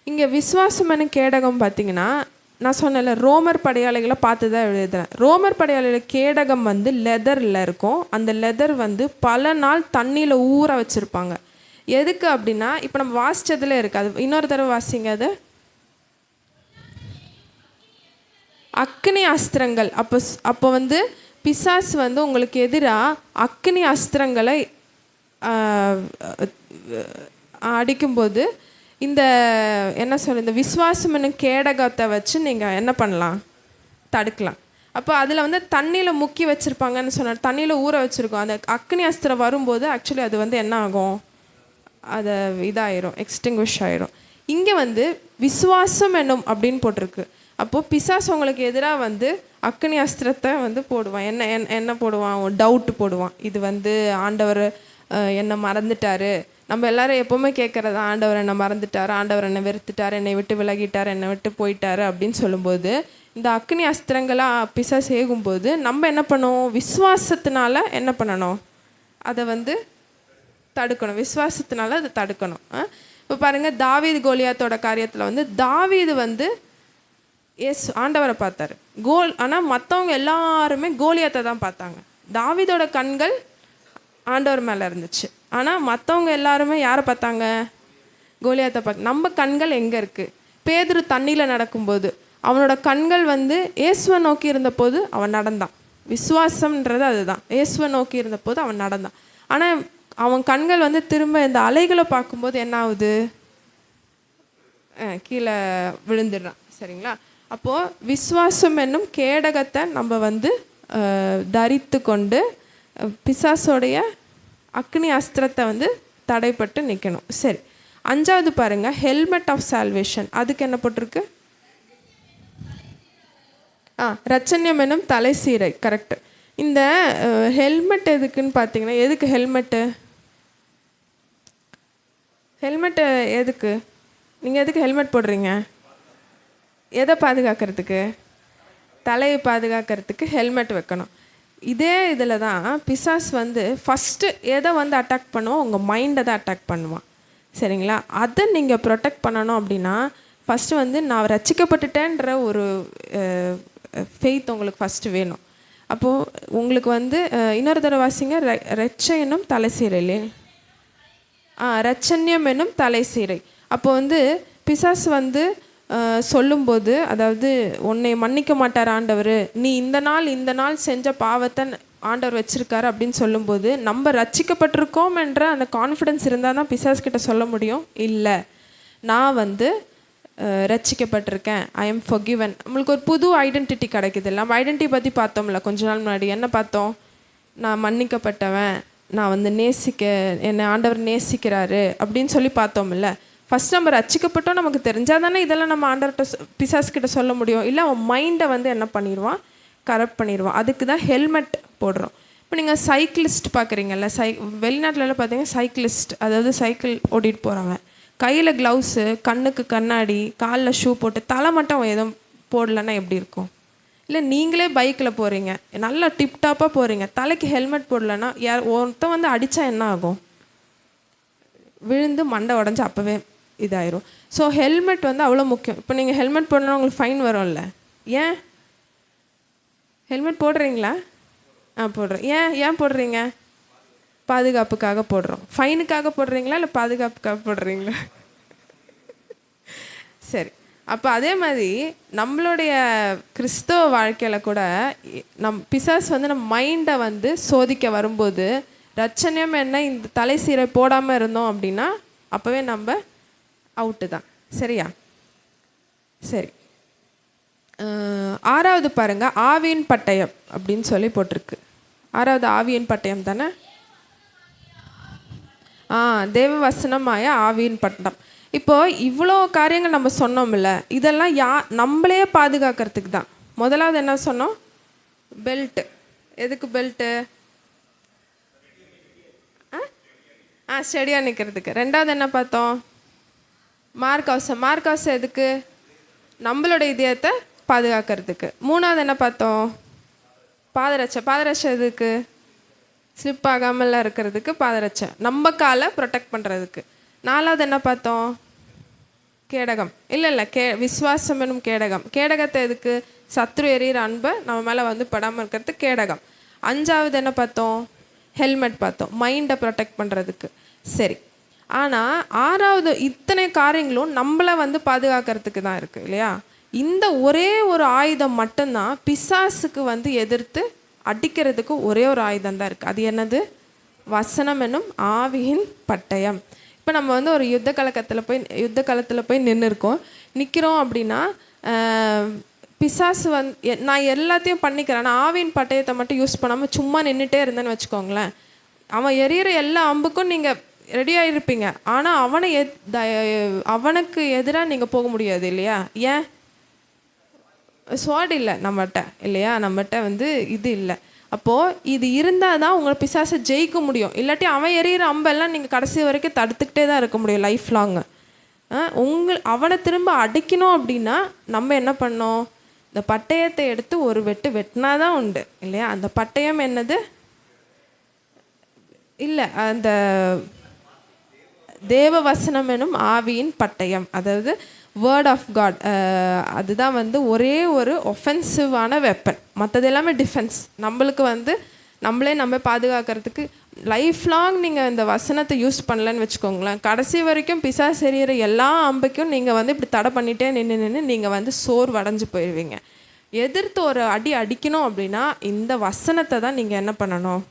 இங்கே விசுவாசம் எனும் கேடகம் பார்த்தீங்கன்னா நான் சொன்னேன்ல ரோமர் படையாளிகளை பார்த்து தான் எழுதுறேன். ரோமர் படையாளிகள் கேடகம் வந்து லெதரில் இருக்கும். அந்த லெதர் வந்து பல நாள் தண்ணியில் ஊற வச்சுருப்பாங்க. எதுக்கு அப்படின்னா இப்போ நம்ம வாசிச்சதுல இருக்கு, அது இன்னொரு தடவை வாசிங்க. அது அக்னி அஸ்திரங்கள். அப்போ வந்து பிசாசு வந்து உங்களுக்கு எதிராக அக்னி அஸ்திரங்களை அடிக்கும்போது இந்த என்ன சொல்ற இந்த விசுவாசம் என்னும் கேடகத்தை வச்சு நீங்கள் என்ன பண்ணலாம், தடுக்கலாம். அப்போ அதில் வந்து தண்ணியில் முக்கி வச்சுருப்பாங்கன்னு சொன்னார், தண்ணியில் ஊற வச்சுருக்கோம். அந்த அக்னி அஸ்திரம் வரும்போது ஆக்சுவலி அது வந்து என்ன ஆகும், அது இதாயிரும், எக்ஸ்டிங்விஷ் ஆயிரும். இங்கே வந்து விசுவாசம் என்னும் அப்படின்னு போட்டிருக்கு. அப்போது பிசாசு உங்களுக்கு எதிராக வந்து அக்னி அஸ்திரத்தை வந்து போடுவான். என்ன போடுவான், டவுட்டு போடுவான். இது வந்து ஆண்டவர் என்னை மறந்துட்டாரு. நம்ம எல்லாரும் எப்போவுமே கேட்குறதா, ஆண்டவர் என்னை மறந்துட்டார், ஆண்டவர் என்னை வெறுத்துட்டார், என்னை விட்டு விலகிட்டார், என்னை விட்டு போயிட்டாரு அப்படின்னு சொல்லும்போது இந்த அக்னி அஸ்திரங்களாக பிசாசு ஏகும்போது நம்ம என்ன பண்ணுவோம், விசுவாசத்தினால என்ன பண்ணணும், அதை வந்து தடுக்கணும். விசுவாசத்தினால அதை தடுக்கணும். இப்போ பாருங்கள், தாவீது கோலியாத்தோட காரியத்தில் வந்து தாவீது வந்து ஆண்டவரை பார்த்தாரு. ஆனால் மற்றவங்க எல்லாருமே கோலியாத்தை தான் பார்த்தாங்க. தாவீதோட கண்கள் ஆண்டவர் மேலே இருந்துச்சு. ஆனால் மற்றவங்க எல்லாருமே யாரை பார்த்தாங்க, கோலியாத்தை பார்த்து. நம்ம கண்கள் எங்கே இருக்குது? பேதுரு தண்ணியில் நடக்கும்போது அவனோட கண்கள் வந்து இயேசுவை நோக்கி இருந்தபோது அவன் நடந்தான். விசுவாசம்ன்றது அதுதான். இயேசுவை நோக்கி இருந்தபோது அவன் நடந்தான். ஆனால் அவன் கண்கள் வந்து திரும்ப இந்த அலைகளை பார்க்கும்போது என்ன ஆகுது, கீழே விழுந்துடுறான். சரிங்களா? அப்போது விசுவாசம் என்னும் கேடகத்தை நம்ம வந்து தரித்து கொண்டு பிசாசோடைய அக்னி அஸ்திரத்தை வந்து தடைப்பட்டு நிற்கணும். சரி, 5வது பாருங்கள், ஹெல்மெட் ஆஃப் சால்வேஷன். அதுக்கு என்ன போட்டிருக்கு, ரட்சண்யம் என்னும் தலை சீரை. கரெக்டு. இந்த ஹெல்மெட் எதுக்குன்னு பார்த்தீங்கன்னா, எதுக்கு ஹெல்மெட்டு எதுக்கு நீங்கள் எதுக்கு ஹெல்மெட் போடுறீங்க? எதை பாதுகாக்கிறதுக்கு? தலையை பாதுகாக்கிறதுக்கு ஹெல்மெட் வைக்கணும். இதே இதில் தான் பிசாஸ் வந்து ஃபஸ்ட்டு எதை வந்து அட்டாக் பண்ணுவோம், உங்கள் மைண்டை தான் அட்டாக் பண்ணுவான். சரிங்களா? அதை நீங்கள் ப்ரொடெக்ட் பண்ணணும் அப்படின்னா ஃபஸ்ட்டு வந்து நான் ரட்சிக்கப்பட்டுட்டேன்ற ஒரு ஃபெய்த் உங்களுக்கு ஃபஸ்ட்டு வேணும். அப்போது உங்களுக்கு வந்து இன்னொரு தடவை வாசிங்க, ரட்சண்யம் தலை சீரை. ரட்சண்யம் என்னும் தலை சீரை. அப்போ வந்து பிசாசு வந்து சொல்லும்போது, அதாவது உன்னை மன்னிக்க மாட்டார் ஆண்டவர், நீ இந்த நாள் செஞ்ச பாவத்தை ஆண்டவர் வச்சிருக்காரு அப்படின்னு சொல்லும்போது நம்ம ரட்சிக்கப்பட்டிருக்கோம் என்ற அந்த கான்ஃபிடென்ஸ் இருந்தால் தான் பிசாஸ்கிட்ட சொல்ல முடியும், இல்லை நான் வந்து ரட்சிக்கப்பட்டிருக்கேன், ஐ எம் ஃபர்கிவன். நம்மளுக்கு ஒரு புது ஐடென்டிட்டி கிடைக்குது. நம்ம ஐடென்டிட்டி பற்றி பார்த்தோம்ல கொஞ்ச நாள் முன்னாடி. என்ன பார்த்தோம், நான் மன்னிக்கப்பட்டவன், நான் வந்து என்னை ஆண்டவர் நேசிக்கிறாரு அப்படின்னு சொல்லி பார்த்தோம்ல. ஃபஸ்ட் நம்ம ரட்சிக்கப்பட்டோம் நமக்கு தெரிஞ்சால் தானே இதெல்லாம் நம்ம ஆண்டவர்கிட்ட பிசாஸ்கிட்ட சொல்ல முடியும். இல்லை அவன் மைண்டை வந்து என்ன பண்ணிடுவான், கரெக்ட் பண்ணிடுவான். அதுக்கு தான் ஹெல்மெட் போடுறோம். இப்போ நீங்கள் சைக்கிளிஸ்ட் பார்க்குறீங்கல்ல, வெளிநாட்டிலலாம் பார்த்தீங்கன்னா சைக்கிளிஸ்ட், அதாவது சைக்கிள் ஓட்டிகிட்டு போகிறாங்க, கையில் க்ளவுஸு, கண்ணுக்கு கண்ணாடி, காலில் ஷூ போட்டு, தலை மட்டும் எதுவும் போடலன்னா எப்படி இருக்கும்? இல்லை நீங்களே பைக்கில் போகிறீங்க, நல்லா டிப்டாப்பாக போகிறீங்க, தலைக்கு ஹெல்மெட் போடலன்னா ஒருத்தன் வந்து அடித்தா என்ன ஆகும், விழுந்து மண்டை உடஞ்சி அப்போவே இதாயிரும். ஸோ ஹெல்மெட் வந்து அவ்வளோ முக்கியம். இப்போ நீங்கள் ஹெல்மெட் போடணுன்னா உங்களுக்கு ஃபைன் வரும்ல. ஏன் ஹெல்மெட் போடுறீங்களா? போடுறேன். ஏன் போடுறீங்க? பாதுகாப்புக்காக போடுறோம். ஃபைனுக்காக போடுறீங்களா இல்லை பாதுகாப்புக்காக போடுறீங்களா? சரி. அப்போ அதே மாதிரி நம்மளுடைய கிறிஸ்தவ வாழ்க்கையில் கூட பிசாஸ் வந்து நம்ம மைண்டை வந்து சோதிக்க வரும்போது ரட்சண்யம் என்ன, இந்த தலை சீரை போடாமல் இருந்தோம் அப்படின்னா அப்போவே நம்ம அவுட்டு தான். சரியா? சரி. 6வது பாருங்க, ஆவியின் பட்டயம் அப்படின்னு சொல்லி போட்டிருக்கு. 6வது ஆவியின் பட்டயம் தானே? தேவ வசனமாய ஆவியின் பட்டம். இப்போ இவ்வளோ காரியங்கள் நம்ம சொன்னோம்ல, இதெல்லாம் நம்மளே பாதுகாக்கிறதுக்கு தான். முதலாவது என்ன சொன்னோம், பெல்ட்டு. எதுக்கு பெல்ட்டு? ஸ்டெடியாக நிற்கிறதுக்கு. 2வது என்ன பார்த்தோம், மார்க்கவசம். மார்க்கவசம் எதுக்கு? நம்மளோட இதயத்தை பாதுகாக்கிறதுக்கு. 3வது என்ன பார்த்தோம், பாதரட்சை. பாதரட்சை எதுக்கு? ஸ்லிப் ஆகாமலாம் இருக்கிறதுக்கு பாதரட்சை, நம்ம காலை ப்ரொடெக்ட் பண்ணுறதுக்கு. 4வது என்ன பார்த்தோம், கேடகம் இல்லை விசுவாசம் எனும் கேடகம். கேடகத்தை எதுக்கு? சத்ரு எறிகிற அன்பை நம்ம மேலே வந்து படாமல் இருக்கிறது கேடகம். 5வது என்ன பார்த்தோம்? ஹெல்மெட் பார்த்தோம், மைண்டை ப்ரொடெக்ட் பண்ணுறதுக்கு. சரி, ஆனால் 6வது இத்தனை காரியங்களும் நம்மளை வந்து பாதுகாக்கிறதுக்கு தான் இருக்குது இல்லையா? இந்த ஒரே ஒரு ஆயுதம் மட்டும்தான் பிசாசுக்கு வந்து எதிர்த்து அடிக்கிறதுக்கு ஒரே ஒரு ஆயுதம் தான் இருக்குது. அது என்னது? வசனம் என்னும் ஆவியின் பட்டயம். இப்போ நம்ம வந்து ஒரு யுத்த களத்தில் போய் நிற்கிறோம் அப்படின்னா பிசாசு வந்து நான் எல்லாத்தையும் பண்ணிக்கிறேன், நான் ஆவியின் பட்டயத்தை மட்டும் யூஸ் பண்ணாமல் சும்மா நின்றுட்டே இருந்தேன்னு வச்சுக்கோங்களேன், அவன் எறிகிற எல்லா அம்புக்கும் நீங்கள் ரெடியாக இருப்பீங்க. ஆனால் அவனுக்கு எதிராக நீங்கள் போக முடியாது இல்லையா? ஏன்? ஸ்வாட் இல்லை நம்மகிட்ட இல்லையா? நம்மகிட்ட வந்து இது இல்லை. அப்போது இது இருந்தால் தான் உங்களை பிசாசை ஜெயிக்க முடியும். இல்லாட்டி அவன் எறிகிற அம்பெல்லாம் நீங்கள் கடைசி வரைக்கும் தடுத்துக்கிட்டே தான் இருக்க முடியும் லைஃப் லாங்கு. அவனை திரும்ப அடிக்கணும் அப்படின்னா நம்ம என்ன பண்ணோம்? இந்த பட்டயத்தை எடுத்து ஒரு வெட்டினா தான் உண்டு இல்லையா? அந்த பட்டயம் என்னது? இல்லை, அந்த தேவ வசனம் எனும் ஆவியின் பட்டயம், அதாவது வேர்ட் ஆஃப் காட். அதுதான் வந்து ஒரே ஒரு ஒஃபென்சிவான வெப்பன். மற்றது எல்லாமே டிஃபென்ஸ். நம்மளுக்கு வந்து நம்ம பாதுகாக்கிறதுக்கு லைஃப் லாங் நீங்கள் இந்த வசனத்தை யூஸ் பண்ணலன்னு வச்சுக்கோங்களேன், கடைசி வரைக்கும் பிசாசு எறிகிற எல்லா அம்பைக்கும் நீங்கள் வந்து இப்படி தடை பண்ணிகிட்டே நின்று நீங்கள் வந்து சோர்வடைஞ்சு போயிடுவீங்க. எதிர்த்து ஒரு அடிக்கணும் அப்படின்னா இந்த வசனத்தை தான் நீங்கள் என்ன பண்ணணும்?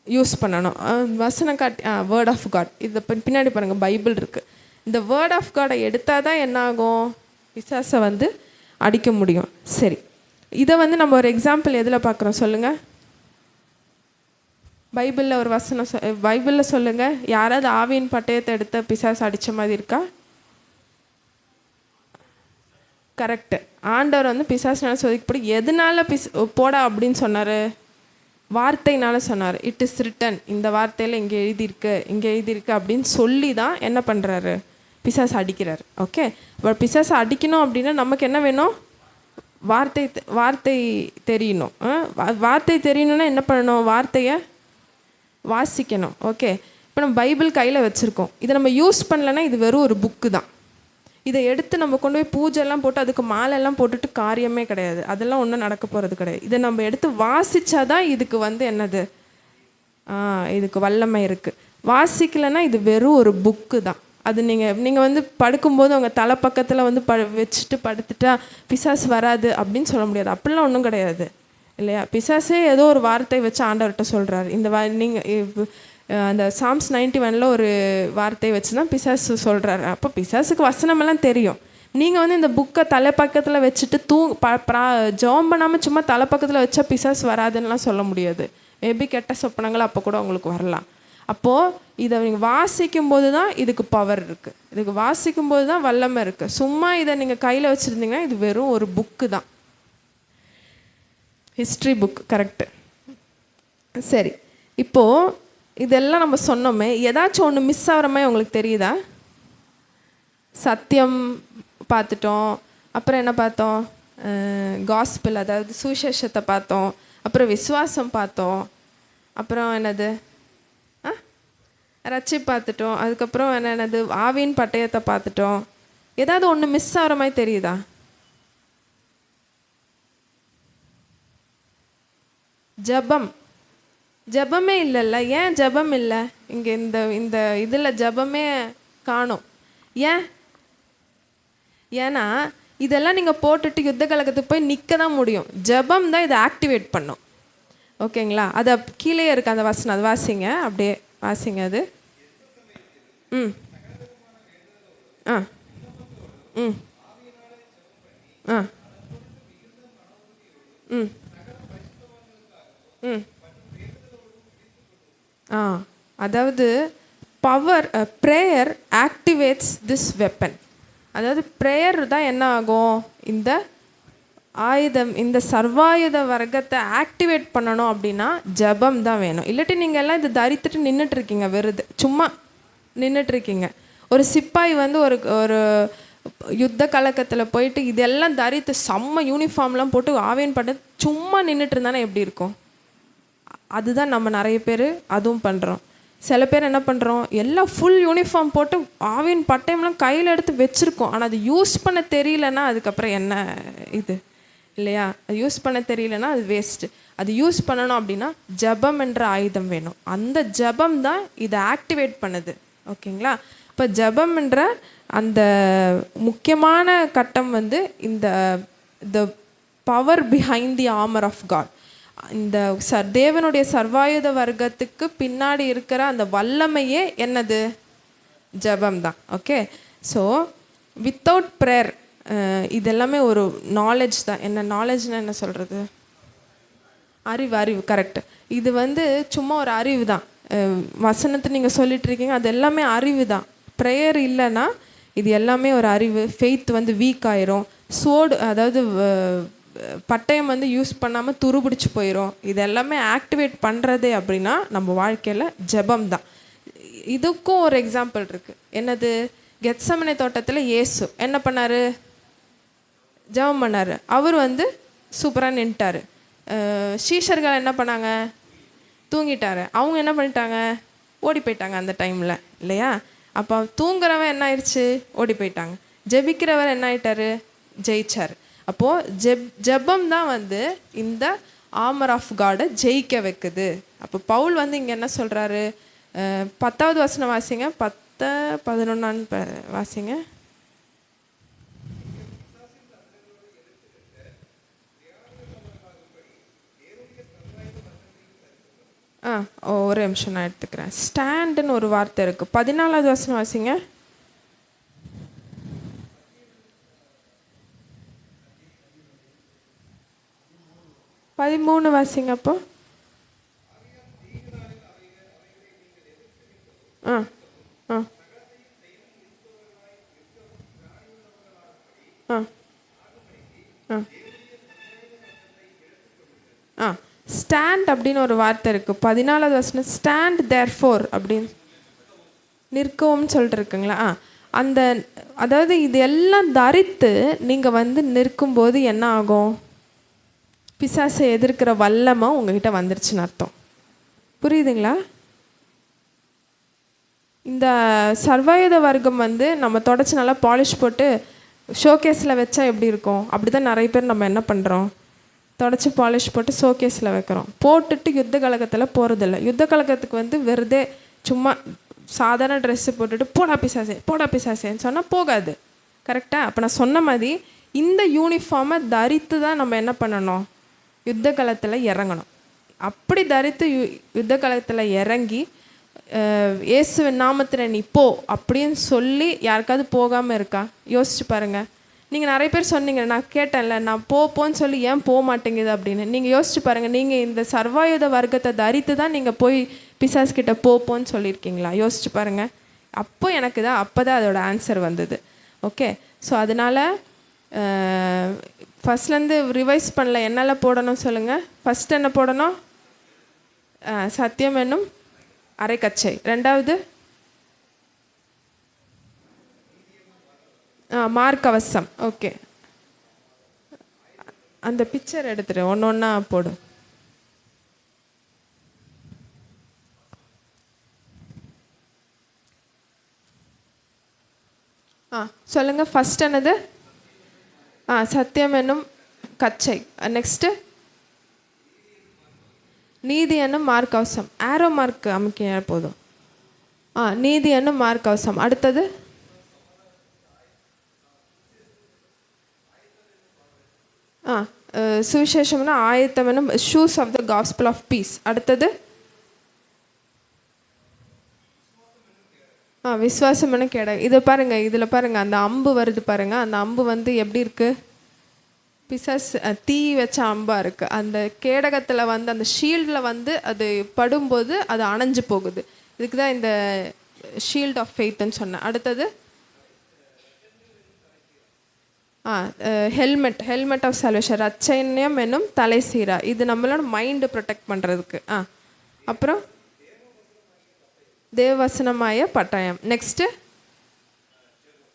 யூஸ் பண்ணணும். வசனம் காட்டி வேர்ட் ஆஃப் காட். இதை பின்னாடி பாருங்கள், பைபிள் இருக்குது. இந்த வேர்ட் ஆஃப் காடை எடுத்தால் தான் என்ன ஆகும்? பிசாசை வந்து அடிக்க முடியும். சரி, இதை வந்து நம்ம ஒரு எக்ஸாம்பிள் எதில் பார்க்குறோம் சொல்லுங்கள்? பைபிளில் ஒரு வசனம் பைபிளில் சொல்லுங்கள். யாராவது ஆவியின் பட்டயத்தை எடுத்த பிசாசு அடித்த மாதிரி இருக்கா? கரெக்டு. ஆண்டவர் வந்து பிசாசுனால சோதிக்கப்படி எதனால போடா அப்படின்னு சொன்னார்? வார்த்தைனால சொன்னார். இட் இஸ் ரிட்டன், இந்த வார்த்தையில் இங்கே எழுதியிருக்கு அப்படின்னு சொல்லி தான் என்ன பண்ணுறாரு? பிசாசு அடிக்கிறார். ஓகே, இப்போ பிசாசு அடிக்கணும் அப்படின்னா நமக்கு என்ன வேணும்? வார்த்தை தெரியணும். வார்த்தை தெரியணும்னா என்ன பண்ணணும்? வார்த்தையை வாசிக்கணும். ஓகே, இப்போ நம்ம பைபிள் கையில் வச்சுருக்கோம், இதை நம்ம யூஸ் பண்ணலைன்னா இது வெறும் ஒரு புக்கு தான். இதை எடுத்து நம்ம கொண்டு போய் பூஜைலாம் போட்டு அதுக்கு மாலையெல்லாம் போட்டுட்டு காரியமே கிடையாது, அதெல்லாம் ஒன்றும் நடக்க போகிறது கிடையாது. இதை நம்ம எடுத்து வாசித்தாதான் இதுக்கு வந்து என்னது? இதுக்கு வல்லமை இருக்குது. வாசிக்கலைன்னா இது வெறும் ஒரு புக்கு தான். அது நீங்கள் வந்து படுக்கும்போது உங்கள் தலை பக்கத்தில் வந்து வச்சுட்டு படுத்துட்டா பிசாசு வராது அப்படின்னு சொல்ல முடியாது. அப்படிலாம் ஒன்றும் கிடையாது இல்லையா? பிசாசே ஏதோ ஒரு வார்த்தை வச்சு ஆண்டவர்கிட்ட சொல்கிறாரு. நீங்கள் அந்த சாம்ஸ் 91 ஒரு வார்த்தையை வச்சு தான் பிசாசு சொல்கிறாரு. அப்போ பிசாசுக்கு வசனமெல்லாம் தெரியும். நீங்கள் வந்து இந்த புக்கை தலைப்பக்கத்தில் வச்சுட்டு ஜெபம் பண்ணாமல் சும்மா தலைப்பக்கத்தில் வச்சா பிசாசு வராதுன்னெலாம் சொல்ல முடியாது. மேபி கெட்ட சொப்பனங்கள் அப்போ கூட உங்களுக்கு வரலாம். அப்போது இதை நீங்கள் வாசிக்கும்போது தான் இதுக்கு பவர் இருக்குது, இதுக்கு வாசிக்கும்போது தான் வல்லமை இருக்குது. சும்மா இதை நீங்கள் கையில் வச்சுருந்தீங்கன்னா இது வெறும் ஒரு புக்கு தான், ஹிஸ்ட்ரி புக். கரெக்டு. சரி, இப்போது இதெல்லாம் நம்ம சொன்னோமே, ஏதாச்சும் ஒன்று மிஸ் ஆகிற மாதிரி உங்களுக்கு தெரியுதா? சத்தியம் பார்த்துட்டோம், அப்புறம் என்ன பார்த்தோம்? காஸ்பிள், அதாவது சுவிசேஷத்தை பார்த்தோம், அப்புறம் விசுவாசம் பார்த்தோம், அப்புறம் என்னது ரட்சி பார்த்துட்டோம், அதுக்கப்புறம் என்னது ஆவியின் பட்டயத்தை பார்த்துட்டோம். ஏதாவது ஒன்று மிஸ் ஆகிற மாதிரி தெரியுதா? ஜபமே இல்லைல்ல. ஏன் ஜபம் இல்லை? இங்கே இந்த இதில் ஜபமே காணும். ஏன்னா இதெல்லாம் நீங்கள் போட்டுட்டு யுத்த கலக்கத்துக்கு போய் நிற்க தான் முடியும். ஜபம் தான் இதை ஆக்டிவேட் பண்ணும். ஓகேங்களா? அது கீழே இருக்குது அந்த வசனம், அது வாசிங்க, அப்படியே வாசிங்க அது. அதாவது power, prayer activates this weapon. அதாவது ப்ரேயர் தான் என்ன ஆகும்? இந்த ஆயுதம், இந்த சர்வாயுத வர்க்கத்தை ஆக்டிவேட் பண்ணணும் அப்படின்னா ஜபம் தான் வேணும். இல்லாட்டி நீங்கள் எல்லாம் இது தரித்துட்டு நின்றுட்டுருக்கீங்க, வெறுது சும்மா நின்றுட்டுருக்கீங்க. ஒரு சிப்பாய் வந்து ஒரு யுத்த கலக்கத்தில் போயிட்டு இதெல்லாம் தரித்து செம்ம யூனிஃபார்ம்லாம் போட்டு ஆவியன் பட்டு சும்மா நின்றுட்டு இருந்தானே எப்படி இருக்கும்? அதுதான் நம்ம நிறைய பேர் அதுவும் பண்ணுறோம். சில பேர் என்ன பண்ணுறோம், எல்லாம் ஃபுல் யூனிஃபார்ம் போட்டு ஆவின் பட்டயம்லாம் கையில் எடுத்து வச்சுருக்கோம். ஆனால் அது யூஸ் பண்ண தெரியலன்னா அதுக்கப்புறம் என்ன இது இல்லையா? அது யூஸ் பண்ண தெரியலன்னா அது வேஸ்ட்டு. அது யூஸ் பண்ணணும் அப்படின்னா ஜெபம் என்ற ஆயுதம் வேணும். அந்த ஜெபம் தான் இதை ஆக்டிவேட் பண்ணுது. ஓகேங்களா? இப்போ ஜெபம் என்ற அந்த முக்கியமான கட்டம் வந்து இந்த the power behind the armour of God. இந்த தேவனுடைய சர்வாயுத வர்க்கத்துக்கு பின்னாடி இருக்கிற அந்த வல்லமையே என்னது? ஜெபம் தான். ஓகே, ஸோ வித்தவுட் ப்ரேயர் இதெல்லாமே ஒரு நாலேஜ் தான். என்ன நாலேஜ்னா என்ன சொல்கிறது? அறிவு கரெக்ட். இது வந்து சும்மா ஒரு அறிவு தான். வசனத்தை நீங்கள் சொல்லிட்டு இருக்கீங்க, அது எல்லாமே அறிவு தான். ப்ரேயர் இல்லைன்னா இது எல்லாமே ஒரு அறிவு. ஃபெய்த் வந்து வீக் ஆயிரும். சோடு அதாவது பட்டயம் வந்து யூஸ் பண்ணாமல் துருபிடிச்சு போயிடும். இது எல்லாமே ஆக்டிவேட் பண்ணுறது அப்படின்னா நம்ம வாழ்க்கையில் ஜெபம் தான். இதுக்கும் ஒரு எக்ஸாம்பிள் இருக்குது. என்னது? கெத்சமனே தோட்டத்தில் இயேசு என்ன பண்ணார்? ஜெபம் பண்ணார். அவர் வந்து சூப்பராக நின்ட்டார். சீஷர்கள் என்ன பண்ணாங்க? தூங்கிட்டாரு. அவங்க என்ன பண்ணிட்டாங்க? ஓடி போயிட்டாங்க அந்த டைமில் இல்லையா? அப்போ தூங்குறவன் என்ன ஆயிடுச்சு? ஓடி போயிட்டாங்க. ஜெபிக்கிறவர் என்ன ஆயிட்டாரு? ஜெயிச்சார். அப்போது ஜெபம் தான் வந்து இந்த ஆர்மர் ஆஃப் காடை ஜெயிக்க வைக்குது. அப்போ பவுல் வந்து இங்கே என்ன சொல்கிறாரு? 10வது வசனம் வாசிங்க. 10-11 வாசிங்க. ஒரு நிமிஷம் நான் எடுத்துக்கிறேன். ஸ்டாண்டுன்னு ஒரு வார்த்தை இருக்குது. 14வது வசனம் வாசிங்க. 13 வாசிங்க. அப்போ ஸ்டாண்ட் அப்படின்னு ஒரு வார்த்தை இருக்குது. 14வது வசனம் ஸ்டாண்ட் தேர்ஃபோர் அப்படின்னு நிற்கவும் சொல்லிட்டு இருக்குங்களா? அந்த அதாவது இது எல்லாம் தரித்து நீங்கள் வந்து நிற்கும்போது என்ன ஆகும்? பிசாசை எதிர்க்கிற வல்லமை உங்ககிட்ட வந்துருச்சுன்னு அர்த்தம். புரியுதுங்களா? இந்த சர்வாயுத வர்க்கம் வந்து நம்ம தொடச்சி நல்லா பாலிஷ் போட்டு ஷோகேஸில் வச்சா எப்படி இருக்கும்? அப்படி தான் நிறைய பேர் நம்ம என்ன பண்ணுறோம்? தொடச்சி பாலிஷ் போட்டு ஷோகேஸில் வைக்கிறோம். போட்டுட்டு யுத்த கழகத்தில் போகிறதில்ல. யுத்த கழகத்துக்கு வந்து வெறுதே சும்மா சாதாரண ட்ரெஸ்ஸு போட்டுட்டு போடா பிசாசேன்னு சொன்னால் போகாது. கரெக்டாக? அப்போ நான் சொன்ன மாதிரி இந்த யூனிஃபார்மை தரித்து தான் நம்ம என்ன பண்ணணும்? யுத்த களத்தில் இறங்கணும். அப்படி தரித்து யுத்த களத்தில் இறங்கி இயேசுவின் நாமத்தில் நீ போ அப்படின்னு சொல்லி யாருக்காவது போகாமல் இருக்கா? யோசிச்சு பாருங்கள். நீங்கள் நிறைய பேர் சொன்னீங்க, நான் கேட்டேன்ல, நான் போன்னு சொல்லி ஏன் போக மாட்டேங்குது அப்படின்னு. நீங்கள் யோசிச்சு பாருங்கள். நீங்கள் இந்த சர்வாயுத வர்க்கத்தை தரித்து தான் நீங்கள் போய் பிசாஸ்கிட்ட போன்னு சொல்லியிருக்கீங்களா? யோசிச்சு பாருங்கள். அப்போ அப்போ தான் அதோட ஆன்சர் வந்தது. ஓகே, ஸோ அதனால் ஃபஸ்ட்லேருந்து ரிவைஸ் பண்ணல. என்னெல்லாம் போடணும் சொல்லுங்கள். ஃபஸ்ட் என்ன போடணும்? சத்தியம் என்னும் அரைக்கச்சை. ரெண்டாவது மார்க்கவசம். ஓகே, அந்த பிக்சர் எடுத்துட்டு ஒன்று ஒன்றா போடு. சொல்லுங்க. ஃபர்ஸ்ட் என்னது? சத்தியம் என்னும் கச்சை. நெக்ஸ்ட்டு நீதி என்னும் மார்க்கவசம். ஆரோ மார்க் அமைக்க போதும். நீதி என்னும் மார்க்கவசம். அடுத்தது சுவிசேஷம்னா ஆயத்தம் என்னும் shoes of the gospel of peace. அடுத்தது விசுவாசம் என்ன கேடகம். இதை பாருங்கள், இதில் பாருங்கள், அந்த அம்பு வருது பாருங்கள். அந்த அம்பு வந்து எப்படி இருக்குது? பிசாஸ் தீ வச்ச அம்பாக இருக்குது. அந்த கேடகத்தில் வந்து அந்த ஷீல்டில் வந்து அது படும்போது அது அணைஞ்சு போகுது. இதுக்கு தான் இந்த ஷீல்ட் ஆஃப் ஃபெய்த்துன்னு சொன்னேன். அடுத்தது ஹெல்மெட் ஆஃப் சால்வேஷன். ரட்சண்யம் என்னும் தலை சீரா. இது நம்மளோட மைண்டு ப்ரொடெக்ட் பண்ணுறதுக்கு. அப்புறம் தேவவசனமாய பட்டயம். நெக்ஸ்ட்டு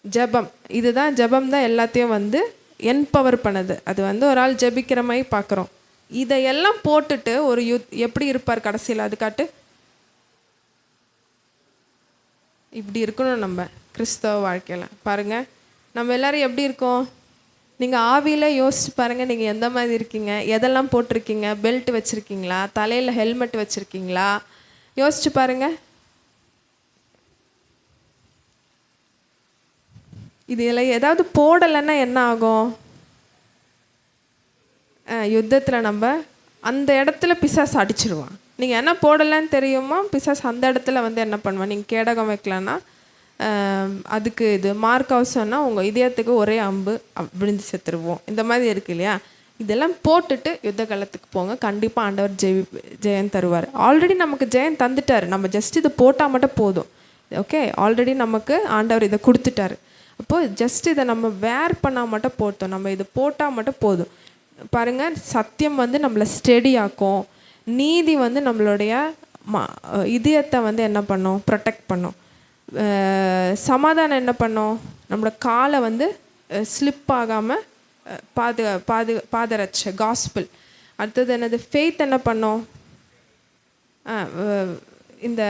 ஜெபம். இதுதான் ஜெபம் தான் எல்லாத்தையும் வந்து என்பவர் பண்ணுது. அது வந்து ஒரு ஆள் ஜெபிக்கிற மாதிரி பார்க்குறோம். இதையெல்லாம் போட்டுட்டு ஒரு எப்படி இருப்பார் கடைசியில்? அது காட்டு. இப்படி இருக்கணும் நம்ம கிறிஸ்தவ வாழ்க்கையில். பாருங்கள் நம்ம எல்லோரும் எப்படி இருக்கோம்? நீங்கள் ஆவியில் யோசிச்சு பாருங்கள், நீங்கள் எந்த மாதிரி இருக்கீங்க, எதெல்லாம் போட்டிருக்கீங்க, பெல்ட் வச்சுருக்கீங்களா, தலையில் ஹெல்மெட் வச்சுருக்கீங்களா, யோசிச்சு பாருங்கள். இதில் ஏதாவது போடலைன்னா என்ன ஆகும்? யுத்தத்தில் நம்ம அந்த இடத்துல பிசாசு அடிச்சிடுவான். நீங்கள் என்ன போடலைன்னு தெரியுமா, பிசாசு அந்த இடத்துல வந்து என்ன பண்ணுவான்? நீங்கள் கேடகம் வைக்கலன்னா அதுக்கு இது மார்க் அவசரம்னா உங்கள் இதயத்துக்கு ஒரே அம்பு விழுந்து செத்துருவோம். இந்த மாதிரி இருக்கு இல்லையா? இதெல்லாம் போட்டுட்டு யுத்த காலத்துக்கு போங்க, கண்டிப்பாக ஆண்டவர் ஜெயம் தருவார். ஆல்ரெடி நமக்கு ஜெயம் தந்துட்டார், நம்ம ஜஸ்ட் இதை போட்டால் மட்டும் போதும். ஓகே, ஆல்ரெடி நமக்கு ஆண்டவர் இதை கொடுத்துட்டாரு. அப்போது ஜஸ்ட் இதை நம்ம வேர் பண்ணால் மட்டும் போட்டோம், நம்ம இதை போட்டால் மட்டும் போதும். பாருங்கள், சத்தியம் வந்து நம்மளை ஸ்டெடி ஆக்கும், நீதி வந்து நம்மளுடைய இதயத்தை வந்து என்ன பண்ணும்? ப்ரொடெக்ட் பண்ணும். சமாதானம் என்ன பண்ணும்? நம்மளோட காலை வந்து ஸ்லிப் ஆகாமல் பாதரட்சை காஸ்பிள். அடுத்தது என்னது? ஃபெய்த் என்ன பண்ணும்? இந்த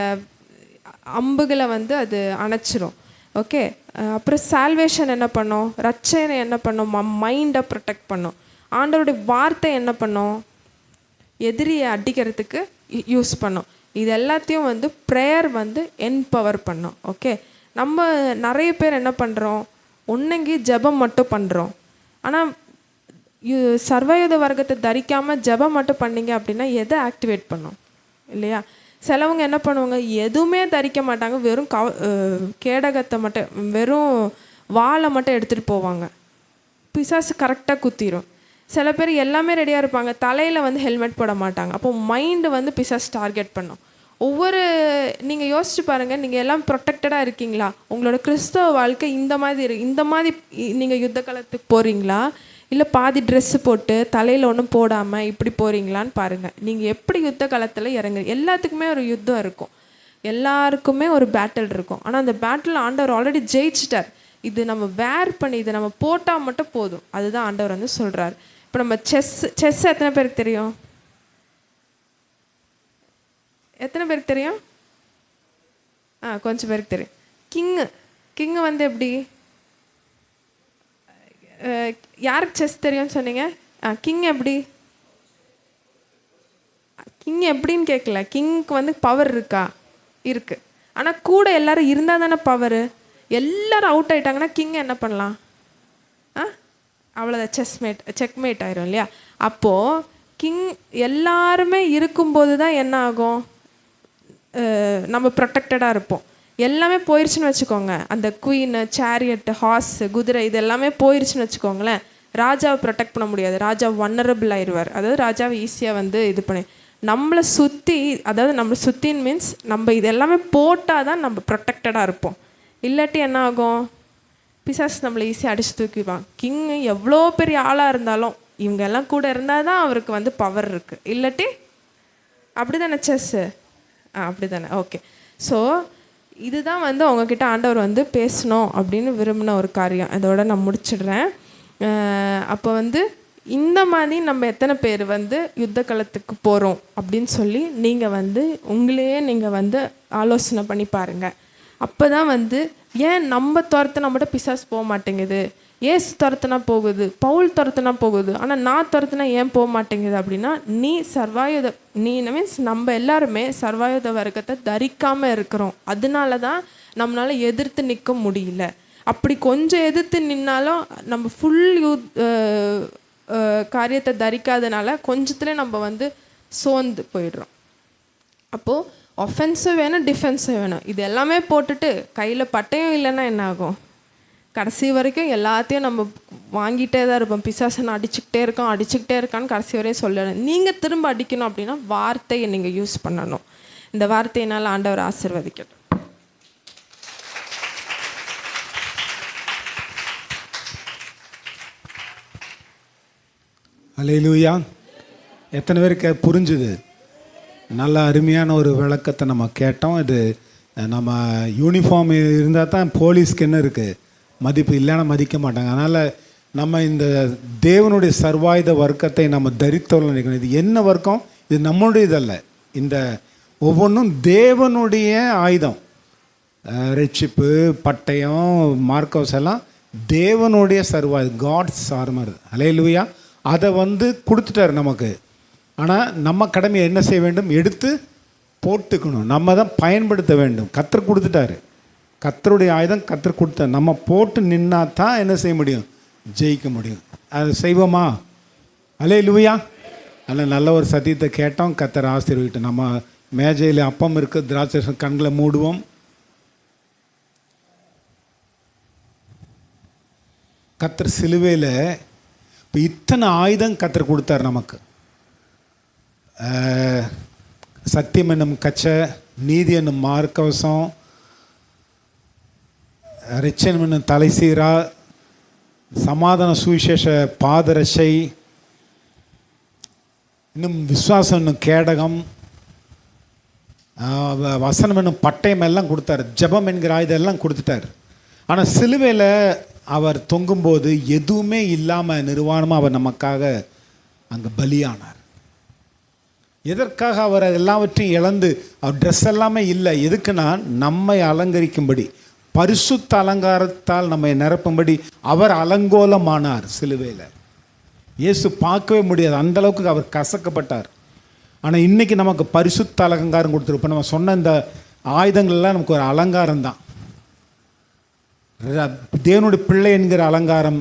அம்புகளை வந்து அது அணைச்சிரும். ஓகே, அப்புறம் சால்வேஷன் என்ன பண்ணும்? ரட்சனை என்ன பண்ணும்? மைண்டை ப்ரொடெக்ட் பண்ணும். ஆண்டவருடைய வார்த்தை என்ன பண்ணும்? எதிரியை அடிக்கிறதுக்கு யூஸ் பண்ணும். இது எல்லாத்தையும் வந்து ப்ரேயர் வந்து என்பவர் பண்ணும். ஓகே, நம்ம நிறைய பேர் என்ன பண்ணுறோம்? ஒன்றுங்கி ஜெபம் மட்டும் பண்ணுறோம். ஆனால் சர்வயுத வர்க்கத்தை தரிக்காமல் ஜெபம் மட்டும் பண்ணிங்க அப்படின்னா எதை ஆக்டிவேட் பண்ணும் இல்லையா? சிலவங்க என்ன பண்ணுவாங்க? எதுவுமே தரிக்க மாட்டாங்க, வெறும் கேடகத்தை மட்டும், வெறும் வாளை மட்டும் எடுத்துகிட்டு போவாங்க. பிசாசு கரெக்டாக குத்திரும். சில பேர் எல்லாமே ரெடியாக இருப்பாங்க, தலையில் வந்து ஹெல்மெட் போட மாட்டாங்க. அப்போ மைண்டு வந்து பிசாஸ் டார்கெட் பண்ணும். நீங்கள் யோசிச்சு பாருங்கள், நீங்கள் எல்லாம் ப்ரொடெக்டடாக இருக்கீங்களா? உங்களோட கிறிஸ்தவ வாழ்க்கை இந்த மாதிரி நீங்கள் யுத்த காலத்துக்கு போகிறீங்களா, இல்லை பாதி ட்ரெஸ்ஸு போட்டு தலையில் ஒன்றும் போடாமல் இப்படி போகிறீங்களான்னு பாருங்கள். நீங்கள் எப்படி யுத்த காலத்தில் இறங்குறீங்க? எல்லாத்துக்குமே ஒரு யுத்தம் இருக்கும், எல்லாருக்குமே ஒரு பேட்டில் இருக்கும். ஆனால் அந்த பேட்டில் ஆண்டவர் ஆல்ரெடி ஜெயிச்சிட்டார். இது நம்ம வேர் பண்ணி இதை நம்ம போட்டால் மட்டும் போதும். அதுதான் ஆண்டவர் வந்து சொல்கிறார். இப்போ நம்ம செஸ் எத்தனை பேருக்கு தெரியும்? எத்தனை பேருக்கு தெரியும்? கொஞ்சம் பேருக்கு தெரியும். கிங்கு வந்து எப்படி? யாருக்கு செஸ் தெரியும்னு சொன்னீங்க? கிங் எப்படி? கிங் எப்படின்னு கேட்கல. கிங்க்கு வந்து பவர் இருக்கா? இருக்குது. ஆனால் கூட எல்லாரும் இருந்தால் தானே பவர். எல்லாரும் அவுட் ஆகிட்டாங்கன்னா கிங் என்ன பண்ணலாம்? அவ்வளோதான், செக்மேட் ஆயிரும் இல்லையா? அப்போது கிங் எல்லாருமே இருக்கும்போது தான் என்ன ஆகும்? நம்ம ப்ரொடெக்டடாக இருப்போம். எல்லாமே போயிடுச்சுன்னு வச்சுக்கோங்க, அந்த குயின், சேரியட், ஹார்ஸ், குதிரை இது எல்லாமே போயிடுச்சுன்னு வச்சுக்கோங்களேன், ராஜாவை ப்ரொடெக்ட் பண்ண முடியாது. ராஜா வன்னரபிள் ஆயிடுவார். அதாவது ராஜாவை ஈஸியாக வந்து இது பண்ணி நம்மளை சுற்றி, அதாவது நம்மளை சுற்றின்னு மீன்ஸ் நம்ம இது எல்லாமே போட்டால் தான் நம்ம ப்ரொடெக்டடாக இருப்போம். இல்லாட்டி என்ன ஆகும்? பிசாஸ் நம்மளை ஈஸியாக அடிச்சு தூக்கிடுவான். கிங் எவ்வளோ பெரிய ஆளாக இருந்தாலும் இவங்க எல்லாம் கூட இருந்தால் தான் அவருக்கு வந்து பவர் இருக்குது. இல்லாட்டி அப்படி தானே செஸ்ஸு? அப்படி தானே. ஓகே, ஸோ இதுதான் வந்து அவங்கக்கிட்ட ஆண்டவர் வந்து பேசணும் அப்படின்னு விரும்பின ஒரு காரியம். இதோட நான் முடிச்சிடுறேன். அப்போ வந்து இந்த மாதிரி நம்ம எத்தனை பேர் வந்து யுத்த களத்துக்கு போகிறோம் அப்படின்னு சொல்லி நீங்கள் வந்து உங்களையே நீங்கள் வந்து ஆலோசனை பண்ணி பாருங்கள். அப்போ தான் வந்து ஏன் நம்ம துரத்துனா மட்டும் பிசாசு போக மாட்டேங்குது, ஏசு துரத்துனா போகுது, பவுல் துரத்துனா போகுது, ஆனால் நான் துரத்துனா ஏன் போக மாட்டேங்குது அப்படின்னா நீ மீன்ஸ் நம்ம எல்லாருமே சர்வாயுத வர்க்கத்தை தரிக்காமல் இருக்கிறோம். அதனால தான் நம்மளால் எதிர்த்து நிற்க முடியல. அப்படி கொஞ்சம் எதிர்த்து நின்னாலும் நம்ம ஃபுல் காரியத்தை தரிக்காதனால கொஞ்சத்தில் நம்ம வந்து சோர்ந்து போயிடுறோம். அப்போது ஒஃபென்ஸும் வேணும், டிஃபென்ஸும் வேணும். இது எல்லாமே போட்டுட்டு கையில் பட்டயம் இல்லைன்னா என்ன ஆகும்? கடைசி வரைக்கும் எல்லாத்தையும் நம்ம வாங்கிட்டே தான் இருப்போம். பிசாசனை அடிச்சுக்கிட்டே இருக்கான்னு கடைசி வரையும் சொல்லணும். நீங்கள் திரும்ப அடிக்கணும் அப்படின்னா வார்த்தையை நீங்கள் யூஸ் பண்ணணும். இந்த வார்த்தையினால் ஆண்டவர் ஆசீர்வதிக்கட்டும். அல்லேலூயா. எத்தனை பேருக்கு புரிஞ்சுது? நல்ல அருமையான ஒரு விளக்கத்தை நம்ம கேட்டோம். இது நம்ம யூனிஃபார்ம் இருந்தால் தான் போலீஸ்க்கு என்ன இருக்குது மதிப்பு, இல்லைன்னா மதிக்க மாட்டாங்க. அதனால் நம்ம இந்த தேவனுடைய சர்வாயுத வர்க்கத்தை நம்ம தரித்தோம்னு நினைக்கணும். இது என்ன வர்க்கம்? இது நம்மளுடைய இதல்ல. இந்த ஒவ்வொன்றும் தேவனுடைய ஆயுதம். ரட்சிப்பு, பட்டயம், மார்க்கோஸ் எல்லாம் தேவனுடைய சர்வாயுதம், காட்ஸ் ஆர்மர். ஹல்லேலூயா. அதை கொடுத்துட்டார் நமக்கு. ஆனால் நம்ம கடமையை என்ன செய்ய வேண்டும்? எடுத்து போட்டுக்கணும். நம்ம தான் பயன்படுத்த வேண்டும். கர்த்தர் கொடுத்துட்டாரு. கர்த்தருடைய ஆயுதம் கர்த்தர் கொடுத்தார். நம்ம போட்டு நின்னா தான் என்ன செய்ய முடியும்? ஜெயிக்க முடியும். அது செய்வோமா? ஹல்லேலூயா. அதில் நல்ல ஒரு சத்தியத்தை கேட்டோம். கர்த்தர் ஆசீர்வதிக்கட்டும். நம்ம மேஜையில் அப்பம் இருக்குது, திராட்சை, கண்களை மூடுவோம். கர்த்தர் சிலுவையில் இப்போ இத்தனை ஆயுதம் கர்த்தர் கொடுத்தார் நமக்கு. சத்தியம் என்னும் கச்சை, நீதி என்னும் மார்க்கவசம், ரட்சணம் என்னும் தலைசீரா, சமாதான சுவிசேஷ பாதரட்சை, இன்னும் விசுவாசம் என்னும் கேடகம், வசனம் என்னும் பட்டயம் எல்லாம் கொடுத்தார். ஜெபம் என்கிற ஆயுதம் எல்லாம் கொடுத்துட்டார். ஆனால் சிலுவையில் அவர் தொங்கும்போது எதுவுமே இல்லாமல் நிர்வாணமாக அவர் நமக்காக அங்கே பலியானார். எதற்காக? அவர் எல்லாவற்றையும் இழந்து, அவர் ட்ரெஸ் எல்லாமே இல்லை. எதுக்குன்னா நம்மை அலங்கரிக்கும்படி, பரிசுத்த அலங்காரத்தால் நம்மை நிரப்பும்படி அவர் அலங்கோலமானார் சிலுவையில். இயேசு பார்க்கவே முடியாது, அந்தளவுக்கு அவர் கசக்கப்பட்டார். ஆனால் இன்றைக்கி நமக்கு பரிசுத்த அலங்காரம் கொடுத்துருப்போம். நம்ம சொன்ன இந்த ஆயுதங்கள்லாம் நமக்கு ஒரு அலங்காரம் தான். தேவனுடைய பிள்ளை என்கிற அலங்காரம்,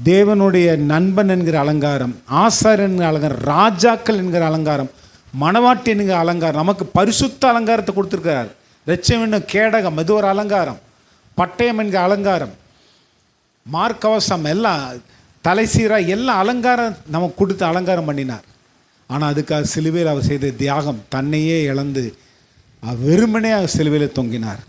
தேவனுடைய நண்பன் என்கிற அலங்காரம், ஆசாரியன் என்கிற அலங்காரம், ராஜாக்கள் என்கிற அலங்காரம், மணவாட்டி என்கிற அலங்காரம், நமக்கு பரிசுத்த அலங்காரத்தை கொடுத்துருக்கிறார். ரட்சம் என்னும் கேடகம், இது ஒரு அலங்காரம். பட்டயம் என்கிற அலங்காரம், மார்க்கவசம், எல்லாம் தலைசீரா, எல்லாம் அலங்காரம் நமக்கு கொடுத்து அலங்காரம் பண்ணினார். ஆனால் அதுக்காக சிலுவையில் அவர் செய்த தியாகம், தன்னையே இழந்து வெறுமனே சிலுவையில் தொங்கினார்.